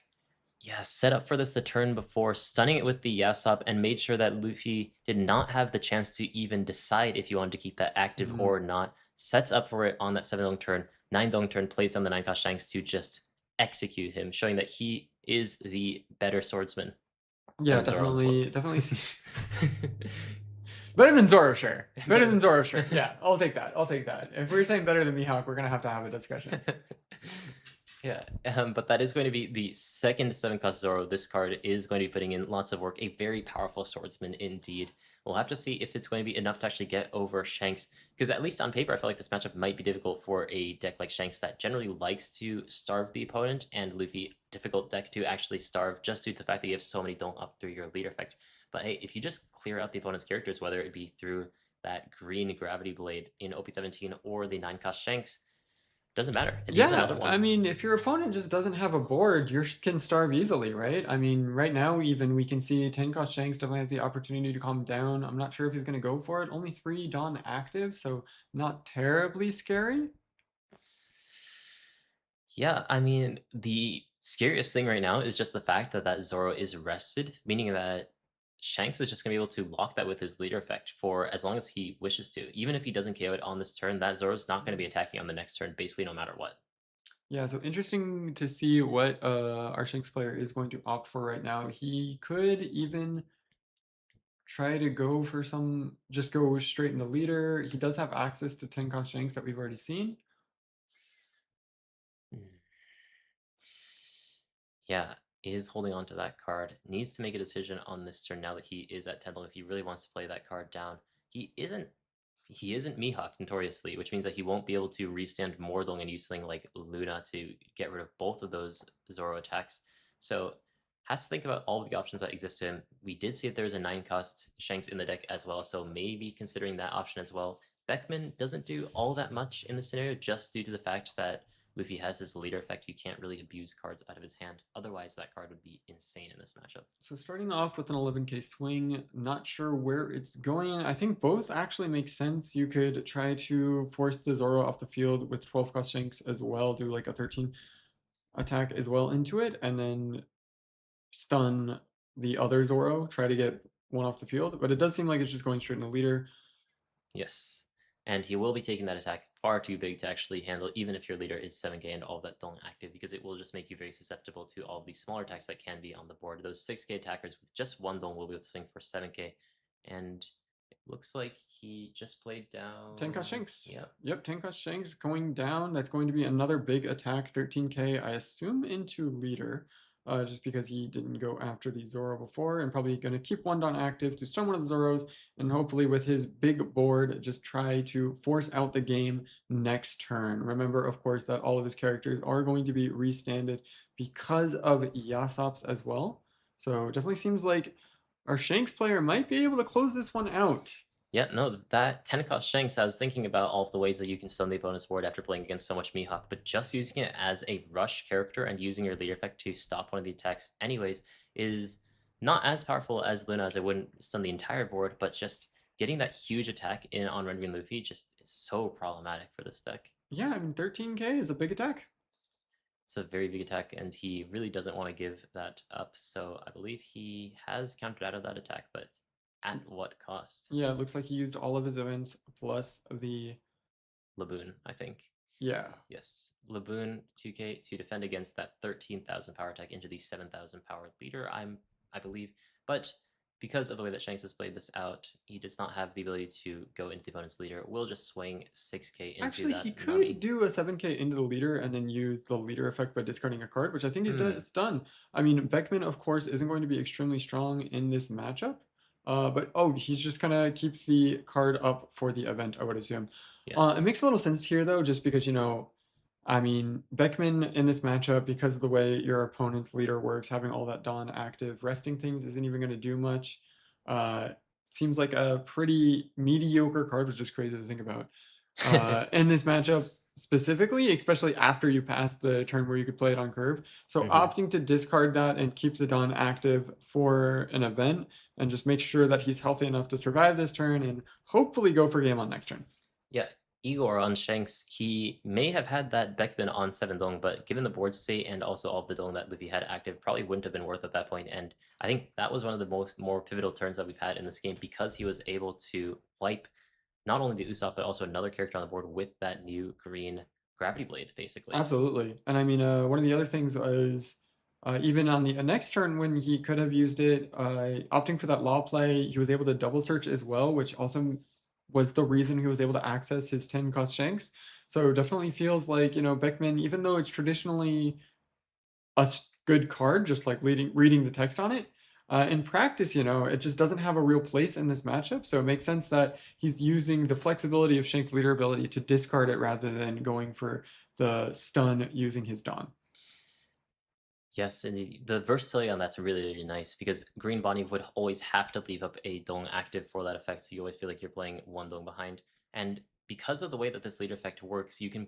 yeah, set up for this the turn before, stunning it with the Yasop, and made sure that Luffy did not have the chance to even decide if he wanted to keep that active Mhm. or not. Sets up for it on that 7 dong turn. 9 dong turn plays on the 9 cost Shanks to just execute him, showing that he is the better swordsman Yeah, than Zoro on the floor. definitely. Better than Zoro, sure. Better than Zoro, sure. Yeah, I'll take that. I'll take that. If we're saying better than Mihawk, we're gonna have a discussion. Yeah, but that is going to be the second 7 cost Zoro. This card is going to be putting in lots of work. A very powerful swordsman indeed. We'll have to see if it's going to be enough to actually get over Shanks. Because at least on paper, I feel like this matchup might be difficult for a deck like Shanks that generally likes to starve the opponent. And Luffy, difficult deck to actually starve just due to the fact that you have so many don't up through your leader effect. But hey, if you just clear out the opponent's characters, whether it be through that green gravity blade in OP17 or the 9 cost Shanks, doesn't matter. It is another Yeah, one. I mean, if your opponent just doesn't have a board, you can starve easily, right? I mean, right now even we can see 10 cost Shanks definitely has the opportunity to calm down. I'm not sure if he's going to go for it. Only 3 Dawn active, so not terribly scary. Yeah, I mean, the scariest thing right now is just the fact that Zoro is rested, meaning that Shanks is just gonna be able to lock that with his leader effect for as long as he wishes to. Even if he doesn't KO it on this turn, that Zoro's not gonna be attacking on the next turn, basically no matter what. Yeah, so interesting to see what our Shanks player is going to opt for right now. He could even try to go for just go straight in the leader. He does have access to 10 cost Shanks that we've already seen. Hmm. Yeah, is holding on to that card. Needs to make a decision on this turn now that he is at 10 if he really wants to play that card down. He isn't he isn't Mihawk notoriously, which means that he won't be able to restand more Dong and use something like Luna to get rid of both of those Zoro attacks. So has to think about all of the options that exist to him. We did see that there's a 9-cost Shanks in the deck as well, so maybe considering that option as well. Beckman doesn't do all that much in this scenario just due to the fact that Luffy has his leader effect. You can't really abuse cards out of his hand. Otherwise, that card would be insane in this matchup. So starting off with an 11k swing, not sure where it's going. I think both actually make sense. You could try to force the Zoro off the field with 12 cost Shanks as well, do like a 13 attack as well into it, and then stun the other Zoro, try to get one off the field. But it does seem like it's just going straight into leader. Yes. And he will be taking that attack far too big to actually handle, even if your leader is 7k and all that don't active, because it will just make you very susceptible to all these smaller attacks that can be on the board. Those 6k attackers with just one Dong will be able to swing for 7k. And it looks like he just played down 10 cost Shanks. Yep. Yep, 10 cost Shanks going down. That's going to be another big attack, 13k, I assume into leader. Just because he didn't go after the Zoro before, and probably going to keep one Don active to stun one of the Zoros, and hopefully with his big board, just try to force out the game next turn. Remember, of course, that all of his characters are going to be restanded because of Yasopp's as well. So definitely seems like our Shanks player might be able to close this one out. Yeah, no, that 10 cost Shanks, I was thinking about all of the ways that you can stun the opponent's board after playing against so much Mihawk, but just using it as a rush character and using your leader effect to stop one of the attacks anyways is not as powerful as Luna, as it wouldn't stun the entire board, but just getting that huge attack in on Ren and Luffy just is so problematic for this deck. Yeah, I mean 13k is a big attack. It's a very big attack, and he really doesn't want to give that up, so I believe he has countered out of that attack, but at what cost? Yeah, it looks like he used all of his events plus the Laboon, I think. Yeah. Yes, Laboon 2k to defend against that 13,000 power attack into the 7,000 power leader, I believe. But because of the way that Shanks has played this out, he does not have the ability to go into the opponent's leader. We'll just swing 6k into Actually, that he could Nami. do a 7k into the leader and then use the leader effect by discarding a card, which I think he's done. I mean, Beckman, of course, isn't going to be extremely strong in this matchup. But oh, he's just gonna keep the card up for the event, I would assume. Yes. It makes a little sense here though, just because I mean, Beckman in this matchup, because of the way your opponent's leader works, having all that Dawn active, resting things isn't even going to do much. Uh, Seems like a pretty mediocre card, which is crazy to think about. In this matchup specifically, especially after you pass the turn where you could play it on curve. So opting to discard that and keep the Dawn active for an event and just make sure that he's healthy enough to survive this turn and hopefully go for game on next turn. Yeah, Igor on Shanks, he may have had that Beckman on 7 Dong, but given the board state and also all of the Dong that Luffy had active, probably wouldn't have been worth at that point. And I think that was one of the more pivotal turns that we've had in this game because he was able to wipe not only the Usopp, but also another character on the board with that new green Gravity Blade, basically. Absolutely. And I mean, one of the other things was even on the next turn when he could have used it, opting for that law play, he was able to double search as well, which also was the reason he was able to access his 10 cost Shanks. So definitely feels like, Beckman, even though it's traditionally a good card, just like reading the text on it, in practice, it just doesn't have a real place in this matchup. So it makes sense that he's using the flexibility of Shank's leader ability to discard it rather than going for the stun using his Dawn. Yes, and the versatility on that's really, really nice because Green Bonnie would always have to leave up a Dong active for that effect, so you always feel like you're playing one Dong behind. And because of the way that this lead effect works, you can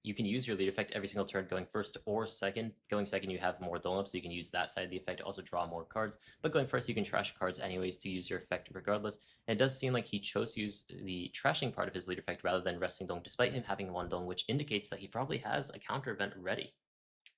use your lead effect every single turn going first or second. Going second, you have more Dong up, so you can use that side of the effect to also draw more cards. But going first, you can trash cards anyways to use your effect regardless. And it does seem like he chose to use the trashing part of his lead effect rather than resting Dong, despite him having one Dong, which indicates that he probably has a counter event ready.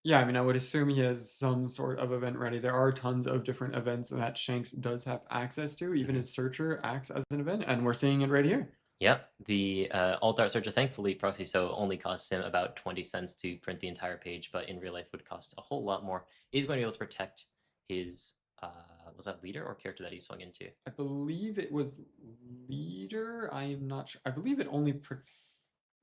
Yeah, I mean, I would assume he has some sort of event ready. There are tons of different events that Shanks does have access to. Even his Searcher acts as an event, and we're seeing it right here. Yep, the Alt-Art Searcher, thankfully, Proxy So only costs him about 20 cents to print the entire page, but in real life would cost a whole lot more. He's going to be able to protect his, was that leader or character that he swung into? I believe it was leader. I am not sure. I believe it only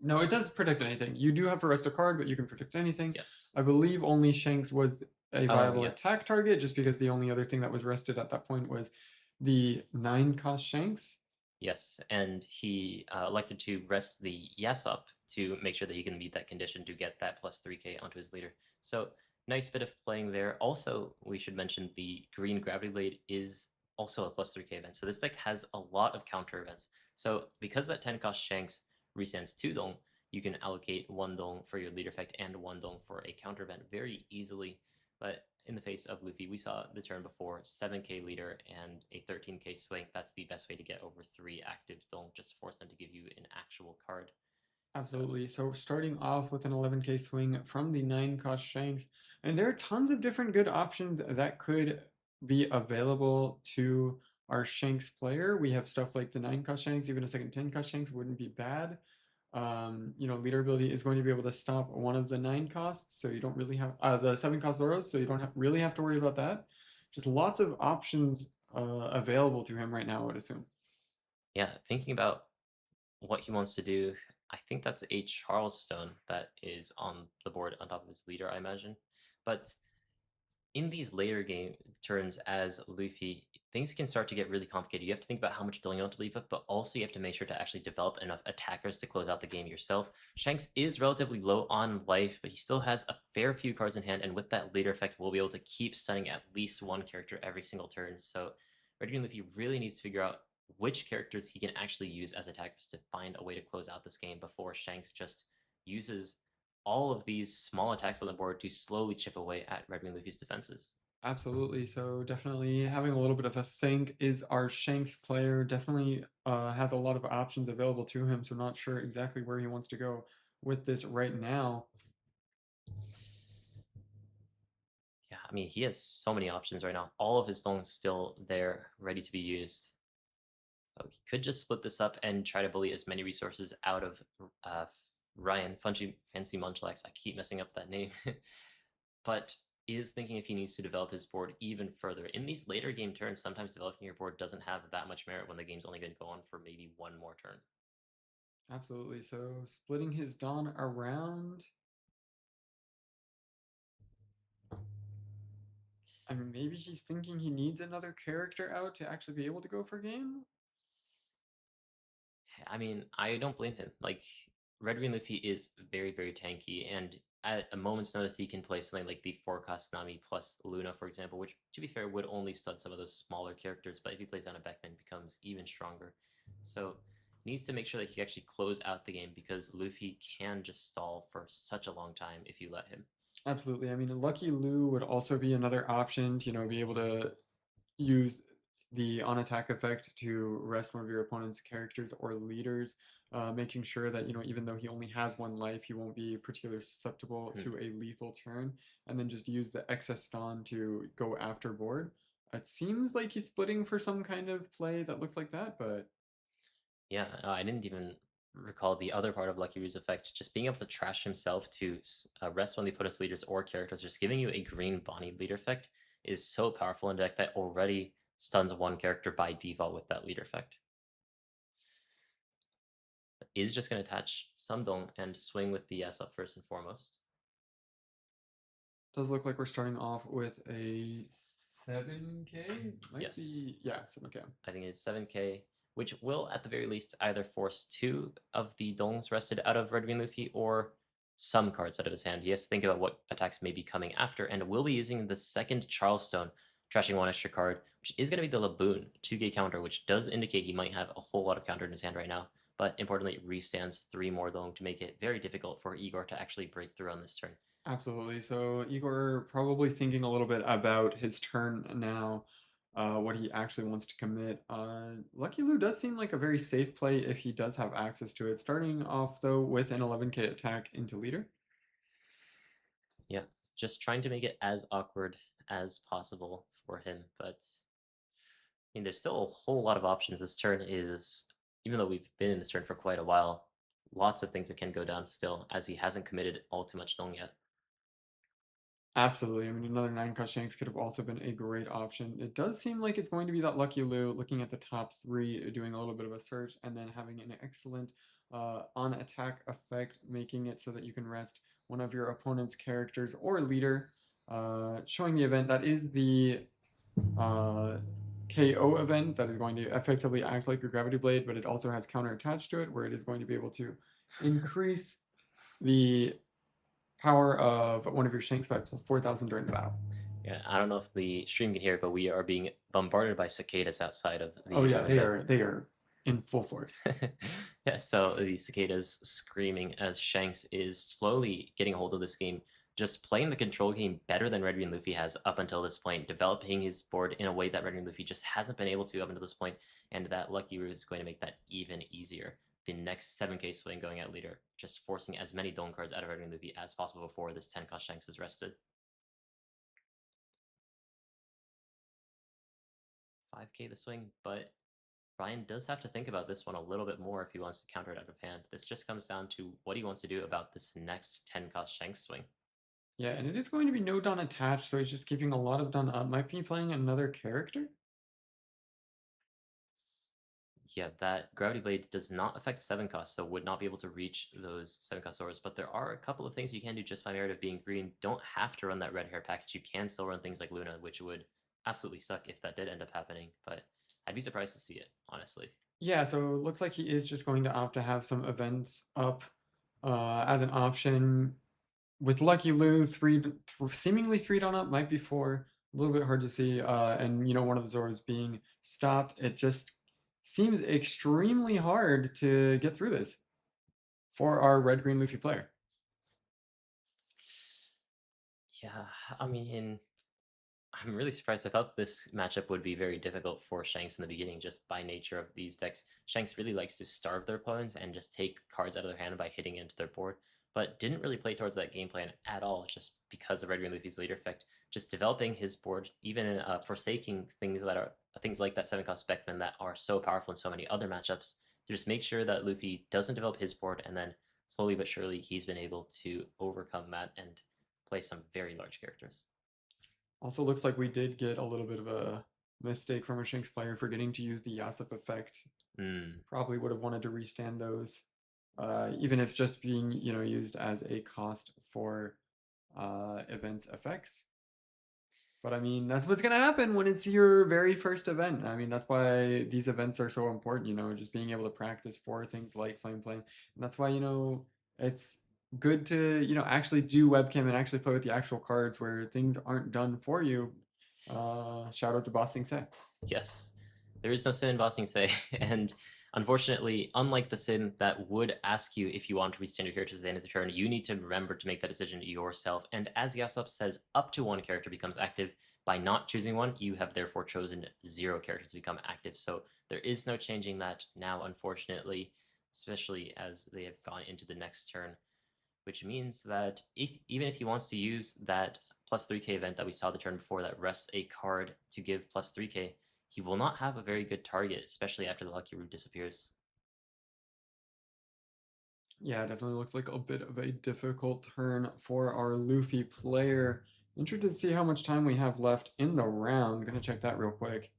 no, it does protect anything. You do have to rest a card, but you can protect anything. Yes. I believe only Shanks was a viable yeah. attack target, just because the only other thing that was rested at that point was the 9 cost Shanks. Yes, and he elected to rest the Yes up to make sure that he can meet that condition to get that plus 3k onto his leader. So nice bit of playing there. Also, we should mention the green Gravity Blade is also a plus 3k event. So this deck has a lot of counter events. So because that 10 cost Shanks restands 2 Dong, you can allocate 1 Dong for your leader effect and 1 Dong for a counter event very easily. But in the face of Luffy, we saw the turn before 7k leader and a 13k swing. That's the best way to get over 3 active. Don't just force them to give you an actual card. So Absolutely. So starting off with an 11k swing from the 9 cost Shanks, and there are tons of different good options that could be available to our Shanks player. We have stuff like the 9 cost Shanks, even a second 10 cost Shanks wouldn't be bad. Leader ability is going to be able to stop one of the 9 costs, so you don't really have the 7 cost Zoros, so you don't really have to worry about that. Just lots of options available to him right now, I would assume. yeah, thinking about what he wants to do, I think that's a Charleston that is on the board on top of his leader, I imagine. But in these later game turns as Luffy, things can start to get really complicated. You have to think about how much dueling you want to leave up, but also you have to make sure to actually develop enough attackers to close out the game yourself. Shanks is relatively low on life, but he still has a fair few cards in hand, and with that leader effect, we'll be able to keep stunning at least one character every single turn. So Red Green Luffy really needs to figure out which characters he can actually use as attackers to find a way to close out this game before Shanks just uses all of these small attacks on the board to slowly chip away at Red Wing Luffy's defenses. Absolutely. So definitely having a little bit of a think is our Shanks player. Definitely has a lot of options available to him. So not sure exactly where he wants to go with this right now. Yeah, I mean, he has so many options right now. All of his stones still there, ready to be used. So he could just split this up and try to bully as many resources out of Ryan, Fancy Munchlax. I keep messing up that name. But is thinking if he needs to develop his board even further. In these later game turns, sometimes developing your board doesn't have that much merit when the game's only going to go on for maybe one more turn. Absolutely. So splitting his Dawn around. I mean, maybe he's thinking he needs another character out to actually be able to go for game. I mean, I don't blame him. Like, Red Green Luffy is very, very tanky, and at a moment's notice, he can play something like the Forecast Nami plus Luna, for example, which, to be fair, would only stun some of those smaller characters, but if he plays on a Beckman, becomes even stronger. So, needs to make sure that he actually close out the game because Luffy can just stall for such a long time if you let him. Absolutely. I mean, Lucky Lou would also be another option to, be able to use the on attack effect to rest one of your opponent's characters or leaders, making sure that even though he only has one life, he won't be particularly susceptible Hmm. to a lethal turn, and then just use the excess stun to go after board. It seems like he's splitting for some kind of play that looks like that, but Yeah, I didn't even recall the other part of Lucky Roo's effect. Just being able to trash himself to rest when they put us leaders or characters, just giving you a green Bonnie leader effect is so powerful in a deck that already stuns one character by default with that leader effect. Is just going to attach Sumdong and swing with the S up first and foremost. does look like we're starting off with a 7k. Might Yes, be, yeah, 7k. I think it's 7k, which will at the very least either force two of the Dongs rested out of Red Green Luffy or some cards out of his hand. He has to think about what attacks may be coming after, and will be using the second Charleston, trashing one extra card, which is going to be the Laboon, 2k counter, which does indicate he might have a whole lot of counter in his hand right now. But importantly, it restands 3 more Dong to make it very difficult for Igor to actually break through on this turn. Absolutely. So Igor probably thinking a little bit about his turn now, what he actually wants to commit. Lucky Lou does seem like a very safe play if he does have access to it. Starting off though with an 11k attack into leader. Yeah, just trying to make it as awkward as possible for him, but I mean, there's still a whole lot of options. This turn is, even though we've been in this turn for quite a while, lots of things that can go down still, as he hasn't committed all too much Dong yet. Absolutely. I mean, another 9 cost Shanks could have also been a great option. It does seem like it's going to be that Lucky Lou looking at the top three, doing a little bit of a search, and then having an excellent on attack effect, making it so that you can rest one of your opponent's characters or leader, showing the event that is the uh, KO event that is going to effectively act like a Gravity Blade, but it also has counter attached to it, where it is going to be able to increase the power of one of your Shanks by 4,000 during the battle. Yeah, I don't know if the stream can hear it, but we are being bombarded by cicadas outside of Oh the yeah, room that. they are in full force. Yeah, so the cicadas screaming as Shanks is slowly getting a hold of this game, just playing the control game better than Red Green Luffy has up until this point, developing his board in a way that Red Green Luffy just hasn't been able to up until this point, and that Lucky Root is going to make that even easier. The next 7k swing going at leader, just forcing as many Dome cards out of Red Green Luffy as possible before this 10 cost Shanks is rested. 5k the swing, but Ryan does have to think about this one a little bit more if he wants to counter it out of hand. This just comes down to what he wants to do about this next 10 cost Shanks swing. Yeah, and it is going to be no Dawn attached, so he's just keeping a lot of Dawn up. Might be playing another character? Yeah, that Gravity Blade does not affect 7 cost, so would not be able to reach those 7 cost swords, but there are a couple of things you can do just by merit of being green. Don't have to run that red hair package. You can still run things like Luna, which would absolutely suck if that did end up happening, but I'd be surprised to see it, honestly. Yeah, so it looks like he is just going to opt to have some events up as an option. With Lucky Lou, seemingly 3 Dawn up, might be 4. A little bit hard to see. And, one of the Zoras being stopped. It just seems extremely hard to get through this for our red-green Luffy player. Yeah, I mean, I'm really surprised. I thought this matchup would be very difficult for Shanks in the beginning, just by nature of these decks. Shanks really likes to starve their opponents and just take cards out of their hand by hitting into their board, but didn't really play towards that game plan at all, just because of Red Green Luffy's leader effect. Just developing his board, even forsaking things that are things like that 7 cost Beckman that are so powerful in so many other matchups, to just make sure that Luffy doesn't develop his board, and then slowly but surely he's been able to overcome that and play some very large characters. Also looks like we did get a little bit of a mistake from a Shanks player forgetting to use the Yasop effect. Probably would have wanted to restand those, even if just being used as a cost for event effects. But I mean, that's what's gonna happen when it's your very first event. I mean, that's why these events are so important. Just being able to practice for things like flame flame, and that's why it's good to actually do webcam and actually play with the actual cards where things aren't done for you. Shout out to Bossing Say. Yes, there is no sim in Bossing Say, and unfortunately, unlike the sim that would ask you if you want to restand your characters at the end of the turn, you need to remember to make that decision yourself. And as Yasop says, up to 1 character becomes active. By not choosing one, you have therefore chosen 0 characters to become active. So there is no changing that now, unfortunately, especially as they have gone into the next turn, which means that even if he wants to use that plus 3k event that we saw the turn before that rests a card to give plus 3k, he will not have a very good target, especially after the Lucky Root disappears. Yeah, it definitely looks like a bit of a difficult turn for our Luffy player. Interested to see how much time we have left in the round. Gonna check that real quick.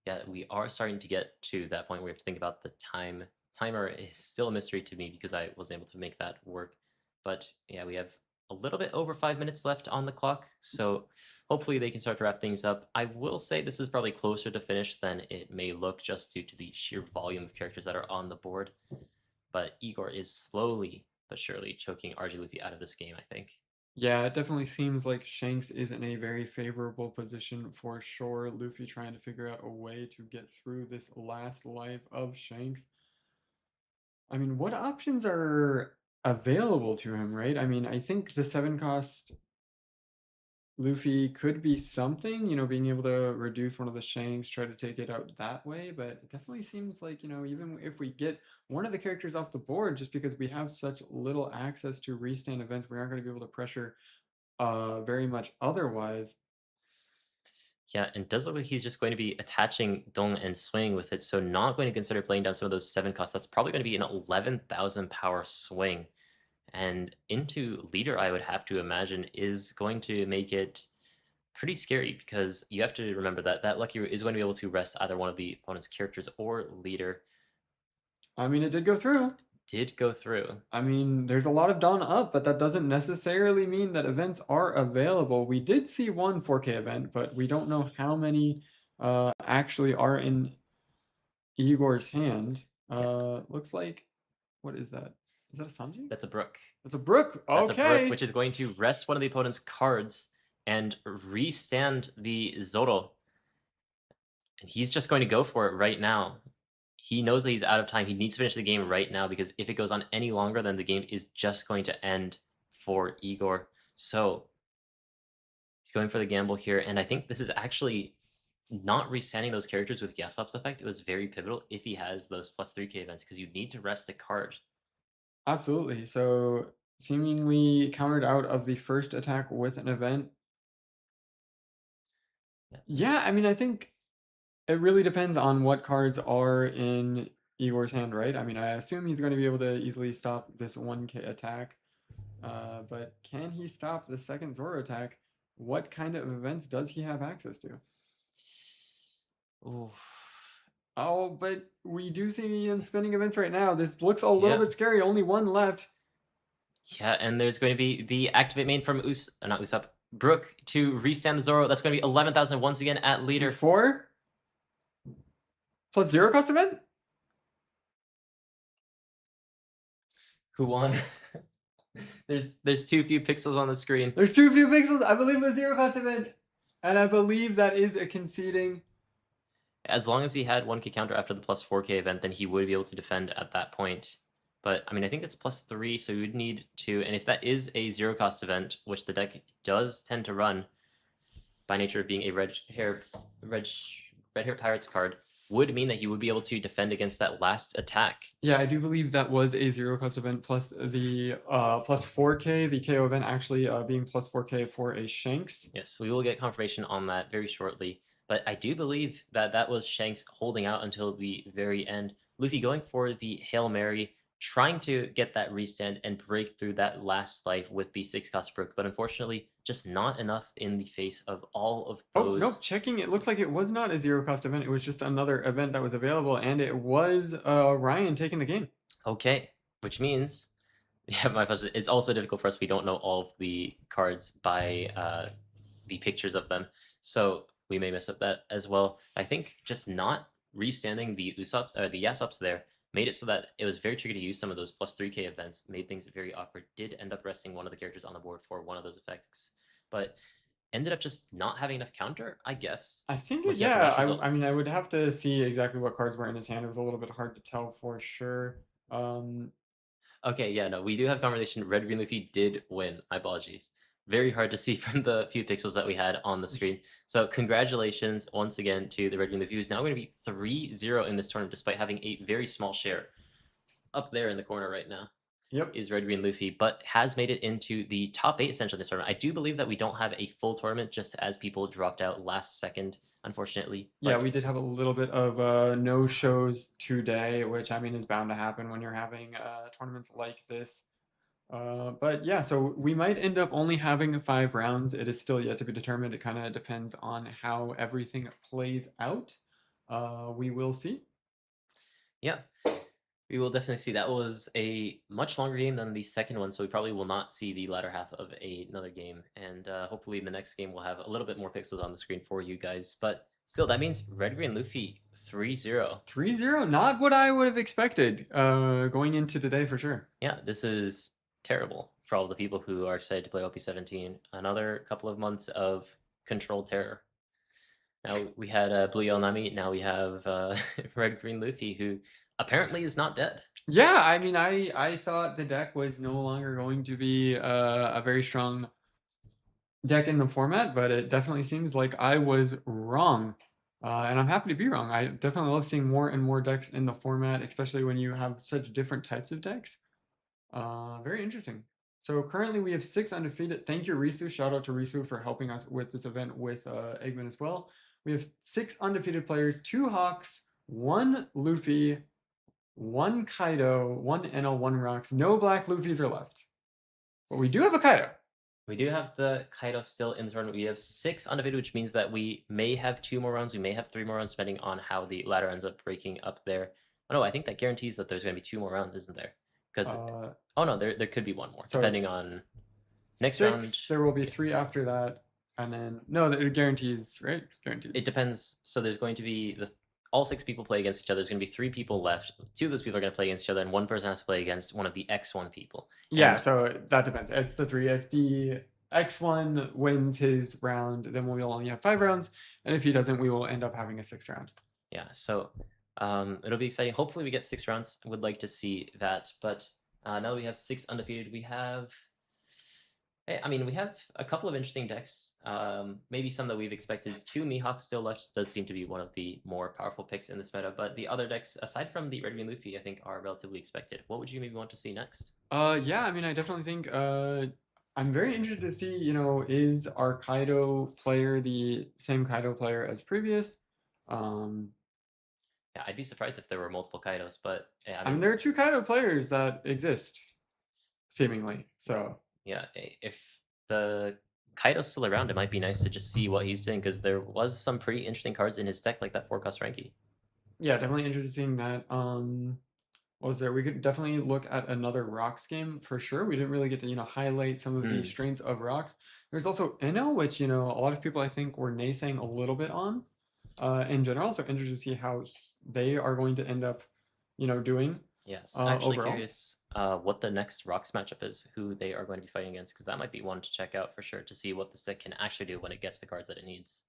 Yeah, we are starting to get to that point where we have to think about the time. Timer is still a mystery to me because I wasn't able to make that work. But yeah, we have a little bit over 5 minutes left on the clock, so hopefully they can start to wrap things up. I will say this is probably closer to finish than it may look just due to the sheer volume of characters that are on the board. But Igor is slowly but surely choking RJ Luffy out of this game, I think. Yeah, it definitely seems like Shanks is in a very favorable position for sure. Luffy trying to figure out a way to get through this last life of Shanks. I mean, what options are available to him, right? I mean, I think the 7 cost Luffy could be something, being able to reduce one of the Shanks, try to take it out that way, but it definitely seems like, even if we get one of the characters off the board, just because we have such little access to restand events, we aren't going to be able to pressure very much otherwise. Yeah, and does look like he's just going to be attaching Dong and Swing with it, so not going to consider playing down some of those 7 costs. That's probably going to be an 11,000 power swing. And into leader, I would have to imagine, is going to make it pretty scary because you have to remember that that Lucky Root is going to be able to rest either one of the opponent's characters or leader. I mean, it did go through. Did go through. I mean, there's a lot of Dawn up, but that doesn't necessarily mean that events are available. We did see one 4K event, but we don't know how many actually are in Igor's hand. Looks like, what is that? Is that a Sanji? That's a Brook. That's a Brook. That's a Brook, Okay. which is going to rest one of the opponent's cards and restand the Zoro. And he's just going to go for it right now. He knows that he's out of time. He needs to finish the game right now because if it goes on any longer, then the game is just going to end for Igor. So he's going for the gamble here, and I think this is actually not restanding those characters with Yasop's effect. It was very pivotal if he has those plus 3k events because you need to rest a card. Absolutely. So seemingly countered out of the first attack with an event. Yeah, I mean, I think it really depends on what cards are in Igor's hand, right? I mean, I assume he's going to be able to easily stop this 1k attack. But can he stop the second Zoro attack? What kind of events does he have access to? Ooh. Oh, but we do see him spending events right now. This looks a little bit scary. Only one left. Yeah, and there's going to be the activate main from not Usopp, Brook to restand the Zoro. That's going to be 11,000 once again at leader. He's 4 plus 0 cost event? Who won? There's too few pixels on the screen. There's too few pixels. I believe it was 0 cost event. And I believe that is a conceding. As long as he had 1k counter after the plus 4k event, then he would be able to defend at that point. But, I mean, I think it's plus 3, so you would need 2. And if that is a 0 cost event, which the deck does tend to run, by nature of being a red hair pirates card, would mean that he would be able to defend against that last attack. Yeah, I do believe that was a 0 cost event plus the plus 4k, the KO event actually being plus 4k for a Shanks. Yes, we will get confirmation on that very shortly. But I do believe that that was Shanks holding out until the very end. Luffy going for the Hail Mary, trying to get that restand and break through that last life with the 6-cost Brook, but unfortunately just not enough in the face of all of those. Oh, no, checking, it looks like it was not a 0 cost event. It was just another event that was available, and it was Ryan taking the game. Okay, which means, yeah, my question, it's also difficult for us. We don't know all of the cards by the pictures of them, so we may mess up that as well. I think just not restanding the Usopp or the Yasops there made it so that it was very tricky to use some of those plus 3k events, made things very awkward, did end up resting one of the characters on the board for one of those effects, but ended up just not having enough counter, I guess. I think, yeah, I mean, I would have to see exactly what cards were in his hand. It was a little bit hard to tell for sure. Okay, yeah, no, we do have confirmation. Red Green Luffy did win. My apologies. Very hard to see from the few pixels that we had on the screen. So congratulations once again to the Red Green Luffy, who's now going to be 3-0 in this tournament, despite having a very small share. Up there in the corner right now is Red Green Luffy, but has made it into the top 8 essentially this tournament. I do believe that we don't have a full tournament just as people dropped out last second, unfortunately. Yeah, we did have a little bit of no shows today, which I mean is bound to happen when you're having tournaments like this. But yeah, so we might end up only having 5 rounds. It is still yet to be determined. It kind of depends on how everything plays out. We will see. Yeah, we will definitely see. That was a much longer game than the second one, so we probably will not see the latter half of another game. And hopefully the next game will have a little bit more pixels on the screen for you guys. But still, that means Red Green Luffy 3-0. 3-0, not what I would have expected going into today for sure. Yeah, this is terrible for all the people who are excited to play OP17. Another couple of months of controlled terror. Now we had Blue Yell Nami, now we have Red Green Luffy, who apparently is not dead. Yeah, I mean, I thought the deck was no longer going to be a very strong deck in the format, but it definitely seems like I was wrong. And I'm happy to be wrong. I definitely love seeing more and more decks in the format, especially when you have such different types of decks. Very interesting. So currently we have 6 undefeated. Thank you, Risu. Shout out to Risu for helping us with this event with Eggman as well. We have 6 undefeated players, 2 Hawks, 1 Luffy, 1 Kaido, 1 Enel, 1 Rocks. No black Luffys are left. But we do have a Kaido. We do have the Kaido still in the tournament. We have 6 undefeated, which means that we may have 2 more rounds. We may have 3 more rounds, depending on how the ladder ends up breaking up there. Oh no, I think that guarantees that there's going to be 2 more rounds, isn't there? Because oh no, there could be 1 more, so depending on next round. There will be 3 after that. And then no, it guarantees, right? Guarantees. It depends. So there's going to be all 6 people play against each other. There's going to be 3 people left. 2 of those people are going to play against each other, and 1 person has to play against one of the X1 people. Yeah, And so that depends. It's the three. If the X1 wins his round, then we'll only have 5 rounds, and if he doesn't, we will end up having a 6th round. yeah, so it'll be exciting. Hopefully, we get 6 rounds. I would like to see that, but now that we have 6 undefeated, we have. I mean, we have a couple of interesting decks. Maybe some that we've expected. 2 Mihawks still left. Does seem to be one of the more powerful picks in this meta. But the other decks, aside from the Red Green Luffy, I think are relatively expected. What would you maybe want to see next? Yeah, I mean, I definitely think I'm very interested to see, is our Kaido player the same Kaido player as previous? Um, Yeah, I'd be surprised if there were multiple Kaidos, but I mean, there are 2 Kaido players that exist, seemingly. So yeah, if the Kaido's still around, it might be nice to just see what he's doing because there was some pretty interesting cards in his deck, like that 4-cost Ranky. yeah, definitely interested in seeing that. What was there? We could definitely look at another Rocks game for sure. We didn't really get to, highlight some of the strengths of Rocks. There's also Inno, which, a lot of people I think were naysaying a little bit on in general. So interested to see how they are going to end up, doing. Yes, actually overall. curious what the next Rocks matchup is, who they are going to be fighting against, because that might be one to check out for sure to see what the deck can actually do when it gets the cards that it needs.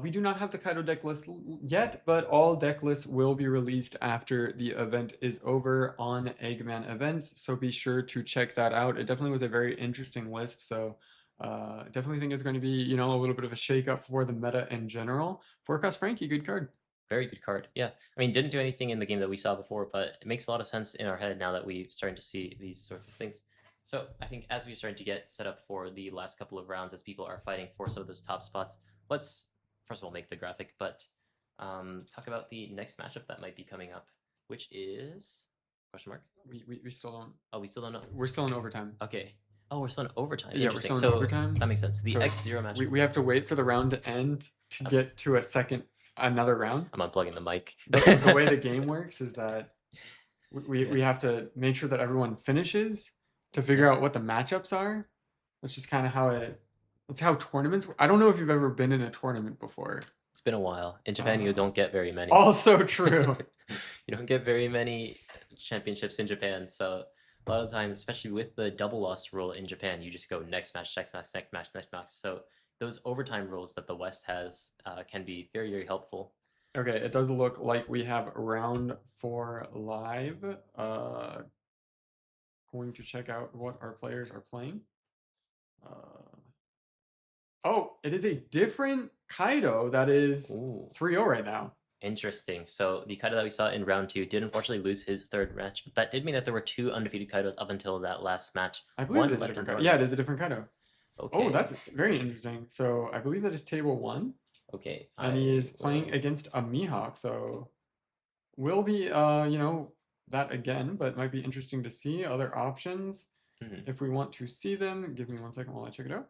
We do not have the Kaido deck list yet, but all deck lists will be released after the event is over on Eggman Events, so be sure to check that out. It definitely was a very interesting list, so definitely think it's going to be, a little bit of a shake-up for the meta in general. 4-cost Frankie, good card. Very good card. Yeah, I mean, didn't do anything in the game that we saw before, but it makes a lot of sense in our head now that we're starting to see these sorts of things. So I think as we're starting to get set up for the last couple of rounds, as people are fighting for some of those top spots, let's first of all make the graphic, but talk about the next matchup that might be coming up, which is question mark. We still don't. Oh, we still don't know. We're still in overtime. Okay. Oh, we're still in overtime. Yeah, Interesting. we're still in so overtime. That makes sense. The So X0 matchup. we have to wait for the round to end to get to another round. I'm unplugging the mic. The way the game works is that we have to make sure that everyone finishes to figure out what the matchups are. That's just kind of that's how tournaments work. I don't know if you've ever been in a tournament before. It's been a while. In Japan, you don't get very many. Also true. You don't get very many championships in Japan, so a lot of times, especially with the double loss rule in Japan, you just go next match, next match, next match, next match. So those overtime rules that the West has can be very, very helpful. Okay, it does look like we have round 4 live. Going to check out what our players are playing. Oh, it is a different Kaido that is 3-0 right now. Interesting. So the Kaido that we saw in round 2 did unfortunately lose his 3rd match, but that did mean that there were 2 undefeated Kaidos up until that last match. I believe it is a different Kaido. Yeah, it is a different Kaido. Okay. Oh, that's very interesting. So I believe that is table 1. Okay. And he is playing against a Mihawk, so will be, that again, but might be interesting to see other options. If we want to see them, give me 1 second while I check it out.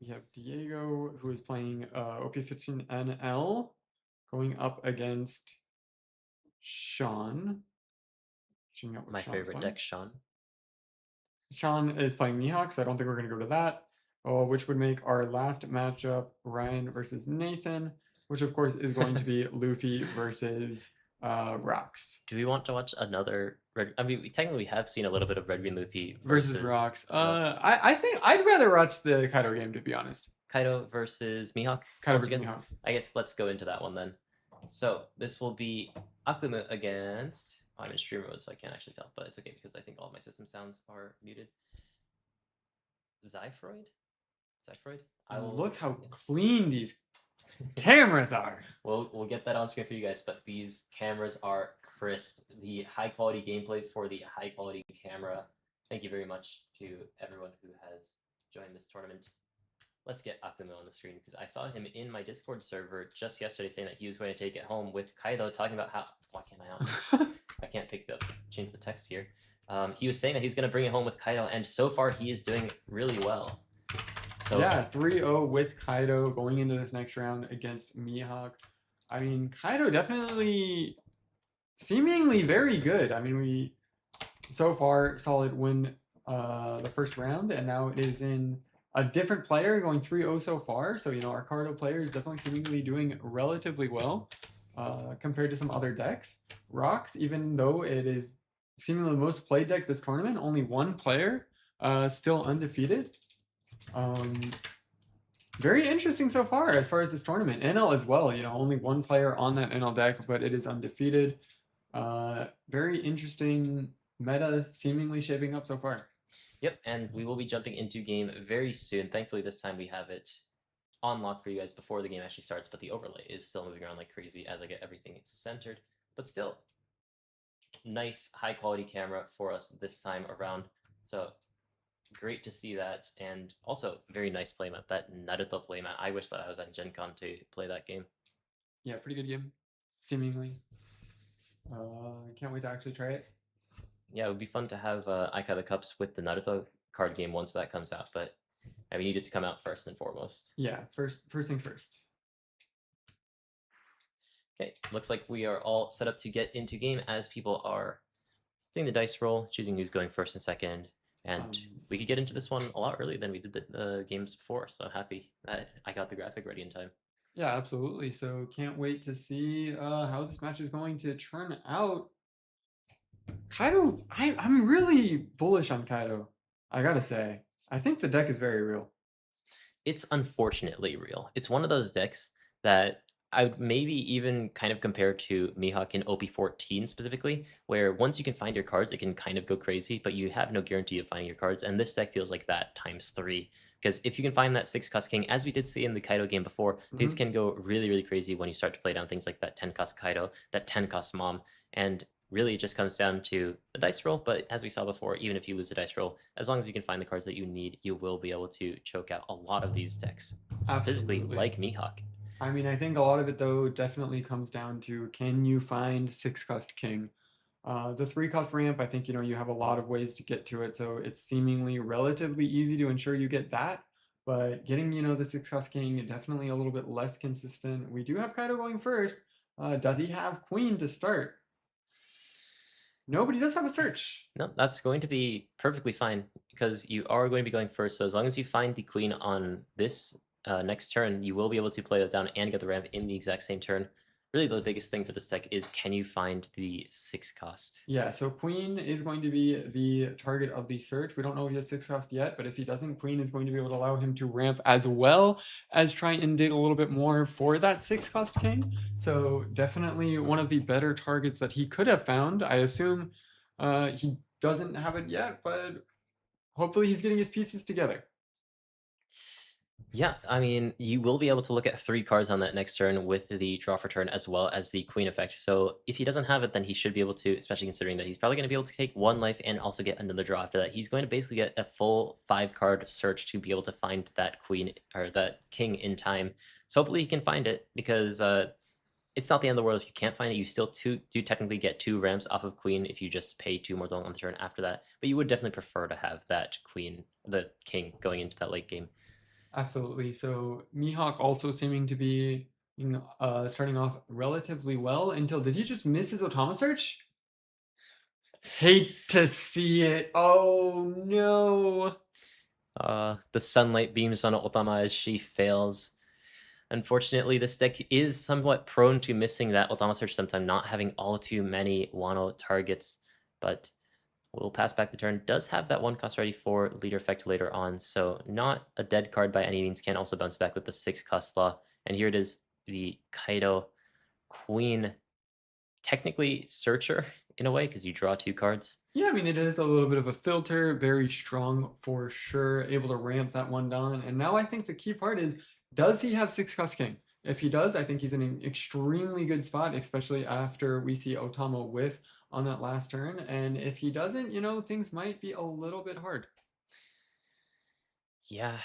We have Diego, who is playing OP17 NL, going up against Sean. My favorite deck, Sean. Sean is playing Mihawk, so I don't think we're going to go to that. Which would make our last matchup Ryan versus Nathan, which of course is going to be Luffy versus Rocks. Do we want to watch another I mean, technically we have seen a little bit of Red Green Luffy versus Rocks. I think I'd rather watch the Kaido game, to be honest. Kaido versus Mihawk? Kaido versus Mihawk. I guess let's go into that one then. So this will be Akuma against... I'm in stream mode, so I can't actually tell, but it's okay because I think all of my system sounds are muted. Zyfroid? Look how clean these cameras are. We'll get that on screen for you guys, but these cameras are crisp. The high quality gameplay for the high quality camera. Thank you very much to everyone who has joined this tournament. Let's get Akuma on the screen because I saw him in my Discord server just yesterday saying that he was going to take it home with Kaido talking about how... Why can't I not? I can't change the text here. He was saying that he's going to bring it home with Kaido, and so far he is doing really well. So yeah, 3-0 with Kaido going into this next round against Mihawk. I mean, Kaido definitely seemingly very good. I mean, we so far solid win the first round, and now it is in a different player going 3-0 so far. So, our Kaido player is definitely seemingly doing relatively well compared to some other decks. Rocks, even though it is seemingly the most played deck this tournament, only one player still undefeated. Very interesting so far as this tournament. NL as well, only one player on that NL deck, but it is undefeated. Very interesting meta seemingly shaping up so far. Yep, and we will be jumping into game very soon. Thankfully, this time we have it on lock for you guys before the game actually starts, but the overlay is still moving around like crazy as I get everything centered. But still, nice high quality camera for us this time around. So great to see that, and also very nice playmat. That Naruto playmat. I wish that I was at Gen Con to play that game. Yeah, pretty good game, seemingly. Can't wait to actually try it. Yeah, it would be fun to have iKailaCups with the Naruto card game once that comes out, but we need it to come out first and foremost. Yeah, first things first. Okay, looks like we are all set up to get into game as people are doing the dice roll, choosing who's going first and second, and we could get into this one a lot earlier than we did the games before, so happy that I got the graphic ready in time. Yeah, absolutely. So can't wait to see how this match is going to turn out. Kaido, I'm really bullish on Kaido, I gotta say. I think the deck is very real. It's unfortunately real. It's one of those decks that I would maybe even kind of compare to Mihawk in OP14 specifically, where once you can find your cards, it can kind of go crazy, but you have no guarantee of finding your cards, and this deck feels like that times 3. Because if you can find that 6 cost king, as we did see in the Kaido game before, things can go really, really crazy when you start to play down things like that 10 cost Kaido, that 10 cost Mom, and really it just comes down to the dice roll. But as we saw before, even if you lose a dice roll, as long as you can find the cards that you need, you will be able to choke out a lot of these decks, specifically Absolutely. like Mihawk. I mean, I think a lot of it though definitely comes down to, can you find 6 cost king? The 3 cost ramp, I think you have a lot of ways to get to it, so it's seemingly relatively easy to ensure you get that. But getting the 6 cost king, definitely a little bit less consistent. We do have Kaido going first. Does he have queen to start? No, but he does have a search. No, that's going to be perfectly fine because you are going to be going first. So as long as you find the queen on this next turn, you will be able to play that down and get the ramp in the exact same turn. Really, the biggest thing for this deck is, can you find the 6 cost? Yeah, so queen is going to be the target of the search. We don't know if he has 6 cost yet, but if he doesn't, queen is going to be able to allow him to ramp as well as try and dig a little bit more for that 6 cost king. So definitely one of the better targets that he could have found. I assume he doesn't have it yet, but hopefully he's getting his pieces together. Yeah, I mean, you will be able to look at 3 cards on that next turn with the draw for turn as well as the queen effect. So if he doesn't have it, then he should be able to, especially considering that he's probably going to be able to take 1 life and also get another draw after that. He's going to basically get a full 5-card search to be able to find that queen or that king in time. So hopefully he can find it, because it's not the end of the world if you can't find it. You still do technically get 2 ramps off of queen if you just pay 2 more on the turn after that. But you would definitely prefer to have that queen, the king, going into that late game. Absolutely. So Mihawk also seeming to be starting off relatively well until, did he just miss his Otama search? Hate to see it. Oh no. The sunlight beams on Otama as she fails. Unfortunately, this deck is somewhat prone to missing that Otama search sometime, not having all too many Wano targets, but will pass back the turn. Does have that 1 cost ready for leader effect later on, so not a dead card by any means. Can also bounce back with the 6 cost law. And here it is, the Kaido Queen, technically Searcher in a way, because you draw 2 cards. Yeah, I mean, it is a little bit of a filter, very strong for sure, able to ramp that one down. And now I think the key part is, does he have 6 cost king? If he does, I think he's in an extremely good spot, especially after we see Otama whiff on that last turn. And if he doesn't, things might be a little bit hard. Yeah.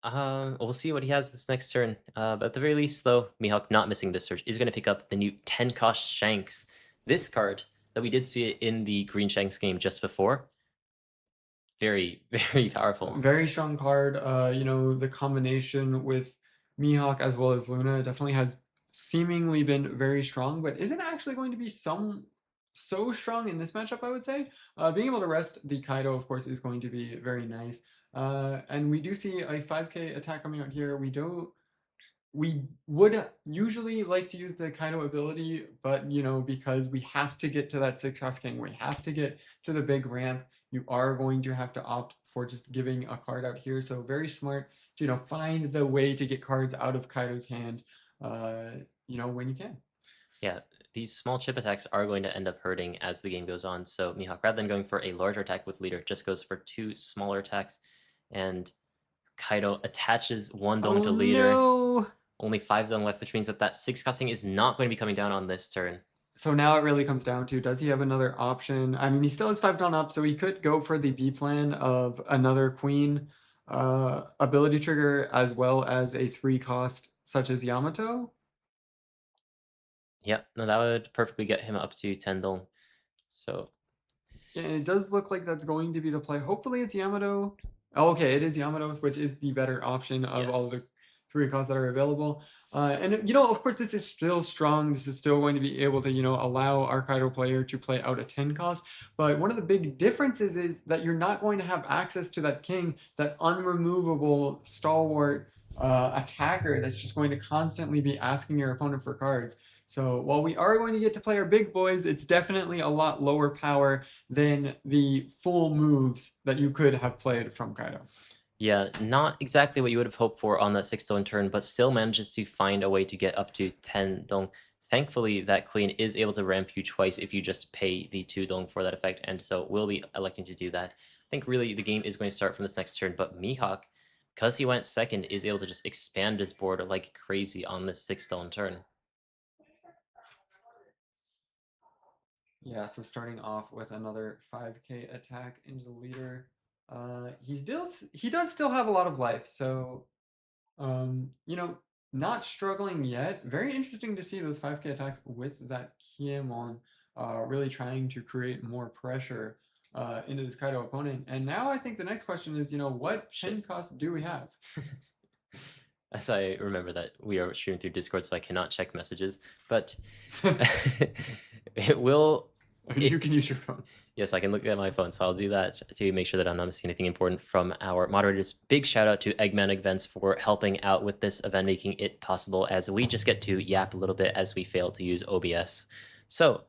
We'll see what he has this next turn. But at the very least, though, Mihawk not missing this search is going to pick up the new 10 cost Shanks. This card that we did see it in the Green Shanks game just before. Very, very powerful. Very strong card. The combination with Mihawk as well as Luna definitely has seemingly been very strong, but isn't actually going to be so strong in this matchup, I would say. Being able to rest the Kaido, of course, is going to be very nice. And we do see a 5k attack coming out here. We would usually like to use the Kaido ability, but you know, because we have to get to that 6 cost king, we have to get to the big ramp, you are going to have to opt for just giving a card out here. So very smart to, you know, find the way to get cards out of Kaido's hand, you know, when you can. Yeah, these small chip attacks are going to end up hurting as the game goes on. So Mihawk, rather than going for a larger attack with leader, just goes for 2 smaller attacks, and Kaido attaches 1 dong Oh to leader. no! Only 5 dong left, which means that that 6 costing is not going to be coming down on this turn. So now it really comes down to, does he have another option? I mean, he still has 5 down up, so he could go for the B plan of another queen ability trigger as well as a 3 cost such as Yamato. Yep, no, that would perfectly get him up to 10 dong. So And it does look like that's going to be the play. Hopefully it's Yamato. Oh, okay, it is Yamato's, which is the better option of all of the yes. 3 costs that are available. And you know, of course, this is still strong. This is still going to be able to, you know, allow our Kaido player to play out a 10 cost. But one of the big differences is that you're not going to have access to that king, that unremovable stalwart attacker that's just going to constantly be asking your opponent for cards. So while we are going to get to play our big boys, it's definitely a lot lower power than the full moves that you could have played from Kaido. Yeah, not exactly what you would have hoped for on that 6 dong turn, but still manages to find a way to get up to 10 dong. Thankfully, that queen is able to ramp you twice if you just pay the 2 dong for that effect, and so we'll be electing to do that. I think really the game is going to start from this next turn, but Mihawk, because he went second, is able to just expand his board like crazy on this 6 dong turn. Yeah, so starting off with another 5k attack into the leader. He does still have a lot of life, so you know, not struggling yet. Very interesting to see those 5k attacks with that Kiemon really trying to create more pressure into this Kaido opponent. And now I think the next question is, you know, what 10 Shit. costs do we have? As I remember that we are streaming through Discord, so I cannot check messages, but it will. You It, can use your phone. yes, I can look at my phone, so I'll do that to make sure that I'm not missing anything important from our moderators. Big shout out to Eggman Events for helping out with this event, making it possible as we just get to yap a little bit as we fail to use OBS. So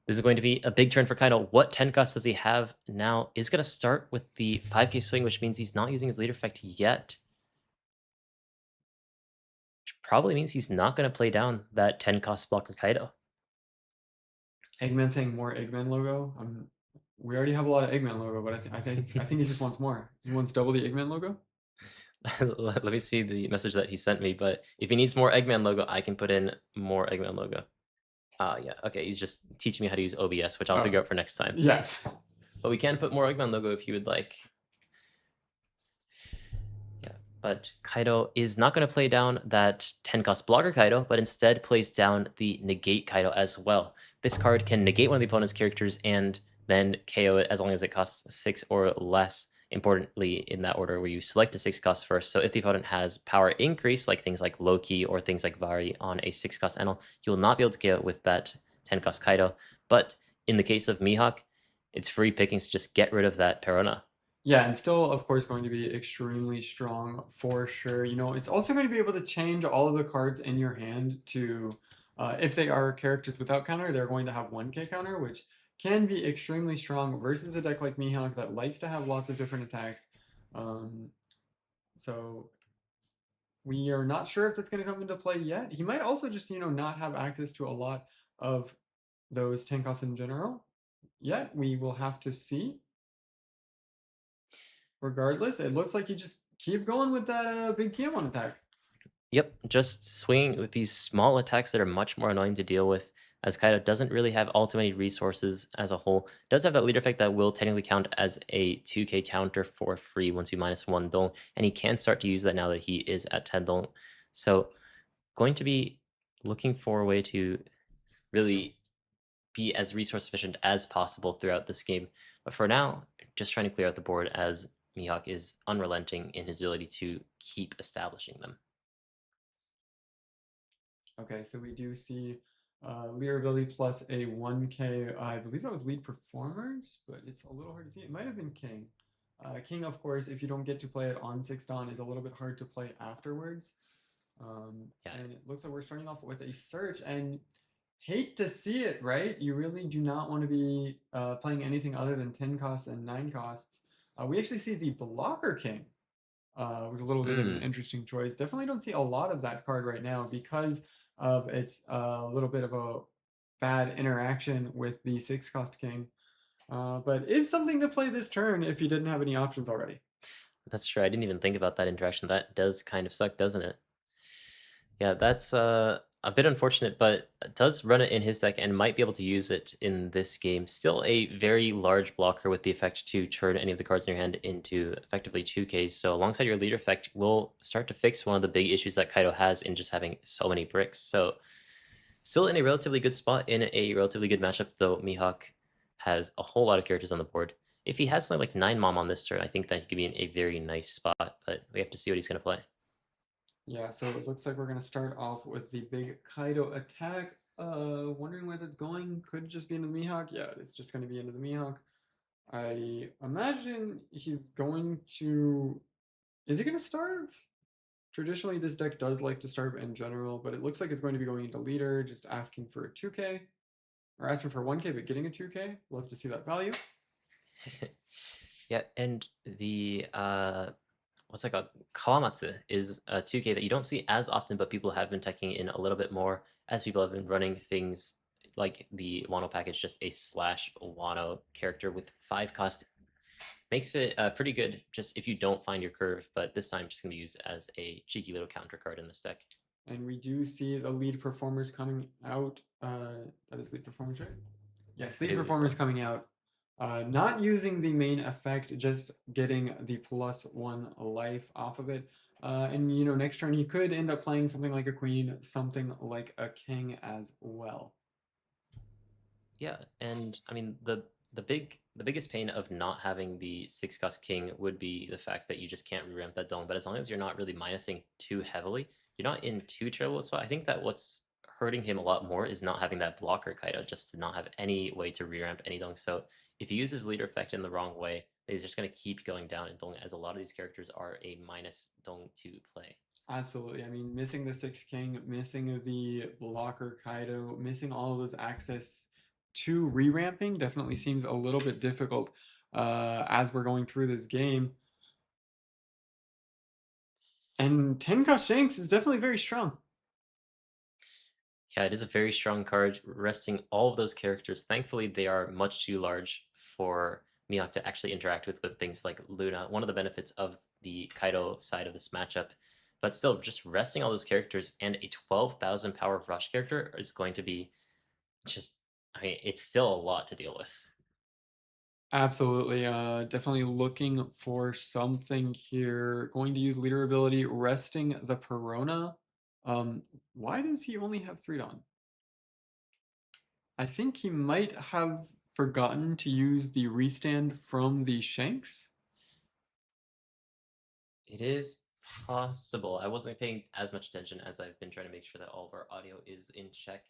this is going to be a big turn for Kaido. What 10 cost does he have now? Is going to start with the 5k swing, which means he's not using his leader effect yet. Which probably means he's not going to play down that 10 cost blocker Kaido. Eggman saying more Eggman logo. We already have a lot of Eggman logo, but I think he just wants more. He wants double the Eggman logo. Let me see the message that he sent me, but if he needs more Eggman logo, I can put in more Eggman logo. Yeah, okay, he's just teaching me how to use OBS, which I'll figure Oh, out for next time. yeah. But we can put more Eggman logo if you would like. Yeah, but Kaido is not going to play down that 10 cost blocker Kaido, but instead plays down the negate Kaido as well. This card can negate one of the opponent's characters and then KO it as long as it costs 6 or less. Importantly, in that order where you select a 6 cost first. So if the opponent has power increase, like things like Loki or things like Vari on a 6 cost Enel, you will not be able to KO it with that 10 cost Kaido. But in the case of Mihawk, it's free pickings to just get rid of that Perona. Yeah, and still, of course, going to be extremely strong for sure. You know, it's also going to be able to change all of the cards in your hand to, if they are characters without counter, they're going to have 1k counter, which can be extremely strong versus a deck like Mihawk that likes to have lots of different attacks. Um, so we are not sure if that's going to come into play yet. He might also just, you know, not have access to a lot of those 10 costs in general yet. We will have to see. Regardless, it looks like you just keep going with that big Kiemon attack. Yep, just swinging with these small attacks that are much more annoying to deal with, as Kaido doesn't really have all too many resources as a whole. Does have that leader effect that will technically count as a 2k counter for free once you minus 1 dong, and he can start to use that now that he is at 10 dong. So going to be looking for a way to really be as resource efficient as possible throughout this game. But for now, just trying to clear out the board as Mihawk is unrelenting in his ability to keep establishing them. Okay, so we do see leader ability plus a 1k. I believe that was lead performers, but it's a little hard to see. It might have been king. King, of course, if you don't get to play it on 6 Dawn, is a little bit hard to play afterwards. Yeah, And it looks like we're starting off with a search, and hate to see it, right? You really do not want to be playing anything other than 10 costs and 9 costs. We actually see the Blocker King, with a little bit of an mm, interesting choice. Definitely don't see a lot of that card right now because of its little bit of a bad interaction with the 6 cost King. But is something to play this turn if you didn't have any options already. that's true. I didn't even think about that interaction. That does kind of suck, doesn't it? Yeah, that's a bit unfortunate, but does run it in his deck and might be able to use it in this game. Still a very large blocker with the effect to turn any of the cards in your hand into effectively 2Ks. So alongside your leader effect, will start to fix one of the big issues that Kaido has in just having so many bricks. So still in a relatively good spot in a relatively good matchup, though Mihawk has a whole lot of characters on the board. If he has something like 9 Mom on this turn, I think that he could be in a very nice spot, but we have to see what he's going to play. Yeah, so it looks like we're going to start off with the big Kaido attack. Wondering where that's going. Could just be into the Mihawk. Yeah, it's just going to be into the Mihawk. I imagine he's going to. Is he going to starve? Traditionally, this deck does like to starve in general, but it looks like it's going to be going into leader, just asking for a 2K, or asking for 1K, but getting a 2K. Love to see that value. Yeah, and the what's that called? Kawamatsu is a 2K that you don't see as often, but people have been teching in a little bit more as people have been running things like the Wano package, just a slash Wano character with 5 cost. Makes it pretty good just if you don't find your curve, but this time just gonna be used as a cheeky little counter card in this deck. And we do see the lead performers coming out. That is lead performers, right? Yes, I lead do believe performers so. coming out. Not using the main effect, just getting the +1 life off of it. And next turn he could end up playing something like a queen, something like a king as well. Yeah, and I mean the biggest pain of not having the 6 cost king would be the fact that you just can't re-ramp that dome. But as long as you're not really minusing too heavily, you're not in too terrible a spot. I think that what's hurting him a lot more is not having that blocker Kaido, just to not have any way to re-ramp any dong. So if he uses leader effect in the wrong way, he's just gonna keep going down in dong, as a lot of these characters are a minus dong to play. Absolutely. I mean, missing the 6 king, missing the blocker Kaido, missing all of those access to re-ramping definitely seems a little bit difficult as we're going through this game. And Tenka Shanks is definitely very strong. Yeah, it is a very strong card, resting all of those characters. Thankfully, they are much too large for Mihawk to actually interact with things like Luna, one of the benefits of the Kaido side of this matchup. But still, just resting all those characters and a 12,000 power rush character is going to be just, I mean, it's still a lot to deal with. Absolutely. Definitely looking for something here. Going to use leader ability, resting the Perona. Um, why does he only have 3 Dawn? I think he might have forgotten to use the restand from the Shanks. It is possible. I wasn't paying as much attention as I've been trying to make sure that all of our audio is in check.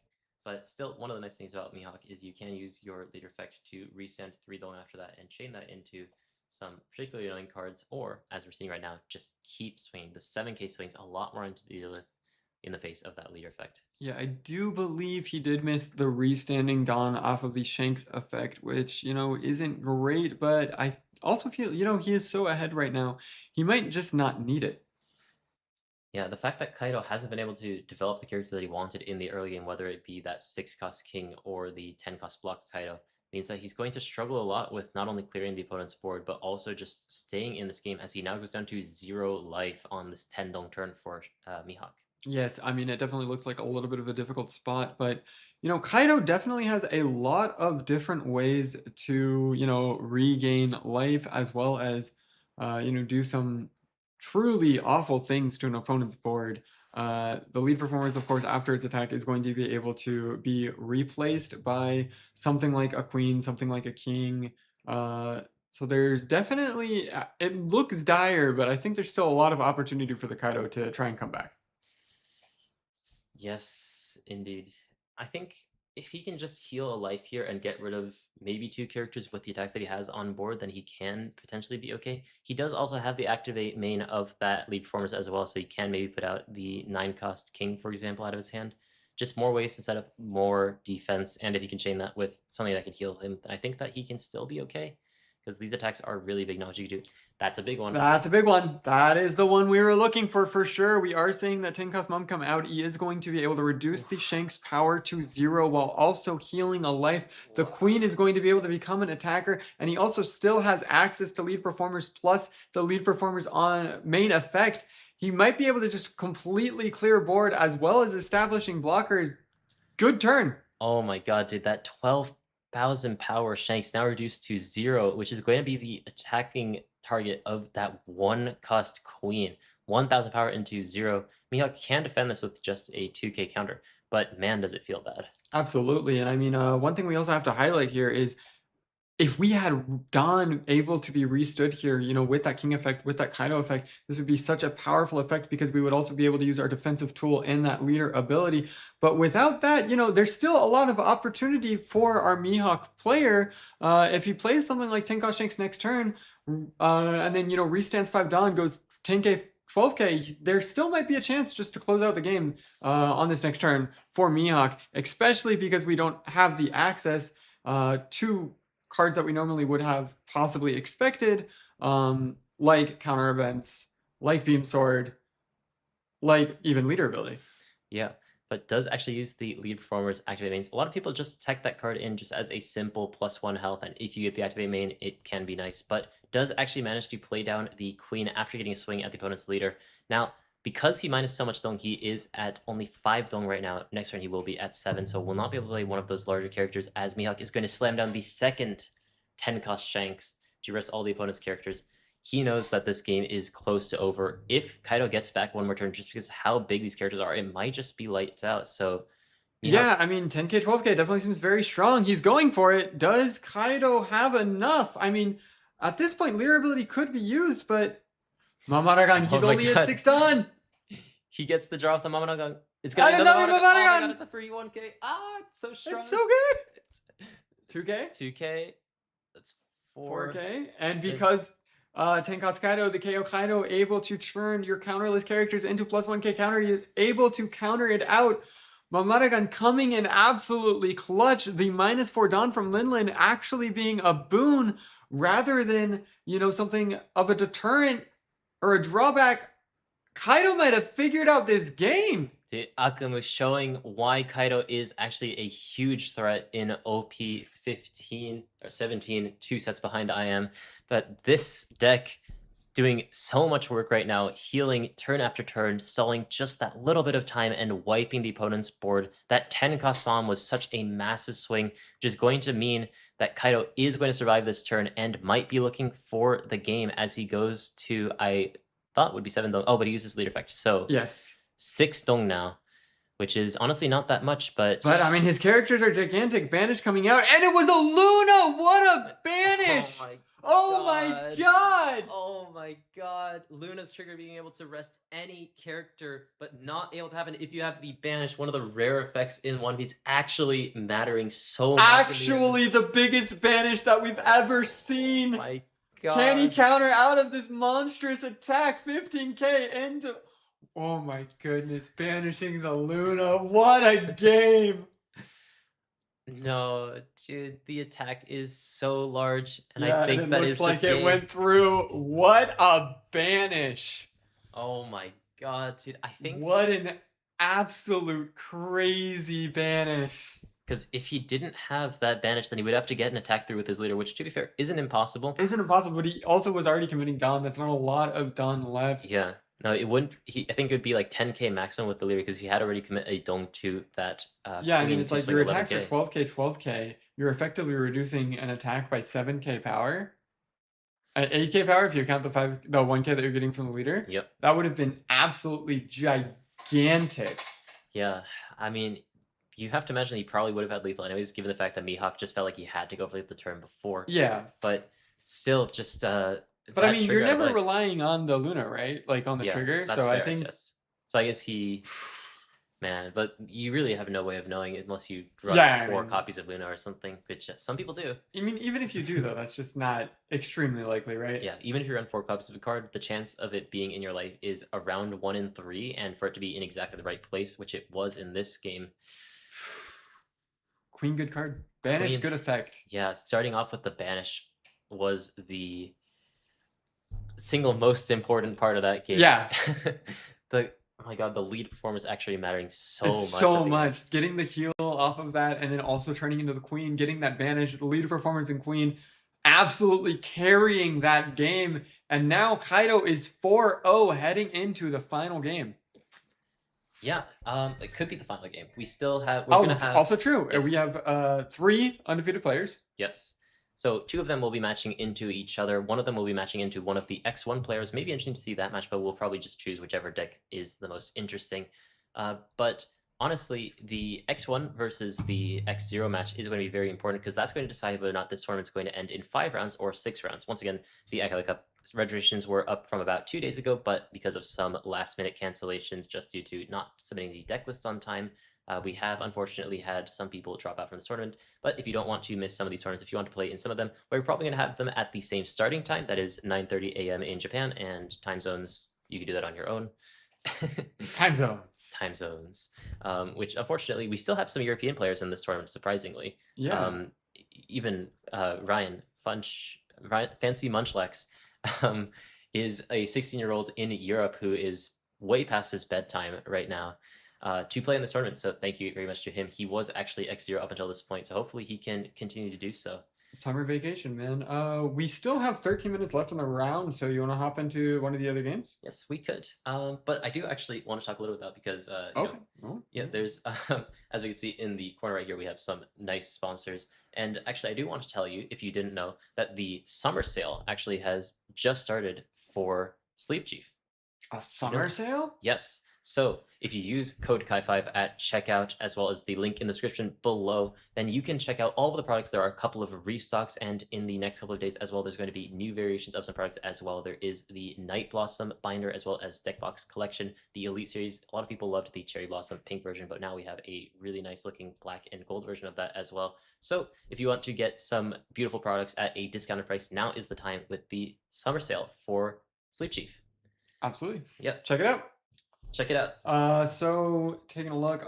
But still, one of the nice things about Mihawk is you can use your leader effect to resend 3 Dome after that and chain that into some particularly annoying cards, or, as we're seeing right now, just keep swinging. The 7K swings a lot more to deal with in the face of that leader effect. Yeah, I do believe he did miss the restanding Dawn off of the Shanks effect, which, isn't great, but I also feel, he is so ahead right now. He might just not need it. Yeah, the fact that Kaido hasn't been able to develop the character that he wanted in the early game, whether it be that 6 cost king or the 10 cost block Kaido, means that he's going to struggle a lot with not only clearing the opponent's board, but also just staying in this game, as he now goes down to 0 life on this 10 dong turn for Mihawk. Yes, I mean, it definitely looks like a little bit of a difficult spot, but Kaido definitely has a lot of different ways to, regain life as well as, do some truly awful things to an opponent's board. The lead performers, of course, after its attack is going to be able to be replaced by something like a queen, something like a king. So there's definitely, it looks dire, but I think there's still a lot of opportunity for the Kaido to try and come back. Yes, indeed. I think if he can just heal a life here and get rid of maybe 2 characters with the attacks that he has on board, then he can potentially be okay. He does also have the activate main of that lead performance as well, so he can maybe put out the 9-cost king, for example, out of his hand. Just more ways to set up more defense, and if he can chain that with something that can heal him, then I think that he can still be okay, because these attacks are really big knowledge you can do. That's a big one. That's a big one. That is the one we were looking for sure. We are seeing that 10-cost Mom come out. He is going to be able to reduce the Shank's power to 0 while also healing a life. The Queen is going to be able to become an attacker, and he also still has access to lead performers plus the lead performers on main effect. He might be able to just completely clear board as well as establishing blockers. Good turn. Oh my god, dude, that 12,000 power Shanks now reduced to 0, which is going to be the attacking target of that 1-cost Queen. 1,000 power into 0. Mihawk can defend this with just a 2k counter, but man, does it feel bad. Absolutely. And I mean, one thing we also have to highlight here is if we had Dawn able to be restood here, you know, with that king effect, with that Kaido effect, this would be such a powerful effect because we would also be able to use our defensive tool in that leader ability. But without that, you know, there's still a lot of opportunity for our Mihawk player. If he plays something like Tenka Shanks next turn, and then, you know, restands 5 Dawn, goes 10k, 12k, there still might be a chance just to close out the game on this next turn for Mihawk, especially because we don't have the access to cards that we normally would have possibly expected, like counter events, like Beam Sword, like even leader ability. Yeah, but does actually use the lead performer's activate mains. A lot of people just attack that card in just as a simple +1 health, and if you get the activate main, it can be nice, but does actually manage to play down the Queen after getting a swing at the opponent's leader. Now, because he minus so much dong, he is at only 5 dong right now. Next turn he will be at 7, so will not be able to play one of those larger characters, as Mihawk is going to slam down the second 10-cost Shanks to rest all the opponent's characters. He knows that this game is close to over. If Kaido gets back one more turn, just because how big these characters are, it might just be lights out. So yeah, I mean, 10k, 12k definitely seems very strong. He's going for it. Does Kaido have enough? I mean, at this point, leader ability could be used, but Mamaragan, he's only at 6 done. He gets the draw off the Mamaragan. It's gonna be another Mamaragan. Oh my Mamaragan. god, it's a free 1k. Ah, it's so strong. It's so good. 2k? 2k. That's 4k. And because Tenka's Kaido, the KO Kaido, able to turn your counterless characters into +1k counter, he is able to counter it out. Mamaragan coming in absolutely clutch. The -4 Dawn from Linlin actually being a boon rather than, you know, something of a deterrent or a drawback. Kaido might have figured out this game. Dude, Akumu showing why Kaido is actually a huge threat in OP15 or 17, 2 sets behind IM. But this deck doing so much work right now, healing turn after turn, stalling just that little bit of time and wiping the opponent's board. That 10-cost bomb was such a massive swing, which is going to mean that Kaido is going to survive this turn and might be looking for the game as he goes to, I thought would be 7 dong. Oh, but he uses leader effect. So yes, 6 dong now, which is honestly not that much, but I mean, his characters are gigantic. Banish coming out, and it was a Luna. What a banish! Oh my god! Oh my god! Luna's trigger being able to rest any character, but not able to happen if you have to be banished. One of the rare effects in One Piece actually mattering so much. Actually, the biggest banish that we've ever seen. Oh my god! Can he counter out of this monstrous attack? 15k into. Oh my goodness, banishing the Luna. What a game! No, dude, the attack is so large, and yeah, I think and that looks is like just it went through. What a banish! Oh my god, dude! I think what an absolute crazy banish. Because if he didn't have that banish, then he would have to get an attack through with his leader, which, to be fair, isn't impossible. Isn't impossible, but he also was already committing Dawn. That's not a lot of Dawn left. Yeah. No, it wouldn't. I think it would be like 10k maximum with the leader because he had already commit a dong to that. Yeah, I mean, it's like your attacks are 12k, 12k. You're effectively reducing an attack by 7k power. At 8k power, if you count the 1k that you're getting from the leader. Yep. That would have been absolutely gigantic. Yeah, I mean, you have to imagine he probably would have had lethal anyways, given the fact that Mihawk just felt like he had to go for the turn before. Yeah. But still, just but I mean, you're never relying on the Luna, right? Like on the trigger. That's so fair, I think. So I guess he. Man, but you really have no way of knowing unless you run Yeah, I 4 mean, copies of Luna or something, which some people do. even if you do though, that's just not extremely likely, right? Yeah, even if you run 4 copies of a card, the chance of it being in your life is around 1 in 3, and for it to be in exactly the right place, which it was in this game. Queen, good card. Banish, Queen, good effect. yeah, starting off with the banish was the single most important part of that game. Yeah, the oh my god, the lead performance actually mattering it's so much at so the end. much. Getting the heal off of that and then also turning into the queen, getting that banish, the leader performance in queen, absolutely carrying that game. And now Kaido is 4-0 heading into the final game. Yeah, it could be the final game. We're Oh, gonna have also true. We yes, have 3 undefeated players. yes. So 2 of them will be matching into each other. One of them will be matching into one of the X1 players. Maybe interesting to see that match, but we'll probably just choose whichever deck is the most interesting. But honestly, the X1 versus the X0 match is going to be very important because that's going to decide whether or not this tournament's going to end in 5 rounds or 6 rounds. Once again, the iKailaCup registrations were up from about 2 days ago, but because of some last-minute cancellations just due to not submitting the deck list on time, we have unfortunately had some people drop out from this tournament. But if you don't want to miss some of these tournaments, if you want to play in some of them, we're probably going to have them at the same starting time. That is 9:30 a.m. in Japan, and time zones, you can do that on your own. Time zones. Time zones, which unfortunately we still have some European players in this tournament, surprisingly. Yeah. Even Fancy Munchlax is a 16-year-old in Europe who is way past his bedtime right now to play in this tournament. So thank you very much to him. He was actually X0 up until this point, so hopefully he can continue to do so. Summer vacation, man. We still have 13 minutes left in the round, so you want to hop into one of the other games? Yes, we could. But I do actually want to talk a little bit about because Okay. Oh, yeah, there's as we can see in the corner right here, we have some nice sponsors. And actually, I do want to tell you, if you didn't know, that the summer sale actually has just started for Sleeve Chief. a summer sale? Yes. So if you use code Kai5 at checkout, as well as the link in the description below, then you can check out all of the products. There are a couple of restocks, and in the next couple of days as well, there's going to be new variations of some products as well. There is the Night Blossom binder, as well as Deck Box Collection, the Elite Series. A lot of people loved the Cherry Blossom pink version, but now we have a really nice looking black and gold version of that as well. So if you want to get some beautiful products at a discounted price, now is the time with the summer sale for Sleep Chief. Absolutely. Yep. Check it out. Check it out. So taking a look,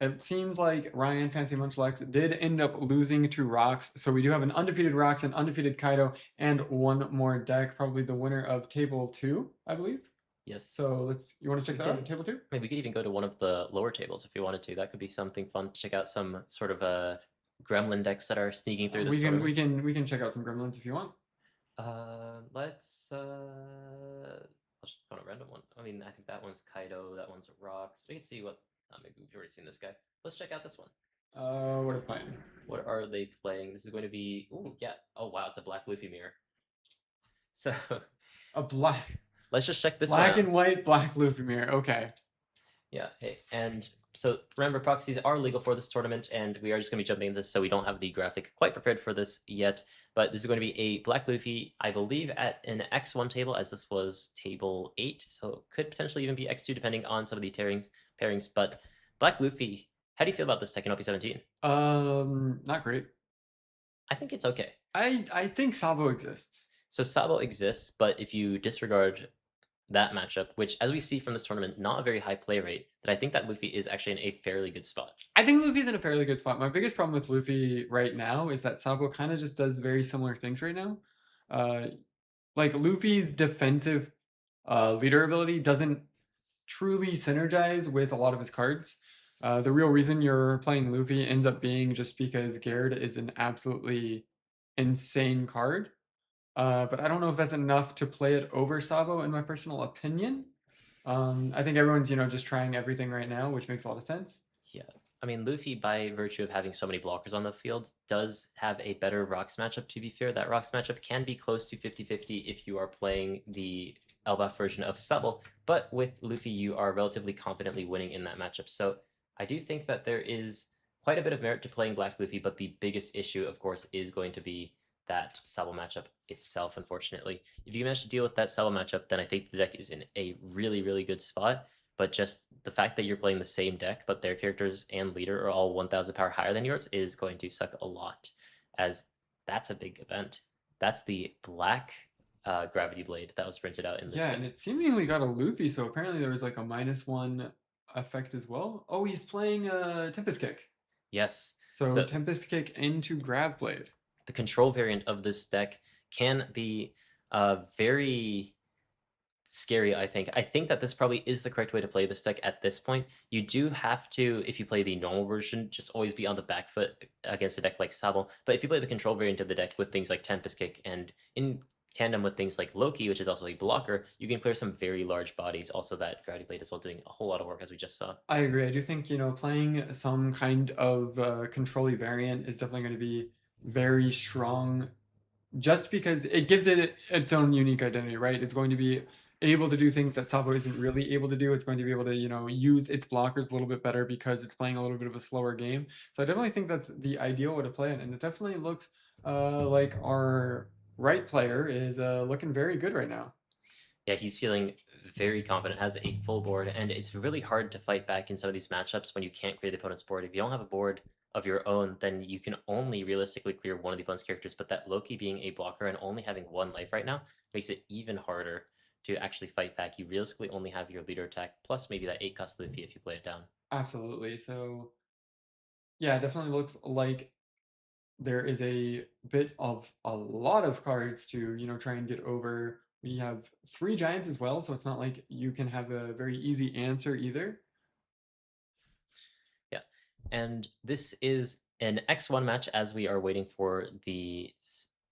it seems like Ryan Fancy Munchlax did end up losing to Rocks. So we do have an undefeated Rocks, an undefeated Kaido, and one more deck, probably the winner of table 2, I believe. Yes. So you want to check that out, table 2? I mean, we could even go to one of the lower tables if you wanted to. That could be something fun to check out some sort of gremlin decks that are sneaking through this tournament. We can check out some gremlins if you want. Let's I'll just go on a random one. I mean, I think that one's Kaido, that one's Rocks. We can see what maybe we've already seen this guy. Let's check out this one. What is playing? What are they playing? This is going to be yeah. Oh wow, it's a black Luffy mirror. So a black. Let's just check this black one and white black Luffy mirror. Okay. Yeah. Hey, and so remember, proxies are legal for this tournament, and we are just going to be jumping into this, so we don't have the graphic quite prepared for this yet. But this is going to be a Black Luffy, I believe, at an X1 table, as this was table 8, so it could potentially even be X2, depending on some of the pairings. But Black Luffy, how do you feel about this second OP17? Not great. I think it's okay. I think Sabo exists. So Sabo exists, but if you disregard that matchup, which, as we see from this tournament, not a very high play rate, that I think that Luffy is actually in a fairly good spot. I think Luffy's in a fairly good spot. My biggest problem with Luffy right now is that Sabo kind of just does very similar things right now. Like Luffy's defensive leader ability doesn't truly synergize with a lot of his cards. The real reason you're playing Luffy ends up being just because Gerd is an absolutely insane card. But I don't know if that's enough to play it over Sabo, in my personal opinion. I think everyone's, just trying everything right now, which makes a lot of sense. Yeah. I mean, Luffy, by virtue of having so many blockers on the field, does have a better Rocks matchup, to be fair. That Rocks matchup can be close to 50-50 if you are playing the Elbaf version of Subble, but with Luffy, you are relatively confidently winning in that matchup. So I do think that there is quite a bit of merit to playing Black Luffy, but the biggest issue, of course, is going to be that Sabo matchup itself, unfortunately. If you manage to deal with that Sabo matchup, then I think the deck is in a really, really good spot. but just the fact that you're playing the same deck, but their characters and leader are all 1,000 power higher than yours is going to suck a lot, as that's a big event. That's the black gravity blade that was printed out in this Yeah, and set. it seemingly got a Luffy, so apparently there was like a -1 effect as well. Oh, he's playing Tempest Kick. Yes, So so Tempest Kick into Grav Blade. the control variant of this deck can be very scary, I think. I think that this probably is the correct way to play this deck at this point. You do have to, if you play the normal version, just always be on the back foot against a deck like Sabo. But if you play the control variant of the deck with things like Tempest Kick and in tandem with things like Loki, which is also a blocker, you can clear some very large bodies. Also, that Gravity Blade as well doing a whole lot of work, as we just saw. I agree. I do think, playing some kind of control variant is definitely going to be very strong just because it gives it its own unique identity, right? It's going to be able to do things that Sabo isn't really able to do. It's going to be able to, use its blockers a little bit better because it's playing a little bit of a slower game. So I definitely think that's the ideal way to play it, and it definitely looks like our right player is looking very good right now. Yeah, he's feeling very confident, has a full board, and it's really hard to fight back in some of these matchups when you can't clear the opponent's board. If you don't have a board of your own, then you can only realistically clear one of the opponent's characters, but that Loki being a blocker and only having one life right now makes it even harder to actually fight back. You realistically only have your leader attack, plus maybe that 8 cost Luffy if you play it down. Absolutely. So yeah, it definitely looks like there is a bit of a lot of cards to try and get over. We have three giants as well, so it's not like you can have a very easy answer either. Yeah. And this is an X1 match as we are waiting for the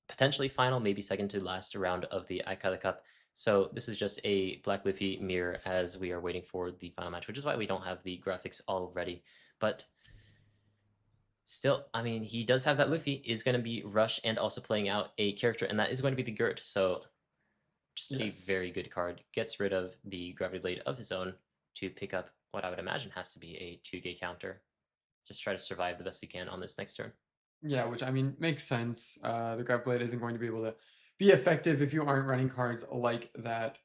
potentially final, maybe second to last round of the iKailaCup. So this is just a Black Luffy mirror as we are waiting for the final match, which is why we don't have the graphics already. But still, I mean, he does have that Luffy, is going to be Rush and also playing out a character, and that is going to be the Gerd. So just a Yes. very good card. Gets rid of the Gravity Blade of his own to pick up what I would imagine has to be a 2-gate counter. Just try to survive the best he can on this next turn. Yeah, which I mean makes sense. The Grab Blade isn't going to be able to be effective if you aren't running cards like that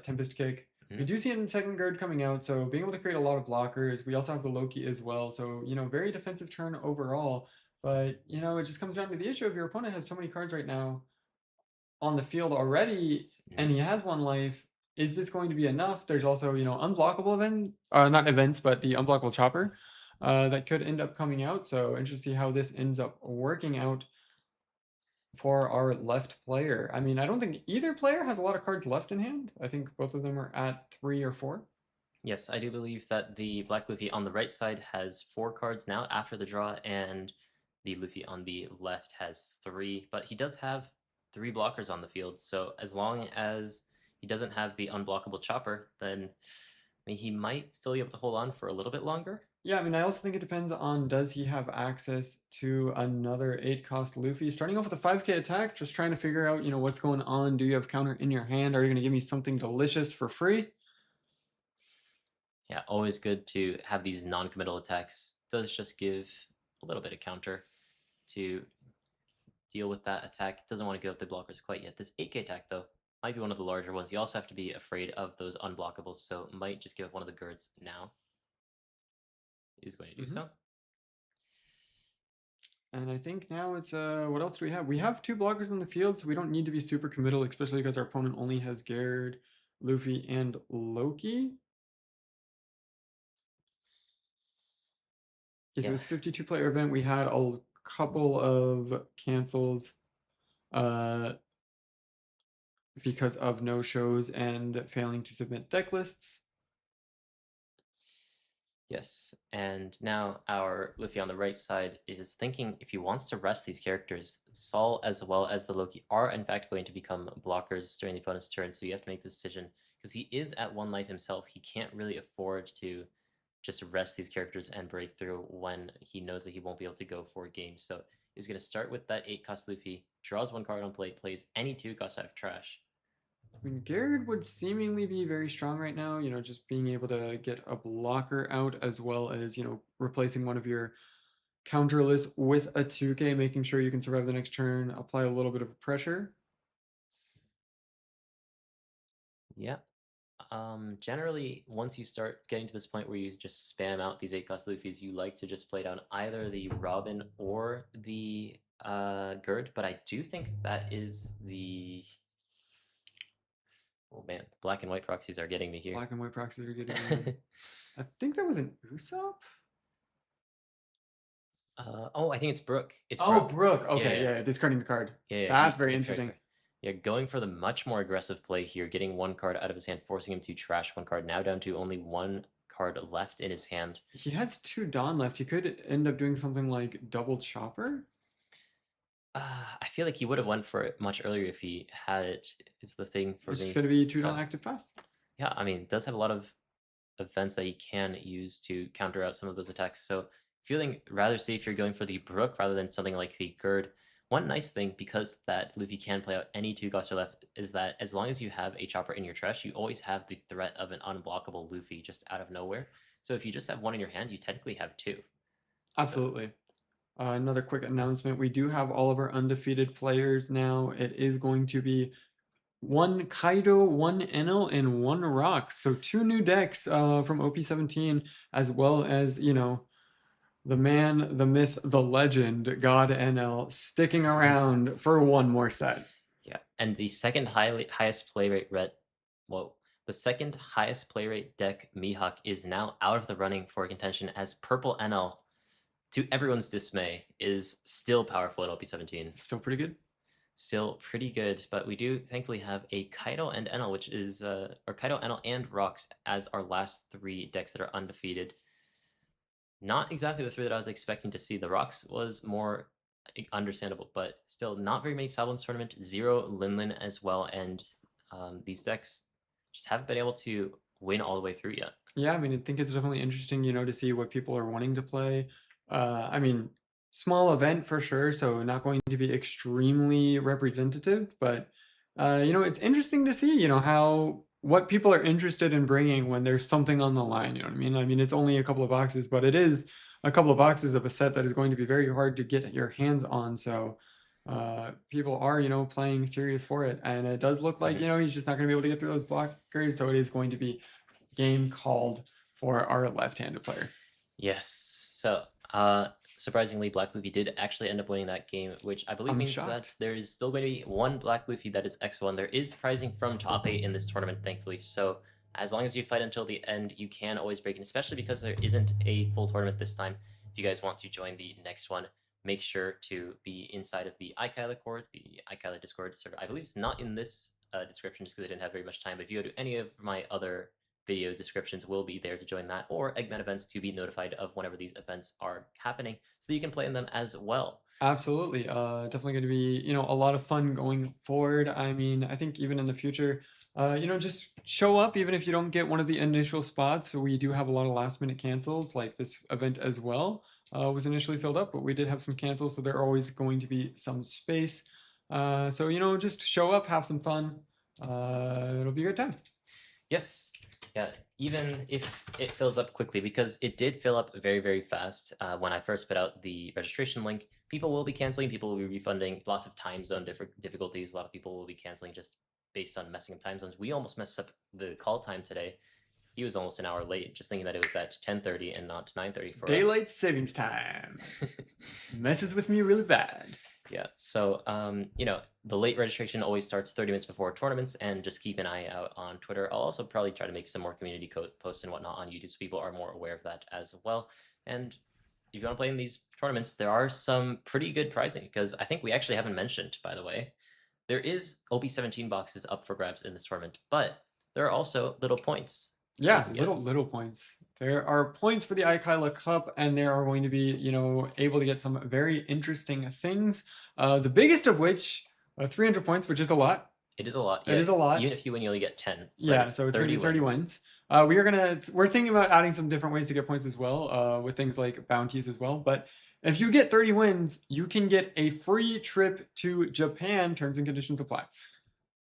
Tempest Kick. We Mhm. do see it in second guard coming out, so being able to create a lot of blockers. We also have the Loki as well, so very defensive turn overall. But it just comes down to the issue of your opponent has so many cards right now on the field already, and Mhm. he has one life. Is this going to be enough? There's also, unblockable not events, but the unblockable chopper that could end up coming out. So interested to see how this ends up working out for our left player. I mean, I don't think either player has a lot of cards left in hand. I think both of them are at 3 or 4. Yes, I do believe that the Black Luffy on the right side has 4 cards now after the draw, and the Luffy on the left has 3. But he does have 3 blockers on the field, so as long as he doesn't have the unblockable chopper, then I mean, he might still be able to hold on for a little bit longer. Yeah, I mean, I also think it depends on does he have access to another 8 cost Luffy. Starting off with a 5k attack, just trying to figure out, what's going on. Do you have counter in your hand? Are you going to give me something delicious for free? Yeah, always good to have these non-committal attacks. Does just give a little bit of counter to deal with that attack. Doesn't want to give up the blockers quite yet. This 8k attack, though, might be one of the larger ones. You also have to be afraid of those unblockables, so might just give up one of the Girds now. Is going to do Hmm. so. And I think now it's what else do we have? We have 2 blockers in the field, so we don't need to be super committal, especially because our opponent only has Gerd, Luffy, and Loki. Yes, it Yeah. was 52-player event. We had a couple of cancels uh, because of no shows and failing to submit deck lists. Yes, and now our Luffy on the right side is thinking if he wants to rest these characters, Saul as well as the Loki are in fact going to become blockers during the opponent's turn, so you have to make the decision. Because he is at 1 life himself, he can't really afford to just rest these characters and break through when he knows that he won't be able to go for a game. So he's going to start with that 8 cost Luffy, draws 1 card on play, plays any 2 cost out of trash. I mean, Gerd would seemingly be very strong right now, just being able to get a blocker out as well as, replacing one of your counterless with a 2k, making sure you can survive the next turn, apply a little bit of pressure. Yeah. Generally, once you start getting to this point where you just spam out these 8-cost Luffys, you like to just play down either the Robin or the Gerd, but I do think that is the... Oh man, the black and white proxies are getting me here. Black and white proxies are getting me. I think that was an Usopp? Oh, I think it's Brook. It's Oh, Brook. Brook. Yeah, Okay, yeah. yeah, discarding the card. Yeah, That's very discard interesting. card. Yeah, going for the much more aggressive play here, getting one card out of his hand, forcing him to trash one card. Now down to only one card left in his hand. He has 2 Dawn left. He could end up doing something like double Chopper. I feel like he would have went for it much earlier if he had it. Is the thing for It's me. just going to be 2 So, Dawn active pass. yeah, I mean, it does have a lot of events that he can use to counter out some of those attacks. So feeling rather safe here going for the Brook rather than something like the Gerd. One nice thing, because that Luffy can play out any 2 costs left, is that as long as you have a Chopper in your trash, you always have the threat of an unblockable Luffy just out of nowhere. So if you just have one in your hand, you technically have 2. Absolutely. Another quick announcement. We do have all of our undefeated players now. It is going to be 1 Kaido, 1 Enel, and 1 Rock. So 2 new decks from OP17, as well as, you know, the man, the myth, the legend, God Enel, sticking around for one more set. Yeah, and the second highest play rate the second highest play rate deck Mihawk is now out of the running for contention as Purple NL, to everyone's dismay, is still powerful at OP17. Still pretty good. Still pretty good, but we do thankfully have a Kaido and Enel, which is or Kaido, Enel, and Rocks as our last 3 decks that are undefeated. Not exactly the 3 that I was expecting to see. The Rocks was more understandable, but still not very many Salvo in this tournament. 0 Linlin as well, and these decks just haven't been able to win all the way through yet. Yeah, I mean, I think it's definitely interesting, you know, to see what people are wanting to play. I mean, small event for sure, so not going to be extremely representative, but you know, it's interesting to see, you know, how what people are interested in bringing when there's something on the line. You know what I mean? I mean, it's only a couple of boxes, but it is a couple of boxes of a set that is going to be very hard to get your hands on. So people are, you know, playing serious for it, and it does look like, you know, he's just not going to be able to get through those blockers, so it is going to be game called for our left-handed player. Yes. So, surprisingly, Black Luffy did actually end up winning that game, which I believe means that there is still going to be 1 Black Luffy that is X1. There is prizing from top 8 in this tournament, thankfully. So, as long as you fight until the end, you can always break in, especially because there isn't a full tournament this time. If you guys want to join the next one, make sure to be inside of the iKailaCorp, the iKaila Discord server. I believe it's not in this description just because I didn't have very much time, but if you go to any of my other video descriptions will be there to join that, or Eggman events to be notified of whenever these events are happening so that you can play in them as well. Absolutely. Definitely going to be, you know, a lot of fun going forward. I mean, I think even in the future, you know, just show up even if you don't get one of the initial spots. So we do have a lot of last minute cancels, like this event as well was initially filled up, but we did have some cancels, so there are always going to be some space. So, you know, just show up, have some fun. It'll be a good time. Yes. Yeah, even if it fills up quickly, because it did fill up very, very fast when I first put out the registration link. People will be canceling, people will be refunding, lots of time zone difficulties. A lot of people will be canceling just based on messing up time zones. We almost messed up the call time today. He was almost an hour late, just thinking that it was at 10:30 and not 9:30 for Daylight savings time. Messes with me really bad. Yeah, so you know, the late registration always starts 30 minutes before tournaments, and just keep an eye out on Twitter. I'll also probably try to make some more community posts and whatnot on YouTube so people are more aware of that as well. And if you want to play in these tournaments, there are some pretty good prizing, because I think we actually haven't mentioned, by the way, there is OP17 boxes up for grabs in this tournament, but there are also little points. Yeah, little points. There are points for the iKailaCup, and there are going to be, you know, able to get some very interesting things. The biggest of which, 300 points, which is a lot. It is a lot. It is a lot. Even if you win, you only get 10. So yeah, so it's 30 wins. We're thinking about adding some different ways to get points as well, with things like bounties as well. But if you get 30 wins, you can get a free trip to Japan. Terms and conditions apply.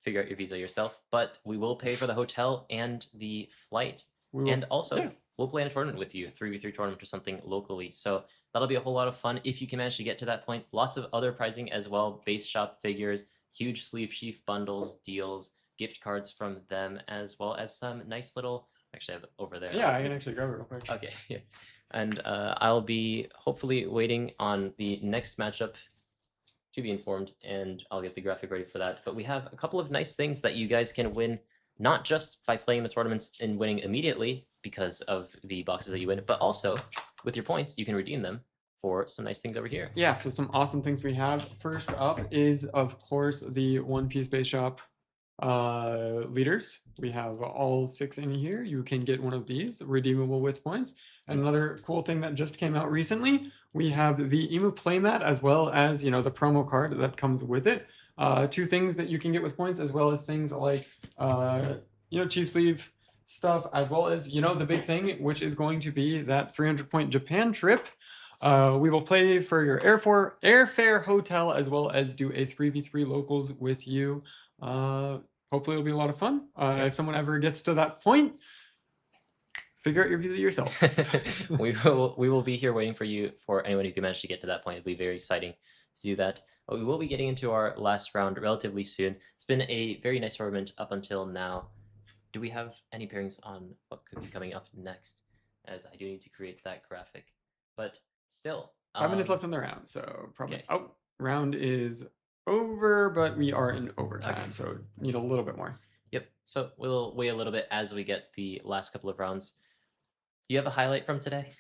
Figure out your visa yourself, but we will pay for the hotel and the flight. And also, we'll play in a tournament with you, 3v3 tournament or something locally. So that'll be a whole lot of fun if you can manage to get to that point. Lots of other prizing as well, base shop figures, huge sleeve sheaf bundles, deals, gift cards from them, as well as some nice little. Actually, I have it over there. Yeah, I can actually grab it real quick. Okay, yeah. And I'll be hopefully waiting on the next matchup to be informed, and I'll get the graphic ready for that. But we have a couple of nice things that you guys can win, not just by playing the tournaments and winning immediately because of the boxes that you win, but also with your points, you can redeem them for some nice things over here. Yeah, so some awesome things we have. First up is, of course, the One Piece Base Shop leaders. We have all 6 in here. You can get one of these, redeemable with points. And another cool thing that just came out recently, we have the Emu playmat, as well as, you know, the promo card that comes with it. 2 things that you can get with points, as well as things like, you know, Chief Sleeve stuff, as well as, you know, the big thing, which is going to be that 300-point Japan trip. We will play for your airfare, hotel, as well as do a 3v3 locals with you. Hopefully it'll be a lot of fun. If someone ever gets to that point, figure out your visa yourself. we will be here waiting for you. For anyone who can manage to get to that point, it'll be very exciting to do that. But we will be getting into our last round relatively soon. It's been a very nice tournament up until now. Do we have any pairings on what could be coming up next? As I do need to create that graphic. But still, 5 minutes left in the round, so probably. Okay. Oh, round is over, but we are in overtime, so need a little bit more. Yep. So we'll wait a little bit as we get the last couple of rounds. Do you have a highlight from today?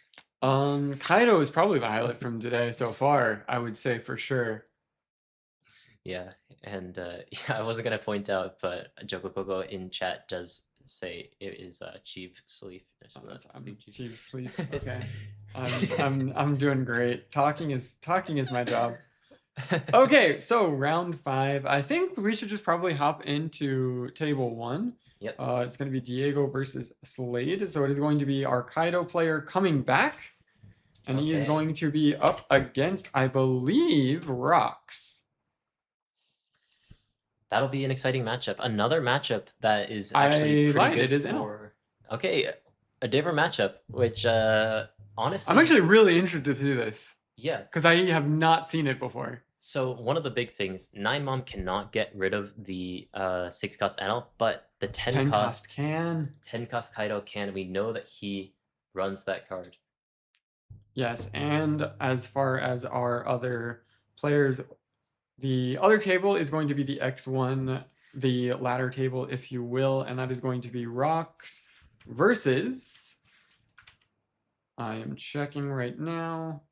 Kaido is probably the highlight from today so far, I would say for sure. Yeah, and yeah, I wasn't gonna point out, but Joko Coco in chat does say it is Chief Sleep. Chief Sleep. Okay. I'm doing great. Talking is my job. Okay, so round 5. I think we should just probably hop into table 1. Yep. It's going to be Diego versus Slade. So it is going to be our Kaido player coming back, and he is going to be up against, I believe, Rocks. That'll be an exciting matchup. Another matchup that is actually pretty good. It is Okay, a different matchup, which honestly, I'm actually really interested to see this. Yeah, because I have not seen it before. So one of the big things, 9mom cannot get rid of the 6 cost NL, but the 10 cost can. 10 cost Kaido can. We know that he runs that card. Yes, and as far as our other players, the other table is going to be the X1, the ladder table, if you will, and that is going to be Rocks versus, I am checking right now,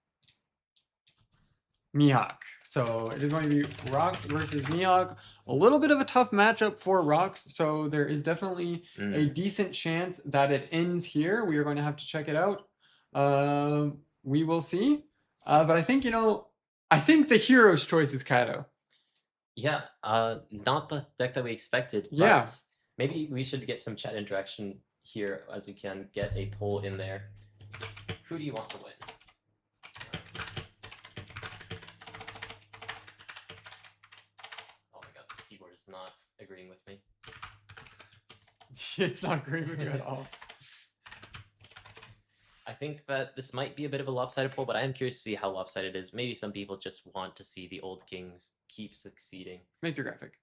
Mihawk. So it is going to be Rocks versus Mihawk. A little bit of a tough matchup for Rocks, so there is definitely a decent chance that it ends here. We are going to have to check it out. We will see. But I think, you know, I think the hero's choice is Kaido. Yeah, not the deck that we expected. But yeah. Maybe we should get some chat interaction here as we can get a poll in there. Who do you want to win? Is not agreeing with me. It's not agreeing with you at all. I think that this might be a bit of a lopsided poll, but I am curious to see how lopsided it is. Maybe some people just want to see the old kings keep succeeding. Make the graphic.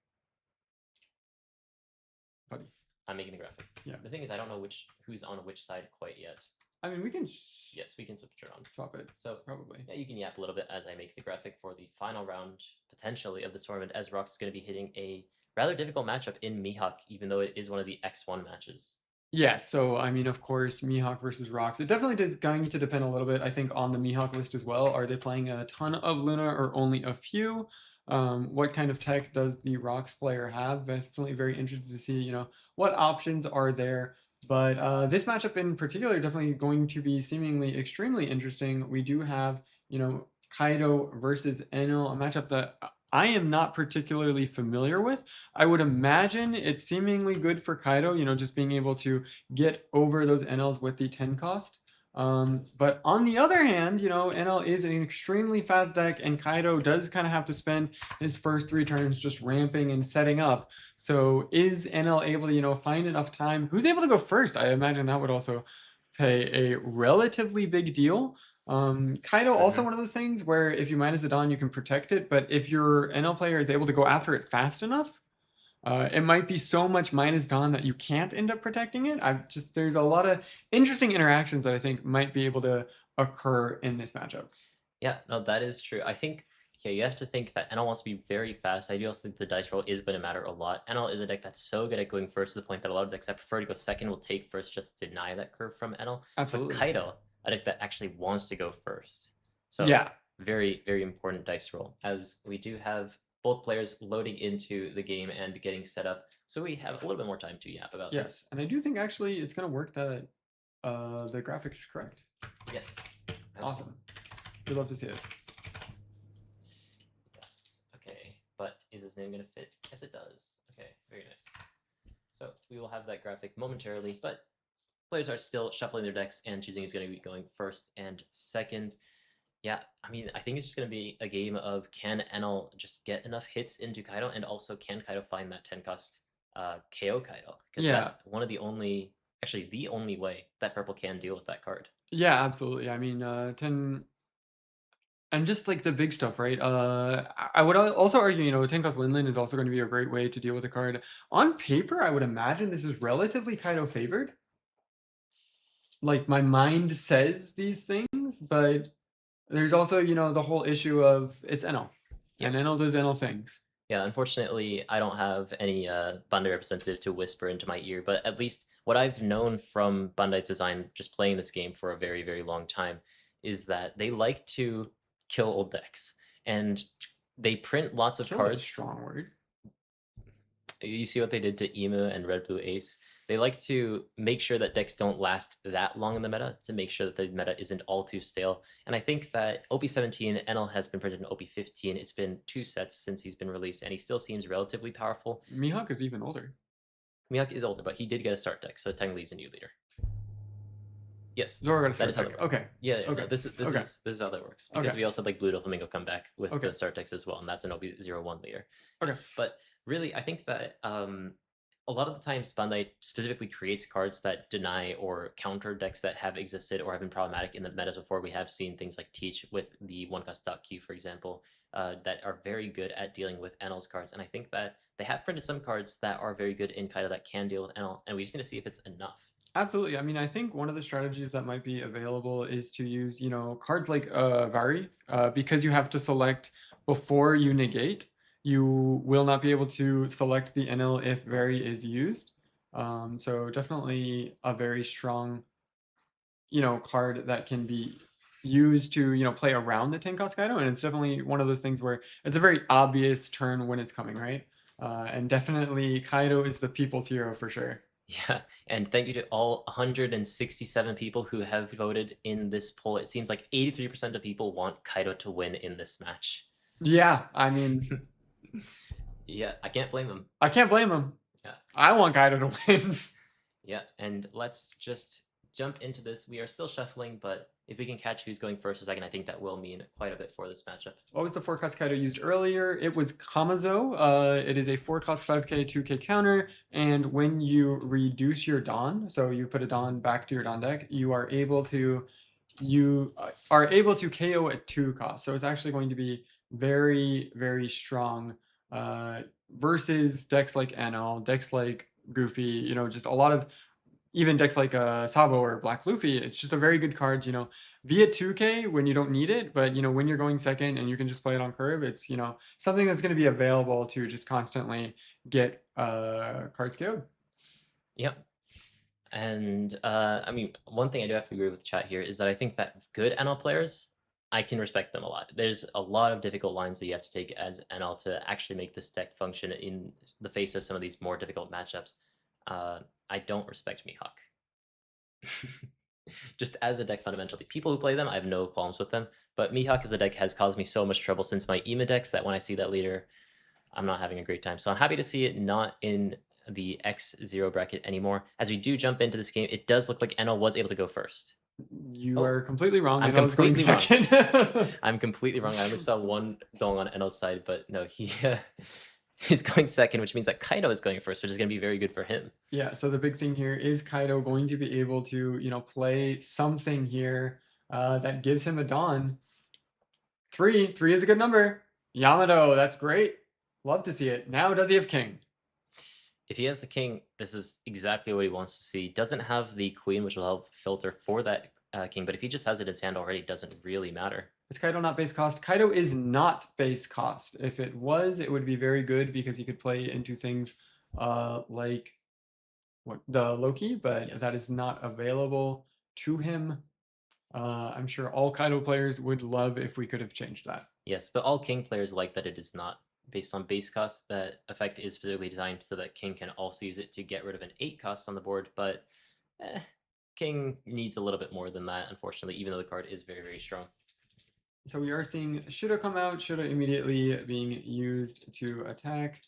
Buddy. I'm making the graphic. Yeah. The thing is, I don't know who's on which side quite yet. I mean, we can... Yes, we can switch it around. Swap it. So, probably. Yeah, you can yap a little bit as I make the graphic for the final round, potentially, of this tournament, as Rocks is going to be hitting a rather difficult matchup in Mihawk, even though it is one of the X1 matches. Yeah, so, I mean, of course, Mihawk versus Rocks. It definitely is going to depend a little bit, I think, on the Mihawk list as well. Are they playing a ton of Luna or only a few? What kind of tech does the Rocks player have? Definitely very interested to see, you know, what options are there. But this matchup in particular definitely going to be seemingly extremely interesting. We do have, you know, Kaido versus Enel, a matchup that I am not particularly familiar with. I would imagine it's seemingly good for Kaido, you know, just being able to get over those NLs with the 10 cost. But on the other hand, you know, NL is an extremely fast deck, and Kaido does kind of have to spend his first 3 turns just ramping and setting up. So is NL able to, you know, find enough time? Who's able to go first? I imagine that would also play a relatively big deal. Kaido also one of those things where if you minus it on, you can protect it, but if your NL player is able to go after it fast enough, It might be so much minus Dawn that you can't end up protecting it. There's a lot of interesting interactions that I think might be able to occur in this matchup. Yeah, no, that is true. I think, yeah, you have to think that NL wants to be very fast. I do also think the dice roll is going to matter a lot. NL is a deck that's so good at going first to the point that a lot of decks that prefer to go second will take first just to deny that curve from NL. But Absolutely. Kaido, a deck that actually wants to go first. So Yeah. very, very important dice roll, as we do have both players loading into the game and getting set up. So we have a little bit more time to yap about Yes, this. and I do think actually it's going to work that the graphics is correct. Yes. Awesome. We'd love to see it. Yes. Okay. But is his name going to fit? Yes, it does. Okay. Very nice. So we will have that graphic momentarily, but players are still shuffling their decks and choosing who's going to be going first and second. Yeah, I mean, I think it's just going to be a game of can NL just get enough hits into Kaido, and also can Kaido find that 10 cost KO Kaido? Because Yeah. that's one of the only, actually the only way that purple can deal with that card. Yeah, absolutely. I mean, 10 and just like the big stuff, right? I would also argue, 10 cost Linlin is also going to be a great way to deal with the card. On paper, I would imagine this is relatively Kaido favored. Like my mind says these things, but there's also, the whole issue of it's NL. And NL does NL things. Yeah, unfortunately, I don't have any Bandai representative to whisper into my ear, but at least what I've known from Bandai's design, just playing this game for a very, very long time, is that they like to kill old decks. And they print lots of Kill cards. is a strong word. You see what they did to Emu and Red Blue Ace? They like to make sure that decks don't last that long in the meta to make sure that the meta isn't all too stale. And I think that OP17, NL has been printed in OP15. It's been 2 sets since he's been released, and he still seems relatively powerful. Mihawk is even older. Mihawk is older, but he did get a start deck, so technically he's a new leader. Yes, Zora got a that start is deck. Okay. Yeah, okay. No, this is how that works, because we also have like Blue Doflamingo come back with the start decks as well, and that's an OP01 leader. Okay. Yes, but really, I think that a lot of the times Bandai specifically creates cards that deny or counter decks that have existed or have been problematic in the metas before. We have seen things like Teach with the one cost Q, for example, that are very good at dealing with NL's cards. And I think that they have printed some cards that are very good in Kaido that can deal with NL, and we just need to see if it's enough. Absolutely. I mean, I think one of the strategies that might be available is to use, cards like Vari, because you have to select before you negate. You will not be able to select the NL if Vari is used. So definitely a very strong, card that can be used to, play around the 10 cost Kaido. And it's definitely one of those things where it's a very obvious turn when it's coming, right? And definitely Kaido is the people's hero for sure. Yeah, and thank you to all 167 people who have voted in this poll. It seems like 83% of people want Kaido to win in this match. Yeah, I mean... yeah, I can't blame him. I can't blame him. Yeah. I want Kaido to win. Yeah, and let's just jump into this. We are still shuffling, but if we can catch who's going first or second, I think that will mean quite a bit for this matchup. What was the 4-cost Kaido used earlier? It was Kamazo. It is a 4-cost 5k, 2k counter, and when you reduce your Dawn, so you put a Dawn back to your Dawn deck, you are able to KO at 2 costs. So it's actually going to be very, very strong versus decks like NL, decks like Goofy, just a lot of even decks like Sabo or Black Luffy. It's just a very good card, via 2k when you don't need it, but when you're going second and you can just play it on curve, it's something that's going to be available to just constantly get cards KO'd. Yep. And I mean, one thing I do have to agree with chat here is that I think that good NL players, I can respect them a lot. There's a lot of difficult lines that you have to take as NL to actually make this deck function in the face of some of these more difficult matchups. I don't respect Mihawk. Just as a deck fundamentally. People who play them, I have no qualms with them. But Mihawk as a deck has caused me so much trouble since my EMA decks that when I see that leader, I'm not having a great time. So I'm happy to see it not in the X0 bracket anymore. As we do jump into this game, it does look like NL was able to go first. You are completely wrong. I'm completely wrong. I'm completely wrong. I only saw one dong on NL's side, but no, he is going second, which means that Kaido is going first, which is going to be very good for him. Yeah, so the big thing here is Kaido going to be able to, play something here that gives him a Dawn. 3 is a good number. Yamato, that's great. Love to see it. Now, does he have King? If he has the king, this is exactly what he wants to see. Doesn't have the queen, which will help filter for that king, but if he just has it in his hand already, it doesn't really matter. Is Kaido not base cost? Kaido is not base cost. If it was, it would be very good because he could play into things like what the Loki, but that Yes. is not available to him. I'm sure all Kaido players would love if we could have changed that. Yes, but all king players like that it is not based on base cost. That effect is specifically designed so that king can also use it to get rid of an 8 cost on the board, but eh, king needs a little bit more than that, unfortunately, even though the card is very, very strong. So we are seeing shoulda come out, shoulda immediately being used to attack.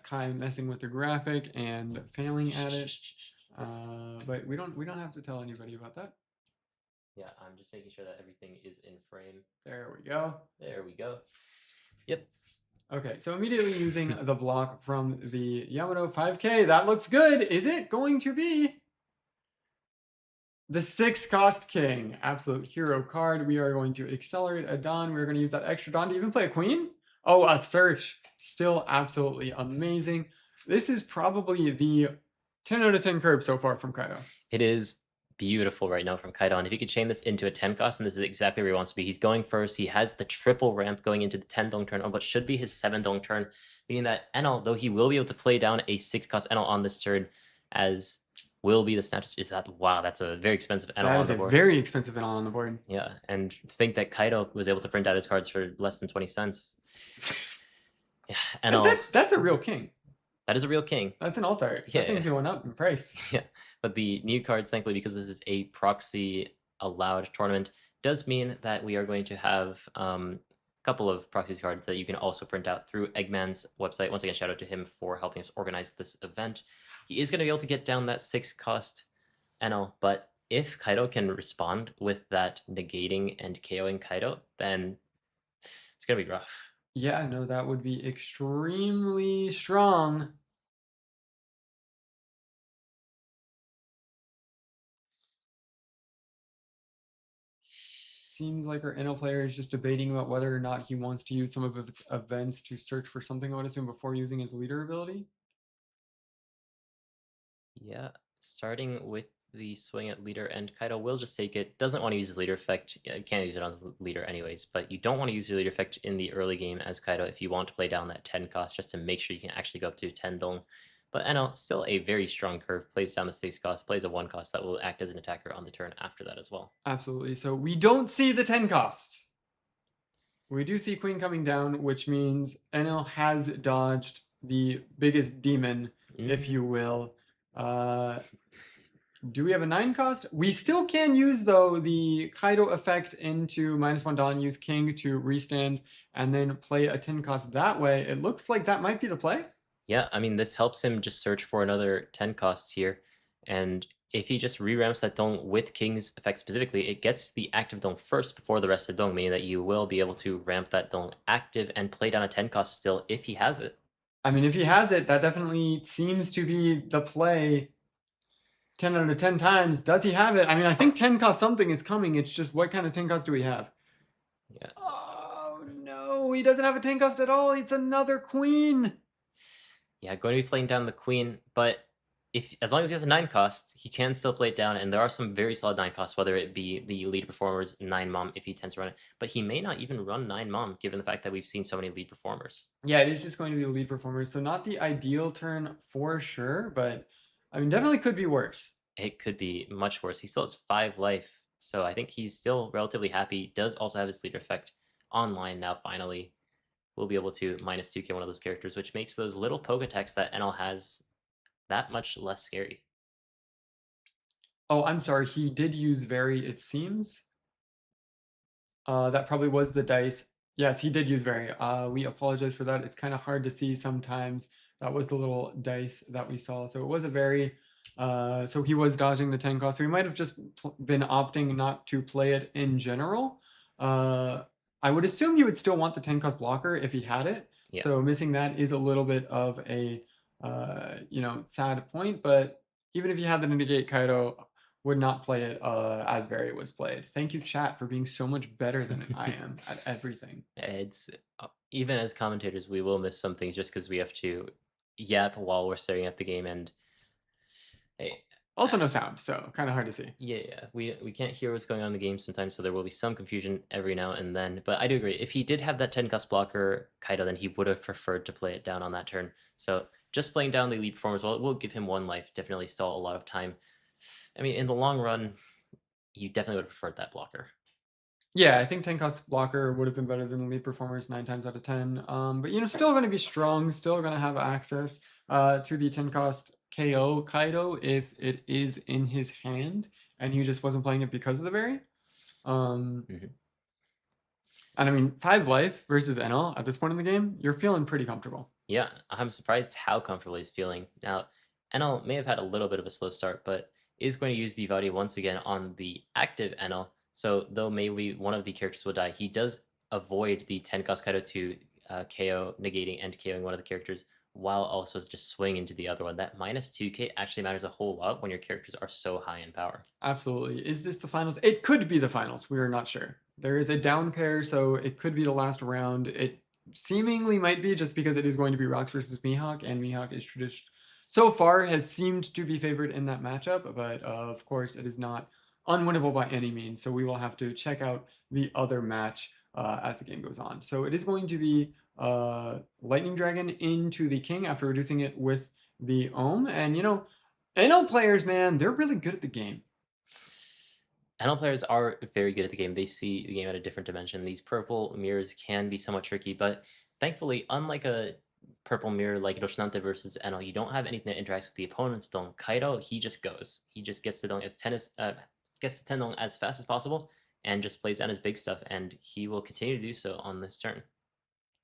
Kai messing with the graphic and failing at it. But we don't have to tell anybody about that. Yeah, I'm just making sure that everything is in frame. There we go. There we go. Yep. Okay, so immediately using the block from the Yamato 5K, that looks good. Is it going to be the 6 cost king? Absolute hero card. We are going to accelerate a Dawn. We're going to use that extra Dawn to even play a queen. Oh, a search. Still absolutely amazing. This is probably the 10 out of 10 curve so far from Kaido. It is beautiful right now from Kaido. And if he could chain this into a 10 cost, and this is exactly where he wants to be. He's going first. He has the triple ramp going into the 10 dong turn on what should be his 7 dong turn, meaning that Enel, though he will be able to play down a 6 cost Enel on this turn, as will be the snatch. Is that wow? That's a very expensive Enel That on is the a board. very expensive Enel on the board. Yeah, and think that Kaido was able to print out his cards for less than 20 cents. Yeah, Enel. That's a real king. That is a real king. That's an alt art. Yeah, That thing's going up in price. Yeah, but the new cards, thankfully, because this is a proxy allowed tournament, does mean that we are going to have a couple of proxies cards that you can also print out through Eggman's website. Once again, shout out to him for helping us organize this event. He is going to be able to get down that 6 cost NL, but if Kaido can respond with that negating and KOing Kaido, then it's going to be rough. Yeah, no, that would be extremely strong. Seems like our NL player is just debating about whether or not he wants to use some of its events to search for something, I would assume, before using his leader ability. Yeah, starting with the swing at leader, and Kaido will just take it. Doesn't want to use his leader effect. Yeah, you can't use it on his leader anyways, but you don't want to use your leader effect in the early game as Kaido if you want to play down that 10 cost just to make sure you can actually go up to 10 dong. But Enel, still a very strong curve, plays down the 6 cost, plays a 1 cost that will act as an attacker on the turn after that as well. Absolutely. So we don't see the 10 cost. We do see Queen coming down, which means NL has dodged the biggest demon, if you will. Do we have a 9 cost? We still can use, though, the Kaido effect into -1 Dawn, use King to restand, and then play a 10 cost that way. It looks like that might be the play. Yeah, I mean, this helps him just search for another 10 costs here. And if he just re-ramps that dong with King's effect specifically, it gets the active dong first before the rest of dong, meaning that you will be able to ramp that dong active and play down a 10 cost still if he has it. I mean, if he has it, that definitely seems to be the play 10 out of 10 times. Does he have it? I mean, I think 10 cost something is coming. It's just what kind of 10 cost do we have? Yeah. Oh, no. He doesn't have a 10 cost at all. It's another queen. Yeah, going to be playing down the queen, but if as long as he has a 9 cost, he can still play it down, and there are some very solid 9 costs, whether it be the lead performer's 9 mom if he tends to run it, but he may not even run 9 mom given the fact that we've seen so many lead performers. Yeah, it is just going to be the lead performer, so not the ideal turn for sure, but I mean, definitely could be worse. It could be much worse. He still has 5 life, so I think he's still relatively happy. Does also have his leader effect online now, finally. We'll be able to -2k one of those characters, which makes those little poke attacks that NL has that much less scary. Oh, I'm sorry. He did use Very, it seems. That probably was the dice. Yes, he did use Very. We apologize for that. It's kind of hard to see sometimes. That was the little dice that we saw. So it was a Very. So he was dodging the 10 cost. So he might have just been opting not to play it in general. I would assume he would still want the 10 cost blocker if he had it. Yeah. So missing that is a little bit of a sad point. But even if he had the negate, Kaido would not play it as Very was played. Thank you, chat, for being so much better than I am at everything. It's even as commentators, we will miss some things just because we have to yap while we're staring at the game, and hey, Also no sound, so kind of hard to see. yeah, we can't hear what's going on in the game sometimes, so there will be some confusion every now and then. But I do agree. If he did have that 10 cost blocker Kaido, then he would have preferred to play it down on that turn. So just playing down the elite performers, well, it will give him one life. Definitely still a lot of time. I mean, in the long run, he definitely would have preferred that blocker. Yeah, I think 10 cost blocker would have been better than elite performers 9 times out of 10. But still going to be strong, still going to have access to the 10 cost KO Kaido if it is in his hand and he just wasn't playing it because of the berry. Mhm. And I mean, 5 life versus NL at this point in the game, you're feeling pretty comfortable. Yeah, I'm surprised how comfortable he's feeling. Now, NL may have had a little bit of a slow start, but is going to use the Vaudi once again on the active NL. So, though maybe one of the characters will die, he does avoid the 10 cost Kaido to KO, negating and KOing one of the characters, while also just swing into the other one. That minus 2k actually matters a whole lot when your characters are so high in power. Absolutely. Is this the finals? It could be the finals. We are not sure. There is a down pair, so it could be the last round. It seemingly might be just because it is going to be Rocks versus Mihawk, and Mihawk is so far has seemed to be favored in that matchup, but of course it is not unwinnable by any means. So we will have to check out the other match as the game goes on. So it is going to be Lightning Dragon into the King after reducing it with the Ohm, and NL players, man, they're really good at the game. NL players are very good at the game. They see the game at a different dimension. These purple mirrors can be somewhat tricky, but thankfully, unlike a purple mirror like Roshnante versus NL, you don't have anything that interacts with the opponent's dome. Kaido, he just goes. He just gets the dome as gets the Tendong as fast as possible and just plays down his big stuff, and he will continue to do so on this turn.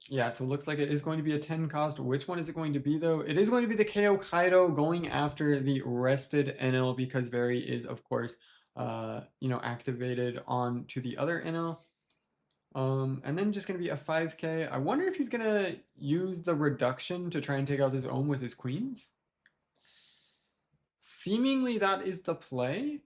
Yeah, so it looks like it is going to be a 10 cost. Which one is it going to be, though? It is going to be the KO Kaido going after the rested NL because Very is, of course, activated on to the other NL. And then just going to be a 5k. I wonder if he's going to use the reduction to try and take out his Ohm with his queens. Seemingly that is the play.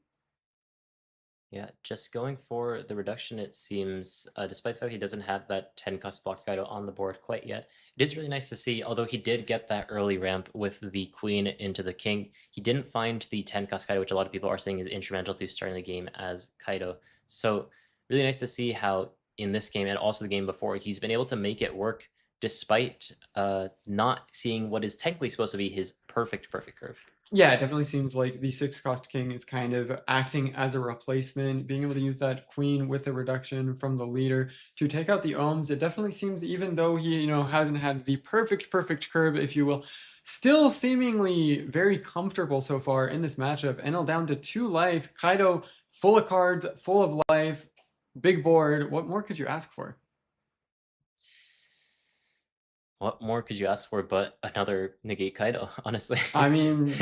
Yeah, just going for the reduction, it seems, despite the fact he doesn't have that 10 cost block Kaido on the board quite yet, it is really nice to see, although he did get that early ramp with the queen into the king, he didn't find the 10 cost Kaido, which a lot of people are saying is instrumental to starting the game as Kaido. So really nice to see how in this game and also the game before, he's been able to make it work despite not seeing what is technically supposed to be his perfect curve. Yeah, it definitely seems like the 6 cost king is kind of acting as a replacement, being able to use that queen with the reduction from the leader to take out the ohms. It definitely seems, even though he, hasn't had the perfect curve, if you will, still seemingly very comfortable so far in this matchup. NL down to 2 life, Kaido full of cards, full of life, big board. What more could you ask for? What more could you ask for but another negate Kaido, honestly? I mean,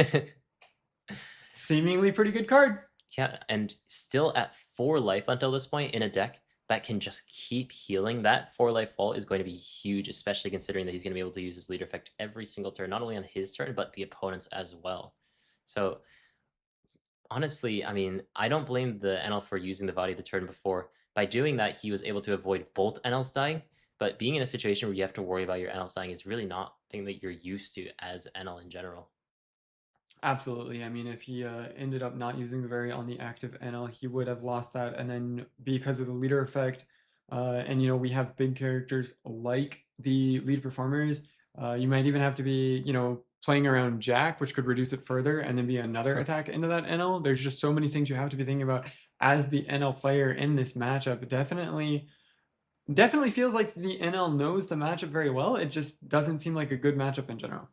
seemingly pretty good card. Yeah, and still at 4 life until this point in a deck that can just keep healing, that 4 life fall is going to be huge, especially considering that he's going to be able to use his leader effect every single turn, not only on his turn, but the opponent's as well. So, honestly, I mean, I don't blame the NL for using the body the turn before. By doing that, he was able to avoid both NLs dying, but being in a situation where you have to worry about your NLs dying is really not a thing that you're used to as NL in general. Absolutely. I mean, if he ended up not using the very on the active NL, he would have lost that. And then because of the leader effect, and we have big characters like the lead performers, you might even have to be, playing around Jack, which could reduce it further, and then be another attack into that NL. There's just so many things you have to be thinking about as the NL player in this matchup. Definitely feels like the NL knows the matchup very well. It just doesn't seem like a good matchup in general.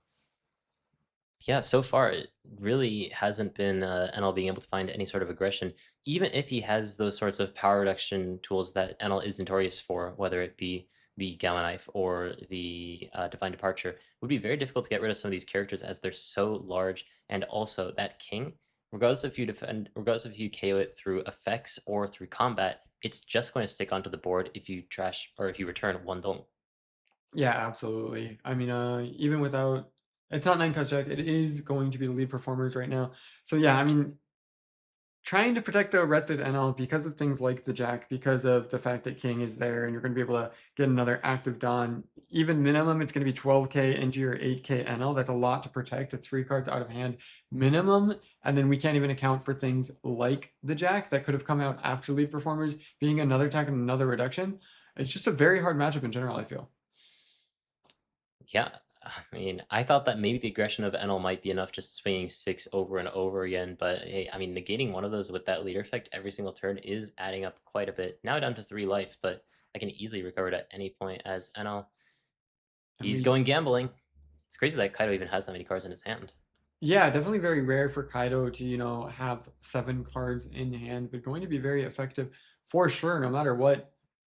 Yeah, so far it really hasn't been NL being able to find any sort of aggression, even if he has those sorts of power reduction tools that NL is notorious for, whether it be the Gamma Knife or the Divine Departure. It would be very difficult to get rid of some of these characters as they're so large, and also that King, regardless if you defend, regardless if you KO it through effects or through combat, it's just going to stick onto the board if you trash or if you return one dome. Yeah, absolutely. I mean, even without it's not 9 cut check, it is going to be the lead performers right now. So yeah, I mean, trying to protect the rested NL because of things like the Jack, because of the fact that King is there and you're going to be able to get another active Dawn, even minimum, it's going to be 12k into your 8k NL. That's a lot to protect. It's 3 cards out of hand minimum. And then we can't even account for things like the Jack that could have come out after lead performers being another attack and another reduction. It's just a very hard matchup in general, I feel. Yeah, I mean, I thought that maybe the aggression of Enel might be enough just swinging 6 over and over again, but hey, I mean, negating one of those with that leader effect every single turn is adding up quite a bit. Now down to 3 life, but I can easily recover it at any point as Enel. And He's we, going gambling. It's crazy that Kaido even has that many cards in his hand. yeah, definitely very rare for Kaido to, have 7 cards in hand, but going to be very effective for sure, no matter what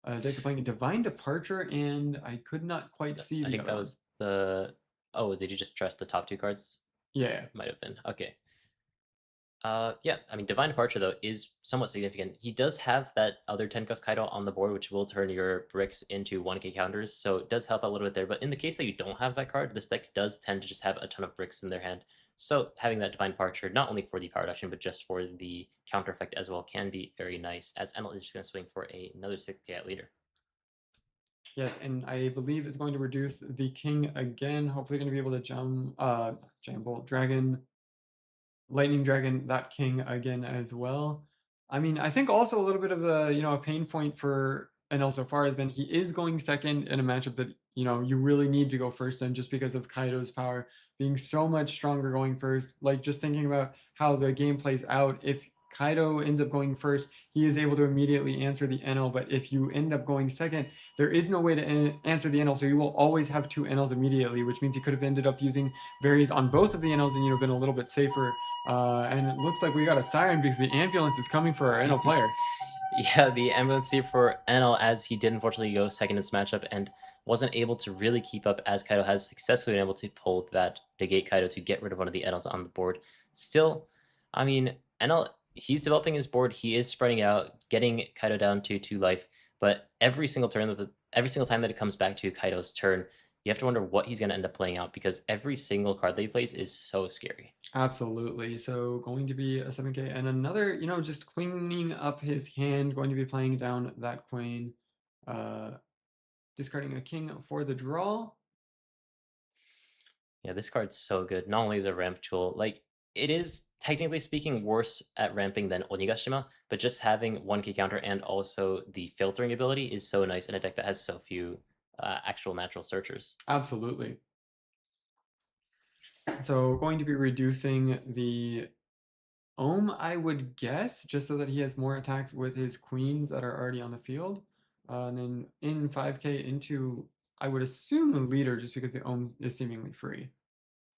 deck you're playing. Divine Departure, and I could not quite see I the think other that one. was the. Oh, did you just trust the top 2 cards? Yeah. Might have been. Okay. Yeah, I mean, Divine Departure, though, is somewhat significant. He does have that other Tenka's Kaido on the board, which will turn your bricks into 1k counters, so it does help out a little bit there. But in the case that you don't have that card, this deck does tend to just have a ton of bricks in their hand. So having that Divine Departure, not only for the power reduction, but just for the counter effect as well, can be very nice, as Enel is just going to swing for another 6k at leader. Yes, and I believe it's going to reduce the king again. Hopefully going to be able to jam bolt dragon, lightning dragon, that king again as well. I mean, I think also a little bit of a pain point for NL so far has been he is going second in a matchup that, you really need to go first in just because of Kaido's power being so much stronger going first. Like just thinking about how the game plays out, if Kaido ends up going first, he is able to immediately answer the NL. But if you end up going second, there is no way to answer the NL. So you will always have 2 NLs immediately, which means he could have ended up using berries on both of the NLs and been a little bit safer. And it looks like we got a siren because the ambulance is coming for our NL player. Yeah, the ambulance here for Enel, as he did unfortunately go second in this matchup and wasn't able to really keep up as Kaido has successfully been able to pull that negate Kaido to get rid of one of the Enels on the board. Still, I mean, Enel, he's developing his board. He is spreading out, getting Kaido down to 2 life. But every single time that it comes back to Kaido's turn, you have to wonder what he's going to end up playing out because every single card that he plays is so scary. Absolutely. So going to be a 7k and another, just cleaning up his hand, going to be playing down that queen, uh, discarding a king for the draw. Yeah, this card's so good. Not only is it a ramp tool, like it is technically speaking worse at ramping than Onigashima, but just having 1k counter and also the filtering ability is so nice in a deck that has so few actual natural searchers. Absolutely. So going to be reducing the Ohm, I would guess, just so that he has more attacks with his queens that are already on the field. And then in 5k into, I would assume the leader, just because the Ohm is seemingly free.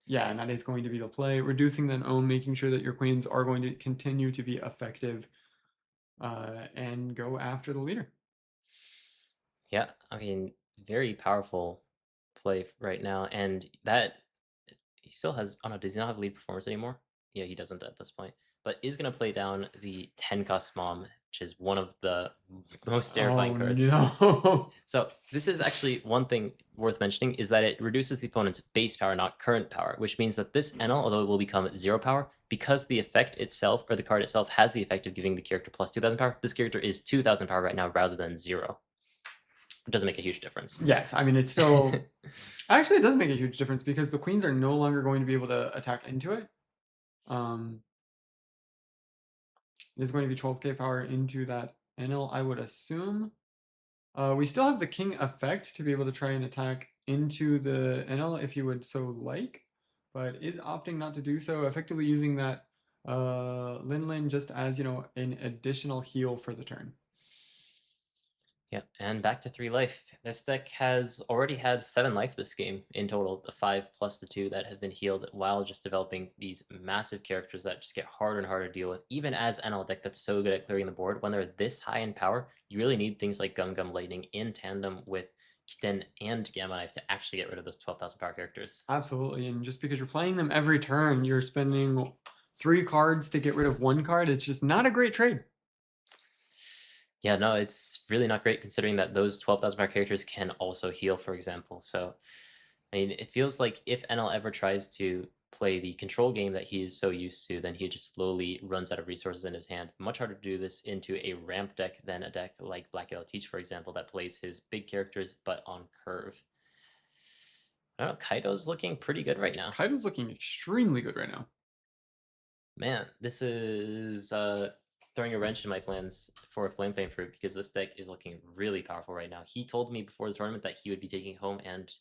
Yeah, and that is going to be the play. Reducing the Ohm, making sure that your queens are going to continue to be effective and go after the leader. Yeah, I mean, very powerful play right now, and that he still has. Oh no, does he not have lead performance anymore? Yeah, he doesn't at this point. But is going to play down the 10 cost mom, which is one of the most terrifying Oh cards. no. So this is actually one thing worth mentioning is that it reduces the opponent's base power, not current power, which means that this NL, although it will become 0 power, because the effect itself, or the card itself, has the effect of giving the character plus 2,000 power, this character is 2,000 power right now rather than 0. It doesn't make a huge difference. Yes, I mean, it's still. Actually, it does make a huge difference because the queens are no longer going to be able to attack into it. Um, There's going to be 12k power into that NL, I would assume. We still have the king effect to be able to try and attack into the NL if you would so like, but is opting not to do so, effectively using that Lin Lin just as, an additional heal for the turn. Yeah, and back to 3 life. This deck has already had 7 life this game in total, the 5 plus the 2 that have been healed while just developing these massive characters that just get harder and harder to deal with. Even as NL deck that's so good at clearing the board, when they're this high in power, you really need things like Gum Gum Lightning in tandem with Kiten and Gamma Knife to actually get rid of those 12,000 power characters. Absolutely, and just because you're playing them every turn, you're spending 3 cards to get rid of 1 card. It's just not a great trade. Yeah, no, it's really not great considering that those 12,000 power characters can also heal, for example. So, I mean, it feels like if NL ever tries to play the control game that he is so used to, then he just slowly runs out of resources in his hand. Much harder to do this into a ramp deck than a deck like Black Yellow Teach, for example, that plays his big characters but on curve. I don't know, Kaido's looking pretty good right now. Kaido's looking extremely good right now. Man, this is throwing a wrench in my plans for Flame Fruit because this deck is looking really powerful right now. He told me before the tournament that he would be taking it home, and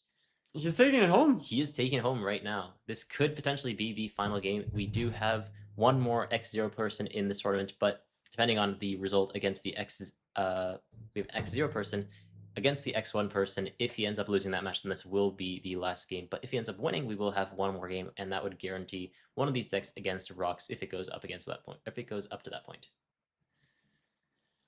He's taking it home. he is taking it home right now. This could potentially be the final game. We do have one more X0 person in this tournament, but depending on the result against the we have X0 person against the X1 person. If he ends up losing that match, then this will be the last game. But if he ends up winning, we will have one more game, and that would guarantee one of these decks against Rocks if it goes up against that point. If it goes up to that point.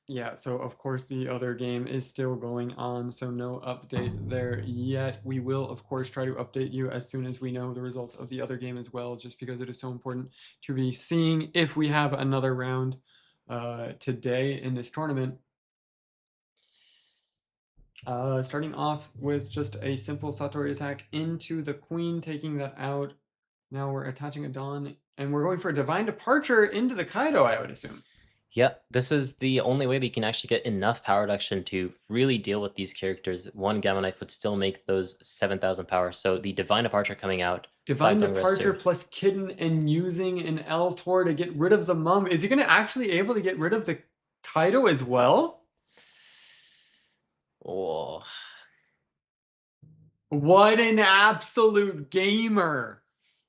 Yeah, so of course the other game is still going on, so no update there yet. We will, of course, try to update you as soon as we know the results of the other game as well, just because it is so important to be seeing if we have another round today in this tournament. Starting off with just a simple Satori attack into the Queen, taking that out. Now we're attaching a Dawn, and we're going for a Divine Departure into the Kaido, I would assume. Yeah, this is the only way that you can actually get enough power reduction to really deal with these characters. One Gamma Knife would still make those 7,000 power. So the Divine Departure coming out. Divine Departure plus Kitten and using an L-Tor to get rid of the Mum. Is he going to actually able to get rid of the Kaido as well? Oh. What an absolute gamer.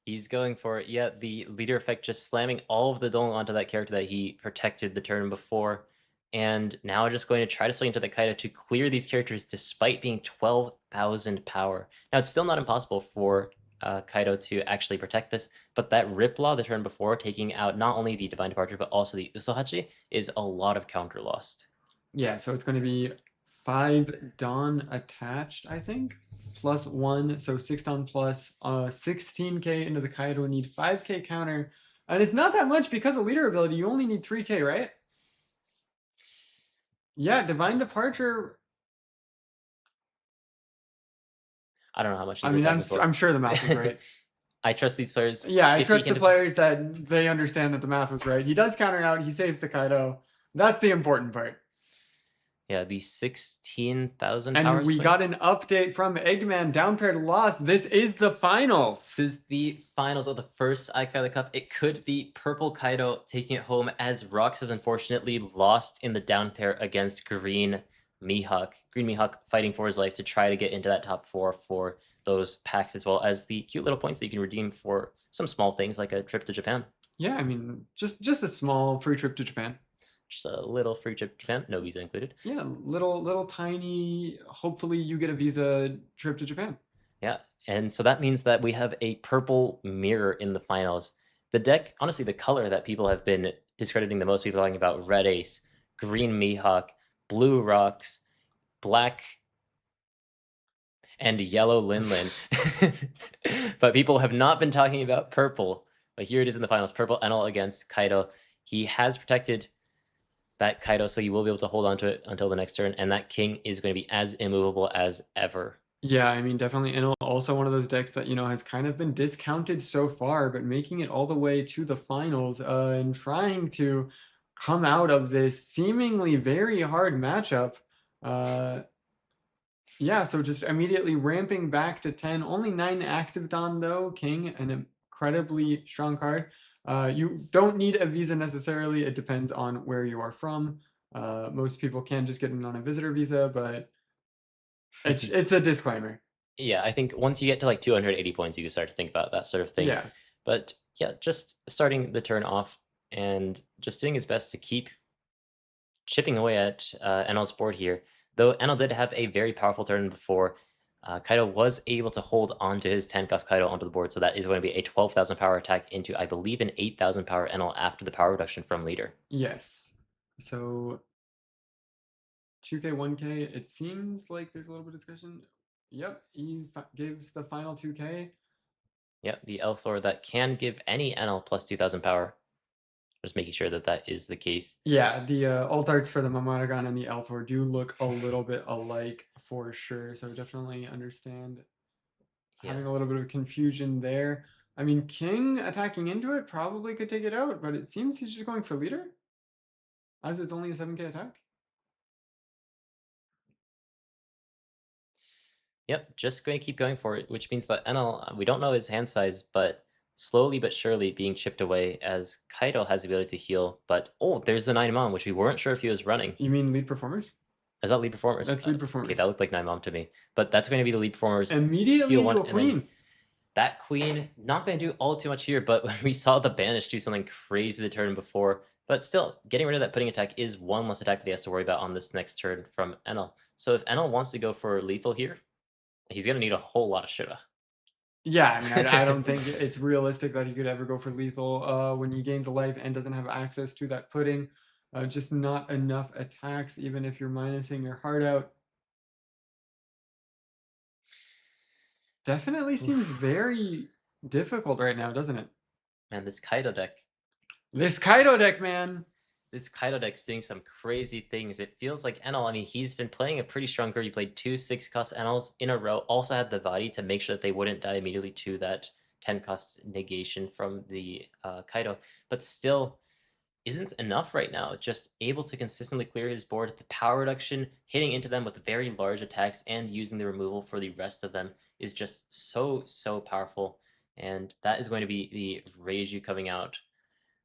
He's going for it. Yeah, the leader effect just slamming all of the Dong onto that character that he protected the turn before. And now just going to try to swing into the Kaido to clear these characters despite being 12,000 power. Now, it's still not impossible for Kaido to actually protect this, but that Riplaw the turn before, taking out not only the Divine Departure, but also the Usohachi, is a lot of counter lost. Yeah, so it's going to be 5 Dawn attached, I think, plus 1, so 6 Dawn plus 16k into the Kaido, need 5k counter, and it's not that much because of leader ability. You only need 3k, right? Yeah, Divine Departure. I don't know how much he's attacking for. I'm sure the math was right. I trust these players. Yeah, I trust the players that they understand that the math was right. He does counter out. He saves the Kaido. That's the important part. Yeah, the 16,000 power And we swing. got an update from Eggman. Down paired lost. This is the finals. This is the finals of the first iKailaCup. It could be Purple Kaido taking it home, as Rox has unfortunately lost in the down pair against Green Mihawk. Green Mihawk fighting for his life to try to get into that top 4 for those packs, as well as the cute little points that you can redeem for some small things like a trip to Japan. Yeah, I mean, just a small free trip to Japan. Just a little free trip to Japan, no visa included. Yeah, little tiny, hopefully you get a visa trip to Japan. Yeah, and so that means that we have a purple mirror in the finals. The deck, honestly, the color that people have been discrediting the most, people talking about red ace, green Mihawk, blue rocks, black and yellow Linlin. But people have not been talking about purple. But here it is in the finals, purple Enel against Kaido. He has protected that Kaido, so you will be able to hold on to it until the next turn, and that king is going to be as immovable as ever. Yeah, I mean, definitely Enel, also one of those decks that, has kind of been discounted so far, but making it all the way to the finals and trying to come out of this seemingly very hard matchup. Yeah, so just immediately ramping back to 10. Only 9 active Dawn, though. King, an incredibly strong card. You don't need a visa necessarily. It depends on where you are from. Most people can just get in on a visitor visa, but it's a disclaimer. Yeah, I think once you get to like 280 points, you can start to think about that sort of thing. Yeah. But yeah, just starting the turn off and just doing his best to keep chipping away at Enel's board here. Though Enel did have a very powerful turn before, Kaido was able to hold on to his 10 cost Kaido onto the board, so that is going to be a 12,000 power attack into, I believe, an 8,000 power Enel after the power reduction from leader. Yes. So 2k, 1k, it seems like there's a little bit of discussion. Yep, he gives the final 2k. Yep, the Elthor that can give any Enel plus 2,000 power. Just making sure that that is the case. Yeah, the alt arts for the Mamaragon and the Elthor do look a little bit alike for sure, so definitely understand having a little bit of confusion there. I mean, King attacking into it probably could take it out, but it seems he's just going for leader, as it's only a 7k attack. Yep, just going to keep going for it, which means that Enel, we don't know his hand size, but slowly but surely being chipped away as Kaido has the ability to heal. But oh, there's the 9 Mom, which we weren't sure if he was running. You mean lead performers? Is that lead performers? That's lead Okay, that performers. looked like 9 Mom to me. But that's going to be the lead performers Immediately heal into one, a and then queen. that queen, not going to do all too much here, but when we saw the banish do something crazy the turn before, but still, getting rid of that pudding attack is one less attack that he has to worry about on this next turn from Enel. So if Enel wants to go for lethal here, he's going to need a whole lot of Shoulda. Yeah, I mean, I don't think it's realistic that he could ever go for lethal when he gains a life and doesn't have access to that pudding. Just not enough attacks, even if you're minusing your heart out. Definitely seems very difficult right now, doesn't it? Man, this Kaido deck. This Kaido deck, man. This Kaido deck's doing some crazy things. It feels like Enel, I mean, he's been playing a pretty strong card. He played 2 6-cost Enels in a row. Also had the body to make sure that they wouldn't die immediately to that 10-cost negation from the Kaido. But still, isn't enough right now. Just able to consistently clear his board. The power reduction, hitting into them with very large attacks, and using the removal for the rest of them is just so powerful. And that is going to be the Reiju coming out,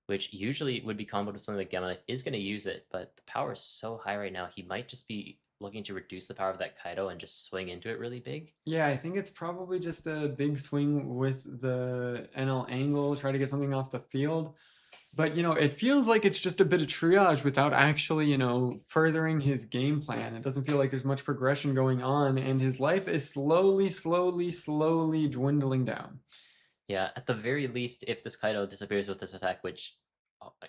which usually would be comboed with something like Gamma Knife, is going to use it, but the power is so high right now, he might just be looking to reduce the power of that Kaido and just swing into it really big. Yeah, I think it's probably just a big swing with the NL angle, try to get something off the field. But, it feels like it's just a bit of triage without actually, furthering his game plan. It doesn't feel like there's much progression going on, and his life is slowly dwindling down. Yeah, at the very least, if this Kaido disappears with this attack, which oh, I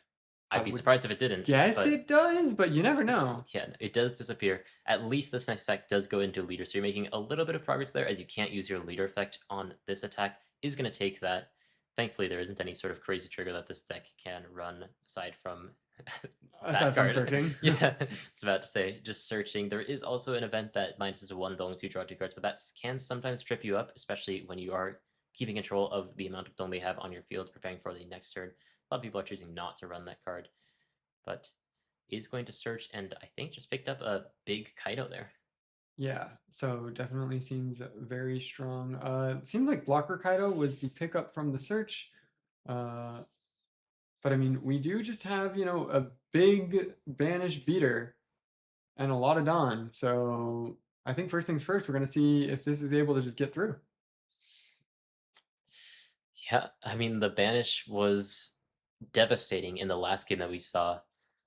I'd be would surprised if it didn't. Guess But it does, but you never know. yeah, it does disappear. At least this next attack does go into leader, so you're making a little bit of progress there, as you can't use your leader effect on this attack. Is going to take that. Thankfully, there isn't any sort of crazy trigger that this deck can run aside from Aside from searching. Yeah, it's about to say, just searching. There is also an event that minuses 1 dong to draw 2 cards, but that can sometimes trip you up, especially when you are keeping control of the amount of dong they have on your field, preparing for the next turn. A lot of people are choosing not to run that card, but is going to search, and I think just picked up a big Kaido there. Yeah, so definitely seems very strong. Seemed like Blocker Kaido was the pickup from the search. But I mean, we do just have, a big banish beater and a lot of Dawn. So I think first things first, we're going to see if this is able to just get through. Yeah, I mean, the banish was devastating in the last game that we saw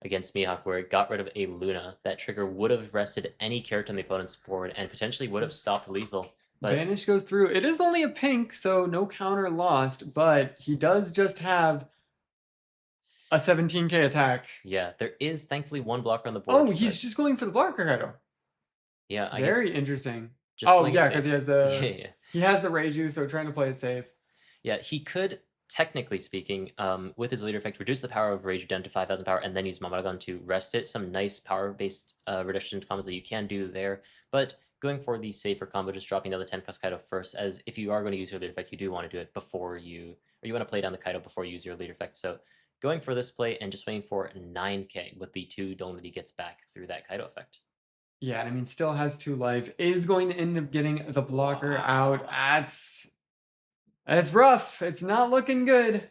against Mihawk, where it got rid of a Luna. That trigger would have rested any character on the opponent's board and potentially would have stopped lethal. But banish goes through. It is only a pink, so no counter lost, but he does just have a 17k attack. Yeah, there is thankfully one blocker on the board. Oh, he's just going for the blocker Kaido. Yeah, I very guess interesting. just Oh yeah, because he has the yeah. he has the Reiju, so trying to play it safe. Yeah, he could, technically speaking, with his leader effect, reduce the power of Reiju down to 5,000 power, and then use Mamaragon to rest it. Some nice power-based reduction combos that you can do there. But going for the safer combo, just dropping down the 10 cost Kaido first, as if you are going to use your leader effect, you do want to do it before you, or you want to play down the Kaido before you use your leader effect. So going for this play and just waiting for 9k with the 2 dome that he gets back through that Kaido effect. Yeah, I mean, still has 2 life. Is going to end up getting the blocker out. That's rough. It's not looking good.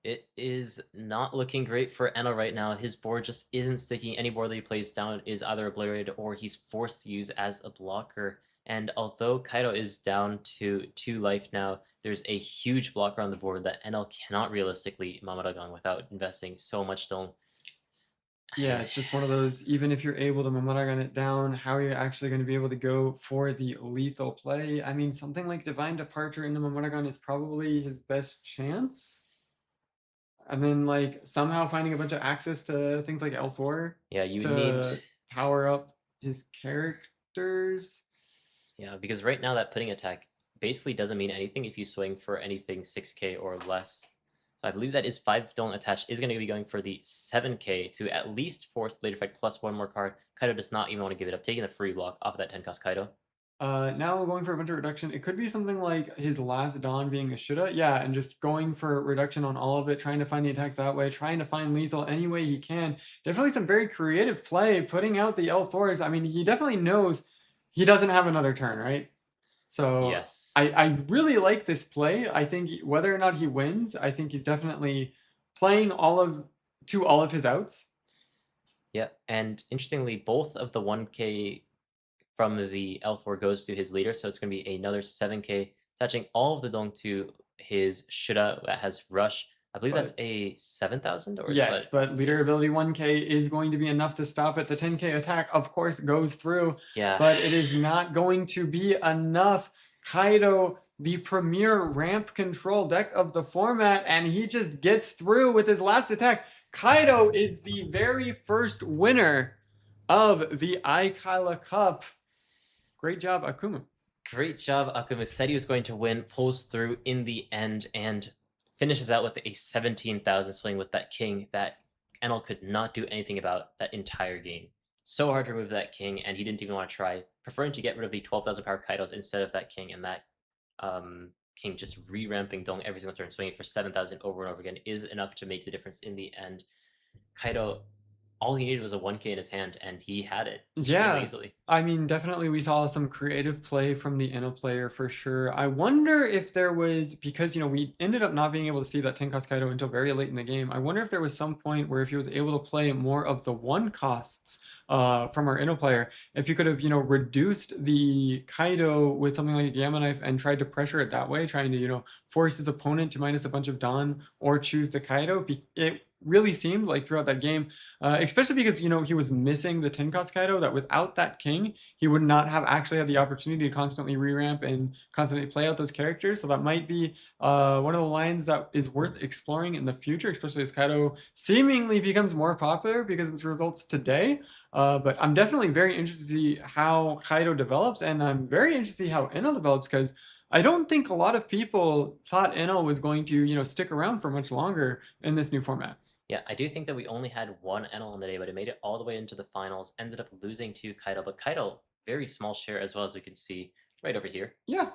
It is not looking great for Enel right now. His board just isn't sticking. Any board that he plays down is either obliterated or he's forced to use as a blocker. And although Kaido is down to 2 life now, there's a huge blocker on the board that Enel cannot realistically Mamaragon without investing so much dome. Yeah, it's just one of those, even if you're able to Mamaragon it down, how are you actually going to be able to go for the lethal play? I mean, something like Divine Departure into Mamaragon is probably his best chance. And then, like, somehow finding a bunch of access to things like Elsewhere. Yeah, you to need power up his characters. Yeah, because right now that pudding attack basically doesn't mean anything if you swing for anything 6k or less. So I believe that is 5 don't attach is going to be going for the 7k to at least force later effect plus 1 more card. Kaido does not even want to give it up, taking the free block off of that 10 cost Kaido. Now going for a bunch of reduction. It could be something like his last Dawn being a shoulda. Yeah, and just going for reduction on all of it, trying to find the attacks that way, trying to find lethal any way he can. Definitely some very creative play, putting out the L Thors. I mean, he definitely knows he doesn't have another turn, right? So Yes. I really like this play. I think whether or not he wins, I think he's definitely playing all of his outs. Yeah, and interestingly, both of the 1K from the Elthor goes to his leader, so it's going to be another 7K, touching all of the Dong to his Shura that has Rush. I believe that's But a 7,000, or is yes, that... but Yeah. leader ability 1K is going to be enough to stop it. The 10K attack, of course, goes through, Yeah. but it is not going to be enough. Kaido, the premier ramp control deck of the format, and he just gets through with his last attack. Kaido is the very first winner of the iKailaCup. Great job, Akuma. Great job, Akuma. Said he was going to win, pulls through in the end, and finishes out with a 17,000 swing with that king that Enel could not do anything about that entire game. So hard to remove that king, and he didn't even want to try, preferring to get rid of the 12,000 power Kaidos instead of that king, and that king just re-ramping Dong every single turn, swinging for 7,000 over and over again is enough to make the difference in the end. Kaido, all he needed was a 1K in his hand, and he had it extremely Yeah. easily. I mean, definitely we saw some creative play from the Inno player for sure. I wonder if there was, because, we ended up not being able to see that 10 cost Kaido until very late in the game. I wonder if there was some point where if he was able to play more of the 1 costs from our Inno player, if you could have, reduced the Kaido with something like a Gamma Knife and tried to pressure it that way, trying to, force his opponent to minus a bunch of Dawn or choose the Kaido. It really seemed like throughout that game, especially because he was missing the 10 cost Kaido, that without that king he would not have actually had the opportunity to constantly re-ramp and constantly play out those characters. So that might be one of the lines that is worth exploring in the future, especially as Kaido seemingly becomes more popular because of its results today. But I'm definitely very interested to see how Kaido develops, and I'm very interested to see how Enel develops, because I don't think a lot of people thought Enel was going to, stick around for much longer in this new format. Yeah, I do think that we only had one Enel on the day, but it made it all the way into the finals. Ended up losing to Kaido, but Kaido, very small share as well, as we can see right over here. Yeah.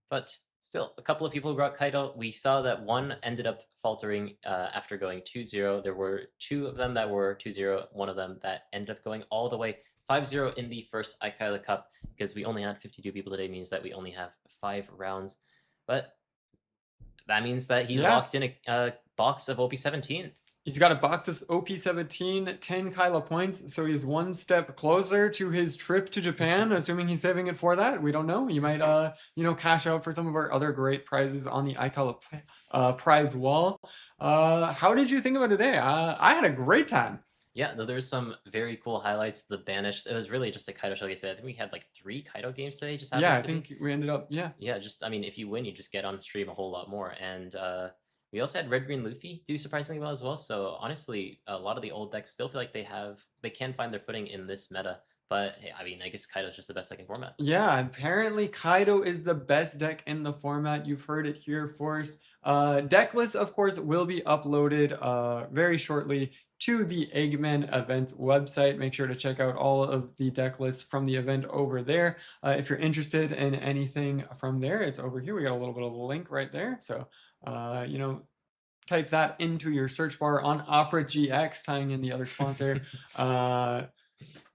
But still, a couple of people who brought Kaido. We saw that one ended up faltering after going 2-0. There were two of them that were 2-0, one of them that ended up going all the way 5-0 in the first iKailaCup, because we only had 52 people today, means that we only have 5 rounds. But that means that he's Yeah. locked in a box of OP17. He's got a box of OP17, 10 Kyla points, so he's one step closer to his trip to Japan, assuming he's saving it for that. We don't know. He might, cash out for some of our other great prizes on the iKala prize wall. How did you think about today? I had a great time. Yeah, though there's some very cool highlights. The Banished, it was really just a Kaido show. Like I said, I think we had like 3 Kaido games today, just Yeah, happened I to be. think we ended up, yeah. Yeah, just, I mean, if you win, you just get on stream a whole lot more. And we also had Red Green Luffy do surprisingly well as well. So honestly, a lot of the old decks still feel like they can find their footing in this meta. But hey, I mean, I guess Kaido's just the best second format. Yeah, apparently Kaido is the best deck in the format. You've heard it here first. Deck list, of course, will be uploaded very shortly to the Eggman event website. Make sure to check out all of the deck lists from the event over there. If you're interested in anything from there, it's over here. We got a little bit of a link right there. So, type that into your search bar on Opera GX, tying in the other sponsor.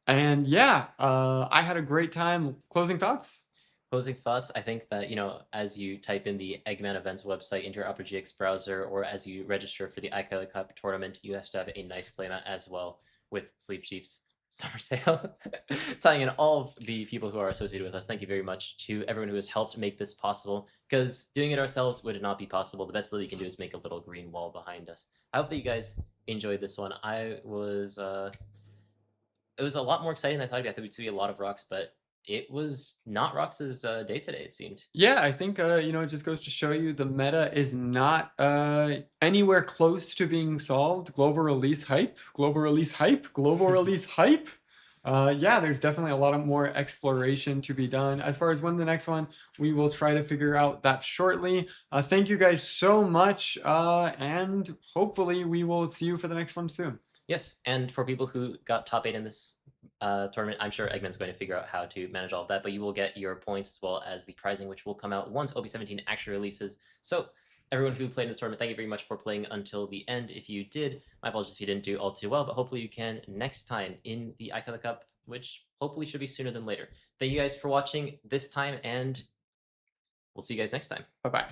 And yeah, I had a great time. Closing thoughts? Closing thoughts, I think that, as you type in the Eggman Events website into your Opera GX browser, or as you register for the iKailaCup tournament, you have to have a nice playmat as well with Sleep Chief's summer sale. Tying in all of the people who are associated with us, thank you very much to everyone who has helped make this possible, because doing it ourselves would not be possible. The best that you can do is make a little green wall behind us. I hope that you guys enjoyed this one. It was a lot more exciting than I thought it'd be. I thought we'd see a lot of rocks, but it was not Rox's day today, it seemed. Yeah, I think it just goes to show you the meta is not anywhere close to being solved. Global release hype, global release hype, global release hype. Yeah, there's definitely a lot of more exploration to be done. As far as when the next one, we will try to figure out that shortly. Thank you guys so much, and hopefully we will see you for the next one soon. Yes, and for people who got top 8 in this tournament, I'm sure Eggman's going to figure out how to manage all of that, but you will get your points as well as the prizing, which will come out once OP17 actually releases. So everyone who played in this tournament, thank you very much for playing until the end. If you did, my apologies if you didn't do all too well, but hopefully you can next time in the iKailaCup which hopefully should be sooner than later. Thank you guys for watching this time, and we'll see you guys next time. Bye bye.